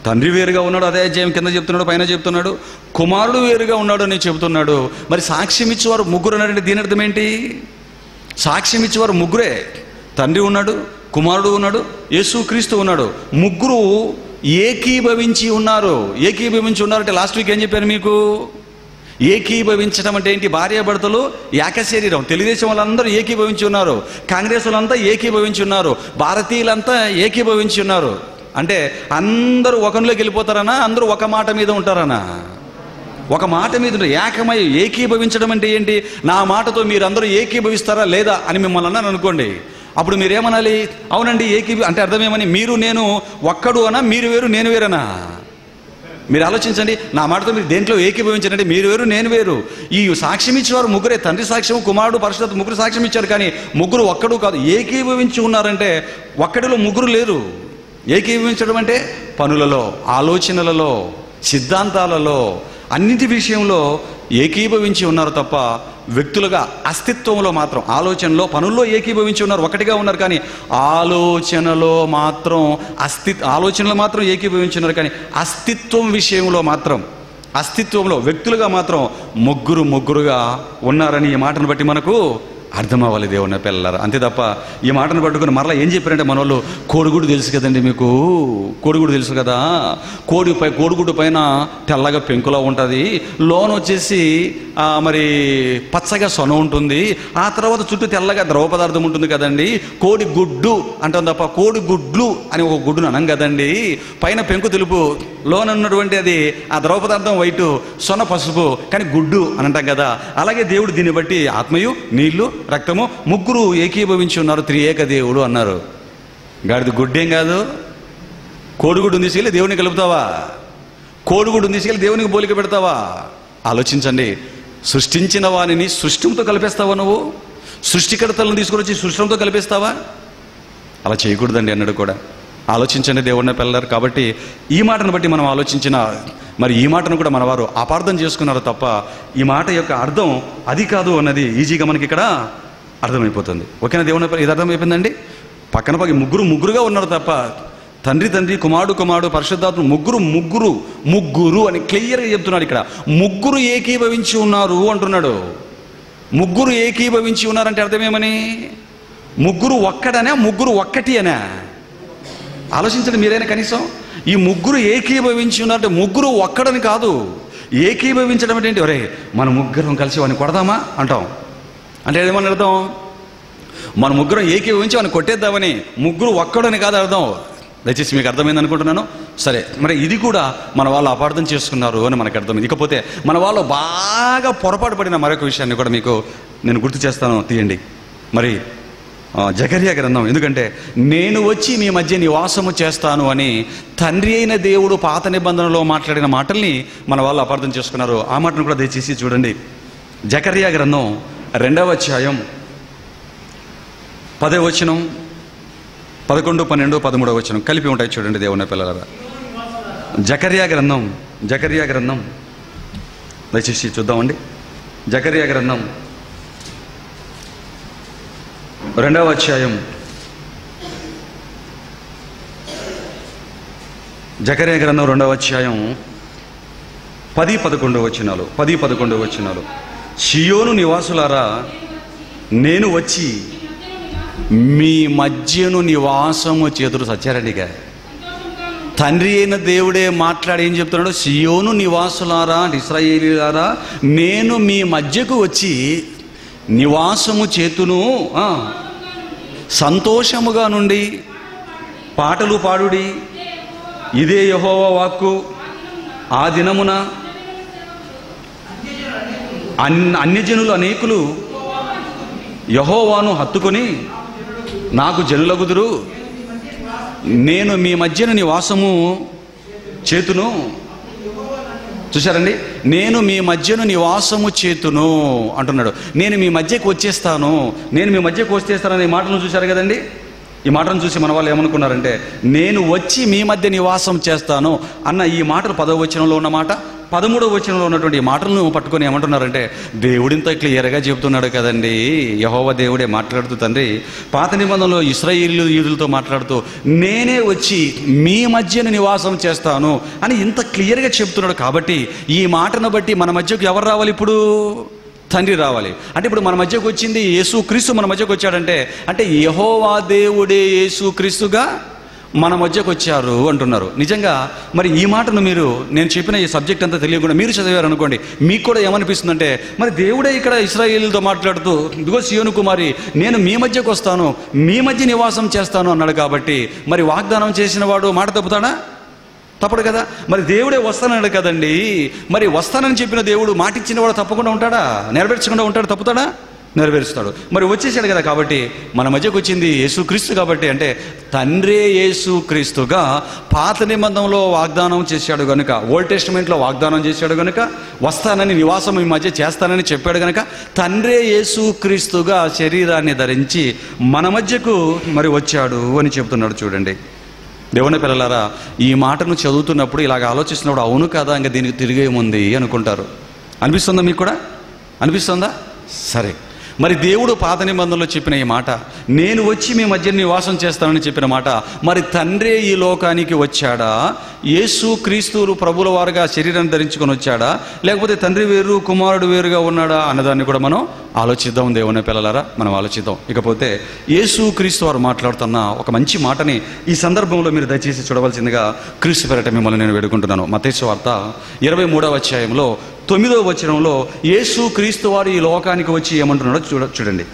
తండ్రి వేరుగా ఉన్నాడు, అదే అధ్యాయం కింద చెప్తున్నాడు, పైన చెప్తున్నాడు. కుమారుడు వేరుగా ఉన్నాడు అని చెబుతున్నాడు. మరి సాక్ష్యం ఇచ్చేవారు ముగ్గురు అన్నాడంటే దీని అర్థం ఏంటి? సాక్ష్యం ఇచ్చేవారు ముగ్గురే. తండ్రి ఉన్నాడు, కుమారుడు ఉన్నాడు, యేసుక్రీస్తు ఉన్నాడు. ముగ్గురు ఏకీభవించి ఉన్నారు. ఏకీభవించి ఉన్నారంటే లాస్ట్ వీక్ ఏం చెప్పాను మీకు? ఏకీభవించడం అంటే ఏంటి? భార్యాభర్తలు ఏకశరీరం. తెలుగుదేశం వాళ్ళందరూ ఏకీభవించి ఉన్నారు, కాంగ్రెస్ వాళ్ళంతా ఏకీభవించి ఉన్నారు, భారతీయులంతా ఏకీభవించి ఉన్నారు. అంటే అందరూ ఒకరిలోకి వెళ్ళిపోతారనా? అందరూ ఒక మాట మీద ఉంటారనా? ఒక మాట మీద ఏకమై ఏకీభవించడం అంటే ఏంటి? నా మాటతో మీరందరూ ఏకీభవిస్తారా లేదా అని మిమ్మల్ని అన్నాను అనుకోండి, అప్పుడు మీరేమనాలి? అవునండి అంటే అర్థమేమని? మీరు నేను ఒక్కడు అనా, మీరు వేరు నేను వేరనా? మీరు ఆలోచించండి. నా మాటతో మీరు దేంట్లో ఏకీభవించారంటే మీరు వేరు నేను వేరు. ఈ సాక్ష్యం ఇచ్చేవారు ముగ్గురే, తండ్రి సాక్ష్యం, కుమారుడు, పరిశుద్ధాత్మ, ముగ్గురు సాక్ష్యం ఇచ్చారు. కానీ ముగ్గురు ఒక్కడు కాదు, ఏకీభవించి ఉన్నారంటే ఒక్కడిలో ముగ్గురు లేరు. ఏకీభవించడం అంటే పనులలో, ఆలోచనలలో, సిద్ధాంతాలలో, అన్నిటి విషయంలో ఏకీభవించి ఉన్నారు తప్ప వ్యక్తులుగా అస్తిత్వంలో మాత్రం, ఆలోచనలో, పనుల్లో ఏకీభవించి ఉన్నారు, ఒకటిగా ఉన్నారు. కానీ ఆలోచనలో మాత్రం ఏకీభవించి ఉన్నారు. కానీ అస్తిత్వం విషయంలో మాత్రం, అస్తిత్వంలో వ్యక్తులుగా మాత్రం ముగ్గురుగా ఉన్నారని ఈ మాటను బట్టి మనకు అర్థం అవ్వాలి దేవుని పిల్లలారా. అంతే తప్ప ఈ మాటను పట్టుకుని మరలా ఏం చెప్పారంటే, మన వాళ్ళు కోడిగుడ్డు తెలుసు కదండి మీకు, కోడిగుడ్డు తెలుసు కదా, కోడిగుడ్డు పైన తెల్లగా పెంకులా ఉంటుంది, లోన వచ్చేసి మరి పచ్చగా సొన ఉంటుంది, ఆ తర్వాత చుట్టూ తెల్లగా ద్రవ పదార్థం ఉంటుంది కదండి. కోడి గుడ్డు అంటాం తప్ప కోడి గుడ్లు అని ఒక గుడ్డును అనం కదండి. పైన పెంకు తెలుపు, లోన ఉన్నటువంటి అది ఆ ద్రవ పదార్థం వైటు, సొన పసుపు, కానీ గుడ్డు అని అంటాం కదా. అలాగే దేవుడు దీన్ని బట్టి ఆత్మయు, నీళ్లు, రక్తము ముగ్గురు ఏకీభవించి ఉన్నారు, త్రియేక దేవుడు అన్నారు. గాడిది గుడ్డేం కాదు. కోడిగుడ్డుని తీసుకెళ్ళి దేవుని కలుపుతావా? కోడిగుడ్డుని తీసుకెళ్ళి దేవునికి పోలిక పెడతావా? ఆలోచించండి. సృష్టించిన వానిని సృష్టితో కలిపేస్తావా? నువ్వు సృష్టికర్తలను తీసుకుని వచ్చి సృష్టితో కలిపేస్తావా? అలా చేయకూడదండి అన్నాడు కూడా. ఆలోచించండి దేవుడిని పిల్లలు. కాబట్టి ఈ మాటను బట్టి మనం ఆలోచించిన మరి ఈ మాటను కూడా మన వారు అపార్థం చేసుకున్నారు తప్ప ఈ మాట యొక్క అర్థం అది కాదు అన్నది ఈజీగా మనకి ఇక్కడ అర్థమైపోతుంది. ఓకేనా దేవుని? ఇది అర్థమైపోయిందండి. పక్కన ముగ్గురుగా ఉన్నారు తప్ప తండ్రి, కుమారుడు, పరిశుద్ధాత్మ ముగ్గురు అని క్లియర్గా చెప్తున్నాడు. ఇక్కడ ముగ్గురు ఏకీభవించి ఉన్నారు అంటున్నాడు. ముగ్గురు ఏకీభవించి ఉన్నారంటే అర్థమేమని? ముగ్గురు ఒక్కడనే, ముగ్గురు ఒక్కటి అనే? ఆలోచించండి మీరైనా కనీసం. ఈ ముగ్గురు ఏకీభవించి ఉన్నారంటే ముగ్గురు ఒక్కడని కాదు. ఏకీభవించడం అంటే ఏంటి? ఒరే మన ముగ్గురం కలిసి వాడిని కొడదామా అంటాం. అంటే ఏమని అర్థం? మన ముగ్గురం ఏకీభవించి వాడిని కొట్టేద్దామని. ముగ్గురు ఒక్కడని కాదు అర్థం. దయచేసి మీకు అర్థమైంది అనుకుంటున్నాను. సరే, మరి ఇది కూడా మన వాళ్ళు అపార్థం చేసుకున్నారు అని మనకు అర్థమైంది. ఇకపోతే మన వాళ్ళు బాగా పొరపాటు పడిన మరొక విషయాన్ని కూడా మీకు నేను గుర్తు చేస్తాను, తీయండి. మరి జకర్యా గ్రంథం, ఎందుకంటే నేను వచ్చి మీ మధ్య నివాసము చేస్తాను అని తండ్రి అయిన దేవుడు పాత నిబంధనలో మాట్లాడిన మాటల్ని మన వాళ్ళు అపార్థం చేసుకున్నారు. ఆ మాటను కూడా దయచేసి చూడండి. జకర్యా గ్రంథం 2వ అధ్యాయం 10వ వచనం, 11, 12, 13వ వచనం కలిపి ఉంటాయి చూడండి దేవుని పిల్లలారా. జకర్యా గ్రంథం దయచేసి చూద్దామండి. జకర్యా గ్రంథం 2వ అధ్యాయం, జకర్యా గ్రంథం 2వ అధ్యాయం 10, 11 వచనాలు. సియోను నివాసులారా, నేను వచ్చి మీ మధ్యను నివాసము చేతులు సచ్చారండిగా. తండ్రి అయిన దేవుడే మాట్లాడి ఏం చెప్తున్నాడు? సియోను నివాసులారా, ఇశ్రాయేలీయులారా, నేను మీ మధ్యకు వచ్చి నివాసము చేతును, సంతోషముగా నుండి పాటలు పాడుడి, ఇదే యెహోవా వాక్కు. ఆ దినమున అన్యజనులు అనేకులు యెహోవాను హత్తుకొని నాకు జనులగుదురు. నేను మీ మధ్యన నివాసము చేతును. చూశారండి, నేను మీ మధ్యను నివాసము చేతును అంటున్నాడు. నేను మీ మధ్యకు వచ్చేస్తాను, నేను మీ మధ్యకు వచ్చేస్తానని ఈ మాటను చూశారు కదండి. ఈ మాటను చూసి మన వాళ్ళు ఏమనుకున్నారంటే, నేను వచ్చి మీ మధ్య నివాసం చేస్తాను అన్న ఈ మాటలు 10వ వచనంలో ఉన్న మాట, 13వ వచనంలో ఉన్నటువంటి ఈ మాటలను పట్టుకొని ఏమంటున్నారంటే, దేవుడింత క్లియర్గా చెబుతున్నాడు కదండి. యెహోవా దేవుడే మాట్లాడుతూ తండ్రి పాత నిబంధనలో ఇశ్రాయేలీయులతో మాట్లాడుతూ నేనే వచ్చి మీ మధ్యన నివాసం చేస్తాను అని ఇంత క్లియర్గా చెప్తున్నాడు. కాబట్టి ఈ మాటను బట్టి మన మధ్యకు ఎవరు రావాలి? ఇప్పుడు తండ్రి రావాలి. అంటే ఇప్పుడు మన మధ్యకు వచ్చింది యేసుక్రీస్తు మన మధ్యకు వచ్చాడంటే, అంటే యెహోవా దేవుడే యేసుక్రీస్తుగా మన మధ్యకు వచ్చారు అంటున్నారు. నిజంగా మరి ఈ మాటను మీరు, నేను చెప్పిన ఈ సబ్జెక్ట్ అంతా తెలియకుండా మీరు చదివారు అనుకోండి, మీకు కూడా ఏమనిపిస్తుందంటే, మరి దేవుడే ఇక్కడ ఇశ్రాయేలీయులతో మాట్లాడుతూ ఇదిగో సియోను కుమారి నేను మీ మధ్యకు వస్తాను, మీ మధ్య నివాసం చేస్తాను అన్నాడు. కాబట్టి మరి వాగ్దానం చేసిన వాడు మాట తప్పుతాడా? తప్పడు కదా. మరి దేవుడే వస్తానన్నాడు కదండి, మరి వస్తానని చెప్పిన దేవుడు మాట ఇచ్చిన వాడు తప్పకుండా ఉంటాడా? నెరవేర్చకుండా ఉంటాడు? తప్పుతాడా? నెరవేరుస్తాడు. మరి వచ్చేసాడు కదా, కాబట్టి మన మధ్యకు వచ్చింది యేసుక్రీస్తు కాబట్టి, అంటే తండ్రే యేసుక్రీస్తుగా పాత నిబంధనలో వాగ్దానం చేశాడు కనుక, ఓల్డ్ టెస్టిమెంట్లో వాగ్దానం చేశాడు కనుక, వస్తానని నివాసం ఈ మధ్య చేస్తానని చెప్పాడు కనుక, తండ్రే యేసుక్రీస్తుగా శరీరాన్ని ధరించి మన మధ్యకు మరి వచ్చాడు అని చెబుతున్నాడు. చూడండి దేవుని పిల్లలారా, ఈ మాటను చదువుతున్నప్పుడు ఇలాగ ఆలోచిస్తున్నప్పుడు అవును కదా, ఇంకా దీనికి తిరిగేముంది అనుకుంటారు. అనిపిస్తుందా? మీకు కూడా అనిపిస్తుందా? సరే, మరి దేవుడు పాత నిబంధనలో చెప్పిన ఈ మాట, నేను వచ్చి మీ మధ్య నివాసం చేస్తానని చెప్పిన మాట, మరి తండ్రే ఈ లోకానికి వచ్చాడా? యేసు క్రీస్తు ప్రభుల వారుగా శరీరాన్ని ధరించుకొని వచ్చాడా? లేకపోతే తండ్రి వేరు కుమారుడు వేరుగా ఉన్నాడా అన్నదాన్ని కూడా మనం ఆలోచిద్దాం. దేవుని పిల్లలారా, మనం ఆలోచిద్దాం. ఇకపోతే యేసు క్రీస్తు వారు మాట్లాడుతున్న ఒక మంచి మాటని ఈ సందర్భంలో మీరు దయచేసి చూడవలసిందిగా క్రీస్తు పేరట మిమ్మల్ని నేను వేడుకుంటున్నాను. మత్తయి సువార్త 23వ అధ్యాయంలో 9వ వచనంలో యేసు క్రీస్తు వారు ఈ లోకానికి వచ్చి ఏమంటున్నాడో చూడండి.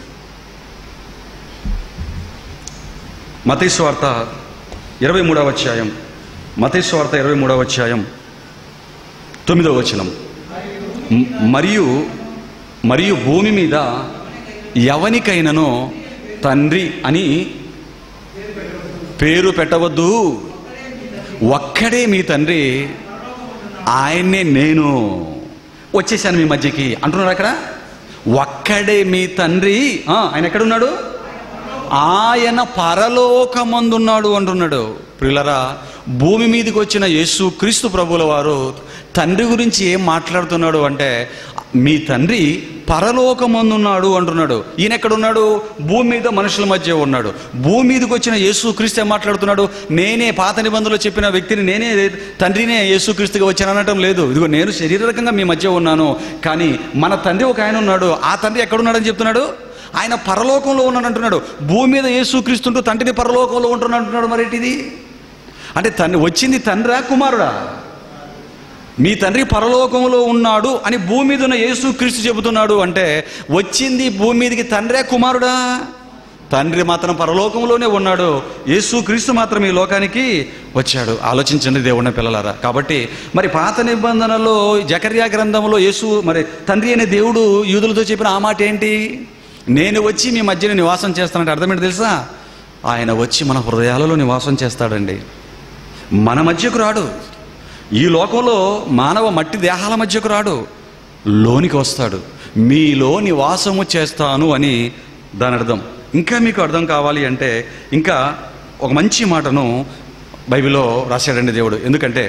మత్తయి సువార్త 23వ అధ్యాయం, మత్తయి సువార్త 23వ అధ్యాయం 9వ వచనం, మరియు భూమి మీద ఎవనికైనానో తండ్రి అని పేరు పెట్టవద్దు, ఒక్కడే మీ తండ్రి, ఆయన్నే నేను వచ్చేసాను మీ మధ్యకి అంటున్నాడు. అక్కడ ఒక్కడే మీ తండ్రి, ఆయన ఎక్కడున్నాడు? ఆయన పరలోకమందున్నాడు అంటున్నాడు. ప్రియులరా, భూమి మీదకి వచ్చిన యేసు క్రీస్తు ప్రభుల వారు తండ్రి గురించి ఏం మాట్లాడుతున్నాడు అంటే, మీ తండ్రి పరలోకమందున్నాడు అంటున్నాడు. ఈయన ఎక్కడున్నాడు? భూమి మీద మనుషుల మధ్య ఉన్నాడు. భూమి మీదకి వచ్చిన యేసు క్రీస్తు ఏం మాట్లాడుతున్నాడు? నేనే పాత నిబంధనలో చెప్పిన వ్యక్తిని, నేనే తండ్రినే యేసుక్రీస్తుగా వచ్చాను అనటం లేదు. ఇదిగో నేను శరీరకంగా మీ మధ్య ఉన్నాను, కానీ మన తండ్రి ఒక ఆయన ఉన్నాడు. ఆ తండ్రి ఎక్కడున్నాడని చెప్తున్నాడు? ఆయన పరలోకంలో ఉన్నాడు అంటున్నాడు. భూమి మీద యేసుక్రీస్తుంటూ తండ్రిని పరలోకంలో ఉంటున్నాడు అంటున్నాడు. మరి ఏంటిది అంటే? వచ్చింది తండ్రా కుమారుడా? మీ తండ్రి పరలోకంలో ఉన్నాడు అని భూమి మీద ఉన్న యేసుక్రీస్తు చెబుతున్నాడు అంటే, వచ్చింది భూమి మీదకి తండ్రే కుమారుడా? తండ్రి మాత్రం పరలోకంలోనే ఉన్నాడు, యేసుక్రీస్తు మాత్రం ఈ లోకానికి వచ్చాడు. ఆలోచించండి దేవుని పిల్లలారా. కాబట్టి మరి పాత నిబంధనలో జకర్యా గ్రంథంలో మరి తండ్రి అనే దేవుడు యూదులతో చెప్పిన ఆ మాట ఏంటి? నేను వచ్చి మీ మధ్యన నివాసం చేస్తానంటే అర్థం ఏంటి తెలుసా? ఆయన వచ్చి మన హృదయాలలో నివాసం చేస్తాడండి. మన మధ్యకు రాడు. ఈ లోకంలో మానవ మట్టి దేహాల మధ్యకు రాడు, లోనికి వస్తాడు. మీలో నివాసము చేస్తాను అని దాని అర్థం. ఇంకా మీకు అర్థం కావాలి అంటే ఇంకా ఒక మంచి మాటను బైబిల్లో రాశాడండి దేవుడు. ఎందుకంటే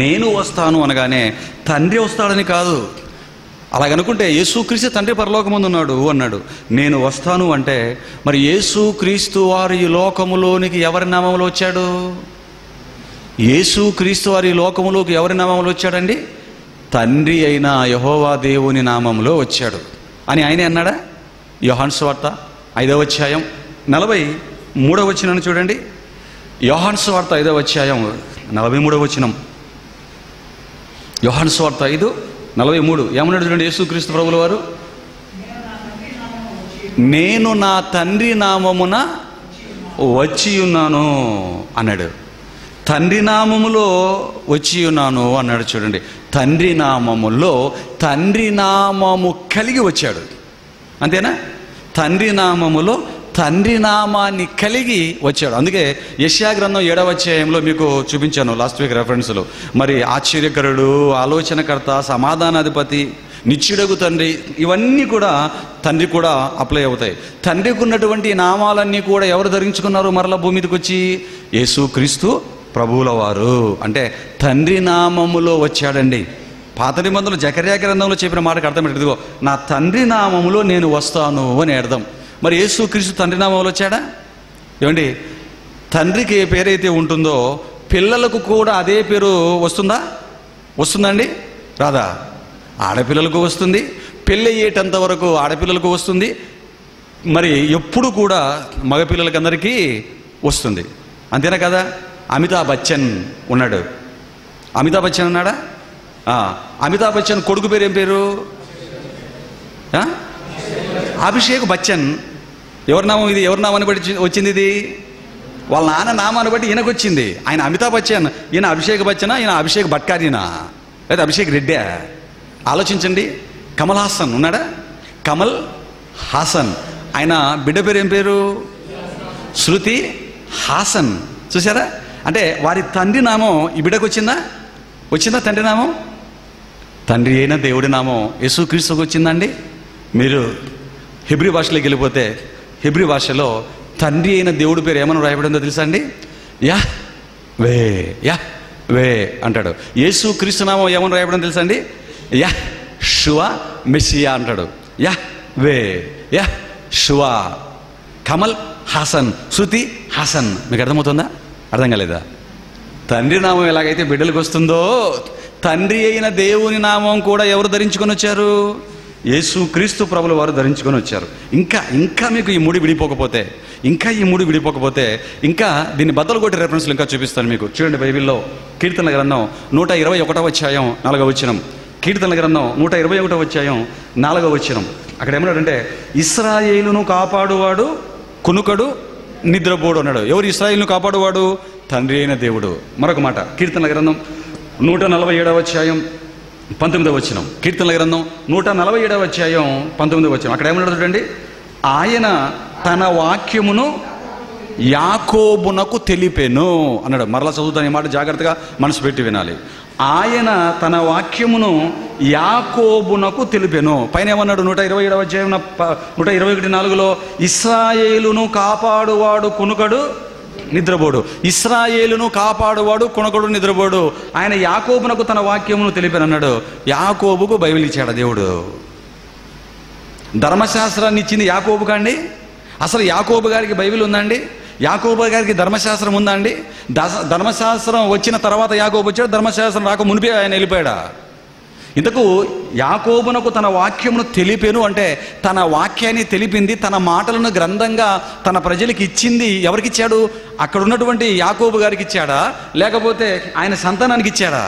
నేను వస్తాను అనగానే తండ్రి వస్తాడని కాదు. అలాగనుకుంటే యేసుక్రీస్తు తండ్రి పరలోకమందు ఉన్నాడు అన్నాడు. నేను వస్తాను అంటే మరి యేసుక్రీస్తు వారు ఈ లోకములోనికి ఎవరి నామంలో వచ్చాడు? యేసుక్రీస్తు వారి లోకములోకి ఎవరి నామంలో వచ్చాడండి? తండ్రి అయిన యెహోవా దేవుని నామంలో వచ్చాడు అని ఆయనే అన్నాడా? యోహాను సువార్త 5వ అధ్యాయం 43వ వచనం చూడండి. యోహాను సువార్త 5వ అధ్యాయం 43వ వచనం. యోహాను సువార్త 5:43 ఏమన్నాడు చూడండి యేసుక్రీస్తు ప్రభుల వారు? నేను నా తండ్రి నామమున వచ్చి ఉన్నాను అన్నాడు. తండ్రి నామములో వచ్చి ఉన్నాను అన్నాడు. చూడండి, తండ్రి నామములో తండ్రి నామము కలిగి వచ్చాడు. అంతేనా? తండ్రి నామములో తండ్రి నామాన్ని కలిగి వచ్చాడు. అందుకే యెషయా గ్రంథం 7వ అధ్యాయంలో మీకు చూపించాను లాస్ట్ వీక్ రెఫరెన్స్లో. మరి ఆశ్చర్యకరుడు, ఆలోచనకర్త, సమాధానాధిపతి, నిత్యుడగు తండ్రి, ఇవన్నీ కూడా తండ్రి కూడా అప్లై అవుతాయి. తండ్రికి ఉన్నటువంటి నామాలన్నీ కూడా ఎవరు ధరించుకున్నారు మరలా భూమి మీదకి వచ్చి? యేసుక్రీస్తు ప్రభువుల వారు. అంటే తండ్రి నామములో వచ్చాడండి. పాత నిబంధనలు జకర్యా గ్రంథంలో చెప్పిన మాటకు అర్థం ఏంటి? ఇదిగో నా తండ్రి నామములో నేను వస్తాను అని అర్థం. మరి యేసుక్రీస్తు తండ్రి నామంలో వచ్చాడా? ఏమండి, తండ్రికి ఏ పేరైతే ఉంటుందో పిల్లలకు కూడా అదే పేరు వస్తుందండి? రాదా? ఆడపిల్లలకు వస్తుంది, పెళ్ళి అయ్యేటంత వరకు ఆడపిల్లలకు వస్తుంది, మరి ఎప్పుడు కూడా మగపిల్లలకి అందరికీ వస్తుంది. అంతేనా కదా? అమితాబ్ బచ్చన్ ఉన్నాడు. అమితాబ్ బచ్చన్ అన్నాడా? అమితాబ్ బచ్చన్ కొడుకు పేరు ఏం పేరు? అభిషేక్ బచ్చన్. ఎవరి నామం ఇది? ఎవరి నామాన్ని బట్టి వచ్చింది ఇది? వాళ్ళ నాన్న నామాన్ని బట్టి ఈయనకు వచ్చింది. ఆయన అమితాబ్ బచ్చన్, ఈయన అభిషేక్ బచ్చనా, ఈయన అభిషేక్ బట్కారీనా, లేదా అభిషేక్ రెడ్డా? ఆలోచించండి. కమల్ హాసన్ ఉన్నాడా? కమల్ హాసన్. ఆయన బిడ్డ పేరు ఏం పేరు? శృతి హాసన్. చూసారా? అంటే వారి తండ్రి నామం ఈ బిడ్డకు వచ్చిందా? తండ్రి నామం? తండ్రి అయిన దేవుడి నామం యేసుక్రీస్తుకు వచ్చిందండి. మీరు హెబ్రీ భాషలోకి వెళ్ళిపోతే హెబ్రీ భాషలో తండ్రి అయిన దేవుడి పేరు ఏమని రాయబడిందో తెలుసా అండి? యా వే, యా వే అంటాడు. యేసుక్రీస్తు నామం ఏమని రాయబడిందో తెలుసా అండి? యా షువా మెస్సియా అంటాడు. యా వే, యా షువా. కమల్ హాసన్, శృతి హాసన్. మీకు అర్థమవుతుందా? అర్థం కాలేదా? తండ్రి నామం ఎలాగైతే బిడ్డలకు వస్తుందో, తండ్రి అయిన దేవుని నామం కూడా ఎవరు ధరించుకొని వచ్చారు? యేసుక్రీస్తు ప్రభుల వారు ధరించుకొని వచ్చారు. ఇంకా మీకు ఈ మూడు విడిపోకపోతే, ఇంకా దీన్ని బద్దలు కొట్టి రెఫరెన్స్లు ఇంకా చూపిస్తాను మీకు. చూడండి, బైబిల్లో కీర్తనల గ్రంథం 121వ అధ్యాయం 4వ వచనం. కీర్తనల గ్రంథం 121వ అధ్యాయం 4వ వచనం. అక్కడ ఏమన్నాడంటే, ఇశ్రాయేలును కాపాడువాడు కునుకడు నిద్రపోడు అన్నాడు. ఎవరు ఇశ్రాయేలును కాపాడువాడు? తండ్రి అయిన దేవుడు. మరొక మాట, కీర్తనల గ్రంథం 147వ అధ్యాయం 19వ వచనం. కీర్తనల గ్రంథం 147వ అధ్యాయం 19వ వచనం. అక్కడ ఏమన్నాడు చూడండి, ఆయన తన వాక్యమును యాకోబునకు తెలిపెను అన్నాడు. మరలా చదువుతాను, ఈ మాట జాగ్రత్తగా మనసు పెట్టి వినాలి. ఆయన తన వాక్యమును యాకోబునకు తెలిపెను. పైన ఏమన్నాడు? 127వ అధ్యాయం 121:4లో ఇశ్రాయేలును కాపాడువాడు కునుకడు నిద్రపోడు. ఇశ్రాయేలును కాపాడువాడు కునకడు నిద్రపోడు. ఆయన యాకోబునకు తన వాక్యమును తెలిపానన్నాడు. యాకోబుకు బైబిల్ ఇచ్చాడు దేవుడు. ధర్మశాస్త్రాన్ని ఇచ్చింది యాకోబు కాండి? అసలు యాకోబు గారికి బైబిల్ ఉందండి? యాకోబు గారికి ధర్మశాస్త్రం ఉందా అండి? ధర్మశాస్త్రం వచ్చిన తర్వాత యాకోబు వచ్చాడు, ధర్మశాస్త్రం రాక మునిపే ఆయన వెళ్ళిపోయాడా? ఇంతకు యాకోబునకు తన వాక్యమును తెలిపెను అంటే తన వాక్యాన్ని తెలిపింది, తన మాటలను గ్రంథంగా తన ప్రజలకు ఇచ్చింది ఎవరికి ఇచ్చాడు? అక్కడ ఉన్నటువంటి యాకోబు గారికి ఇచ్చాడా, లేకపోతే ఆయన సంతానానికి ఇచ్చాడా?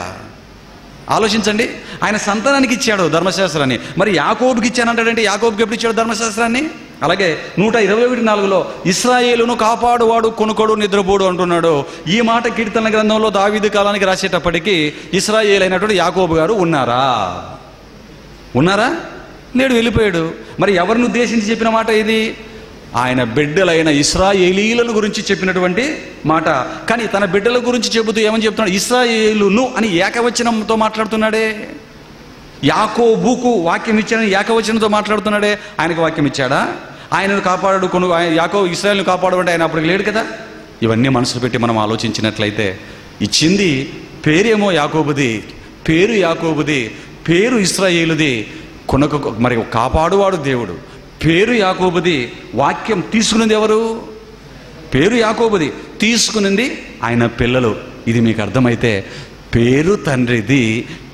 ఆలోచించండి. ఆయన సంతానానికి ఇచ్చాడు ధర్మశాస్త్రాన్ని. మరి యాకోబుకి ఇచ్చానంటాడంటే యాకోబుకి ఎప్పుడు ఇచ్చాడు ధర్మశాస్త్రాన్ని? అలాగే 121:4లో ఇశ్రాయేలును కాపాడువాడు కొనుకోడు నిద్రపోడు అంటున్నాడు. ఈ మాట కీర్తనల గ్రంథంలో దావీదు కాలానికి రాసేటప్పటికీ ఇశ్రాయేల్ అయినటువంటి యాకోబు గారు ఉన్నారా? నేడు వెళ్ళిపోయాడు. మరి ఎవరిని ఉద్దేశించి చెప్పిన మాట ఇది? ఆయన బిడ్డలైన ఇశ్రాయేలీలను గురించి చెప్పినటువంటి మాట. కానీ తన బిడ్డల గురించి చెబుతూ ఏమని చెప్తున్నాడు? ఇశ్రాయేలును అని ఏకవచనంతో మాట్లాడుతున్నాడే. యాకోబుకు వాక్యం ఇచ్చాడని ఏకవచనంతో మాట్లాడుతున్నాడే. ఆయనకు వాక్యం ఇచ్చాడా? ఆయనను కాపాడు ఇశ్రాయేలును కాపాడు అంటే ఆయన అప్పటికి లేడు కదా. ఇవన్నీ మనసులో పెట్టి మనం ఆలోచించినట్లయితే ఇచ్చింది పేరేమో యాకోబుది, పేరు యాకోబుది, పేరు ఇశ్రాయేలుది. మరి కాపాడువాడు దేవుడు, పేరు యాకోబుది. వాక్యం తీసుకున్నది ఎవరు? పేరు యాకోబుది, తీసుకునింది ఆయన పిల్లలు. ఇది మీకు అర్థమైతే పేరు తండ్రిది,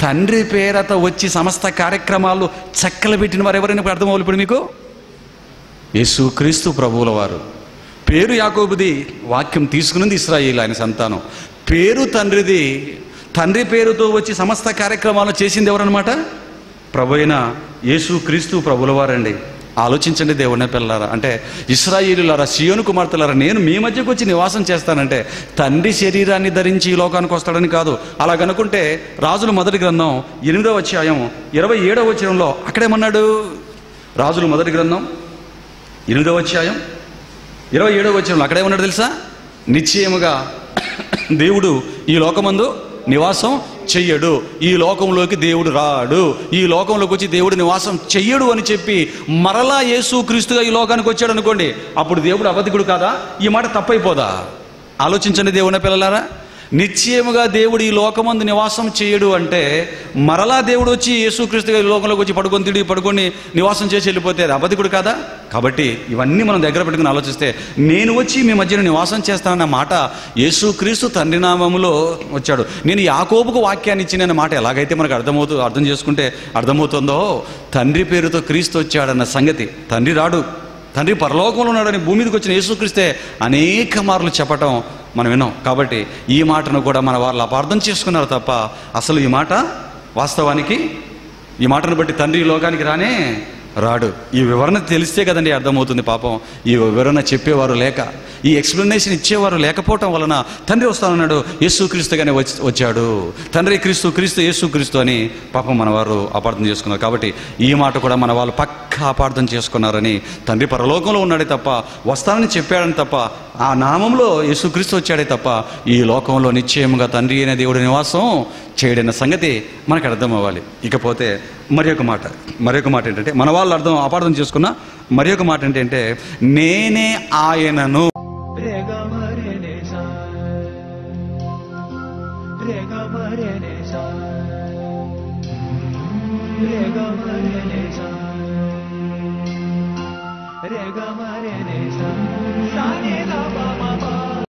తండ్రి పేరత వచ్చి సమస్త కార్యక్రమాలు చక్కలు పెట్టిన వారు ఎవరైనా అర్థమవులు ఇప్పుడు మీకు? యేసుక్రీస్తు ప్రభువుల వారు. పేరు యాకోబుది, వాక్యం తీసుకున్నది ఇశ్రాయేలు ఆయన సంతానం. పేరు తండ్రిది, తండ్రి పేరుతో వచ్చి సమస్త కార్యక్రమాలు చేసింది ఎవరన్నమాట? ప్రభు అయిన యేసుక్రీస్తు ప్రభువుల వారండి. ఆలోచించండి దేవుని పిల్లలారా. అంటే ఇశ్రాయేలులారా, సియోను కుమార్తెలారా, నేను మీ మధ్యకు వచ్చి నివాసం చేస్తానంటే తండ్రి శరీరాన్ని ధరించి ఈ లోకానికి వస్తాడని కాదు. అలాగనుకుంటే రాజుల మొదటి గ్రంథం 8వ అధ్యాయం 27వ వచనంలో అక్కడేమన్నాడు? రాజుల మొదటి గ్రంథం 8వ అధ్యాయం 27వ వచనంలో అక్కడేమన్నాడు తెలుసా? నిశ్చయముగా దేవుడు ఈ లోకమందు నివాసం చెయ్యడు, ఈ లోకంలోకి దేవుడు రాడు, ఈ లోకంలోకి వచ్చి దేవుడు నివాసం చెయ్యడు అని చెప్పి మరలా యేసుక్రీస్తుగా ఈ లోకానికి వచ్చాడు అనుకోండి, అప్పుడు దేవుడు అబద్ధికుడు కాదా? ఈ మాట తప్పైపోదా? ఆలోచించండి దేవుని పిల్లలారా. నిశ్చయముగా దేవుడు ఈ లోకమందు నివాసం చేయడు అంటే మరలా దేవుడు వచ్చి యేసుక్రీస్తుగా ఈ లోకంలోకి వచ్చి పడుకొని నివాసం చేసి వెళ్ళిపోతే అది అబద్ధికుడు కాదా? కాబట్టి ఇవన్నీ మనం దగ్గర పెట్టుకుని ఆలోచిస్తే నేను వచ్చి మీ మధ్యన నివాసం చేస్తానన్న మాట యేసుక్రీస్తు తండ్రి నామములో వచ్చాడు. నేను యాకోబుకు వాక్యాన్ని ఇచ్చిన మాట ఎలాగైతే మనకు అర్థం చేసుకుంటే అర్థమవుతుందో, తండ్రి పేరుతో క్రీస్తు వచ్చాడన్న సంగతి, తండ్రి రాడు, తండ్రి పరలోకంలో ఉన్నాడని భూమి మీదకి వచ్చిన యేసుక్రీస్తే అనేక మార్లు చెప్పటం మనం విన్నాం. కాబట్టి ఈ మాటను కూడా మన వాళ్ళు అపార్థం చేసుకున్నారు తప్ప అసలు ఈ మాట వాస్తవానికి ఈ మాటను బట్టి తండ్రి లోకానికి రాడు. ఈ వివరణ తెలిస్తే కదండి అర్థమవుతుంది. పాపం ఈ వివరణ చెప్పేవారు లేక, ఈ ఎక్స్ప్లెనేషన్ ఇచ్చేవారు లేకపోవటం వలన తండ్రి వస్తానన్నాడు, యేసుక్రీస్తుగానే వచ్చాడు, తండ్రి క్రీస్తు, క్రీస్తు యేసుక్రీస్తు అని పాపం మన వారు అపార్థం చేసుకున్నారు. కాబట్టి ఈ మాట కూడా మన వాళ్ళు పక్కా అపార్థం చేసుకున్నారని, తండ్రి పరలోకంలో ఉన్నాడే తప్ప, వస్తానని చెప్పాడని తప్ప, ఆ నామంలో యేసుక్రీస్తు వచ్చాడే తప్ప ఈ లోకంలో నిశ్చయముగా తండ్రి అనే దేవుడి నివాసం చేయడన్న సంగతి మనకు అర్థం అవ్వాలి. ఇకపోతే మరొక మాట ఏంటంటే, మన వాళ్ళు అపార్థం చేసుకున్న మరొక మాట ఏంటంటే, నేనే ఆయనను. Rega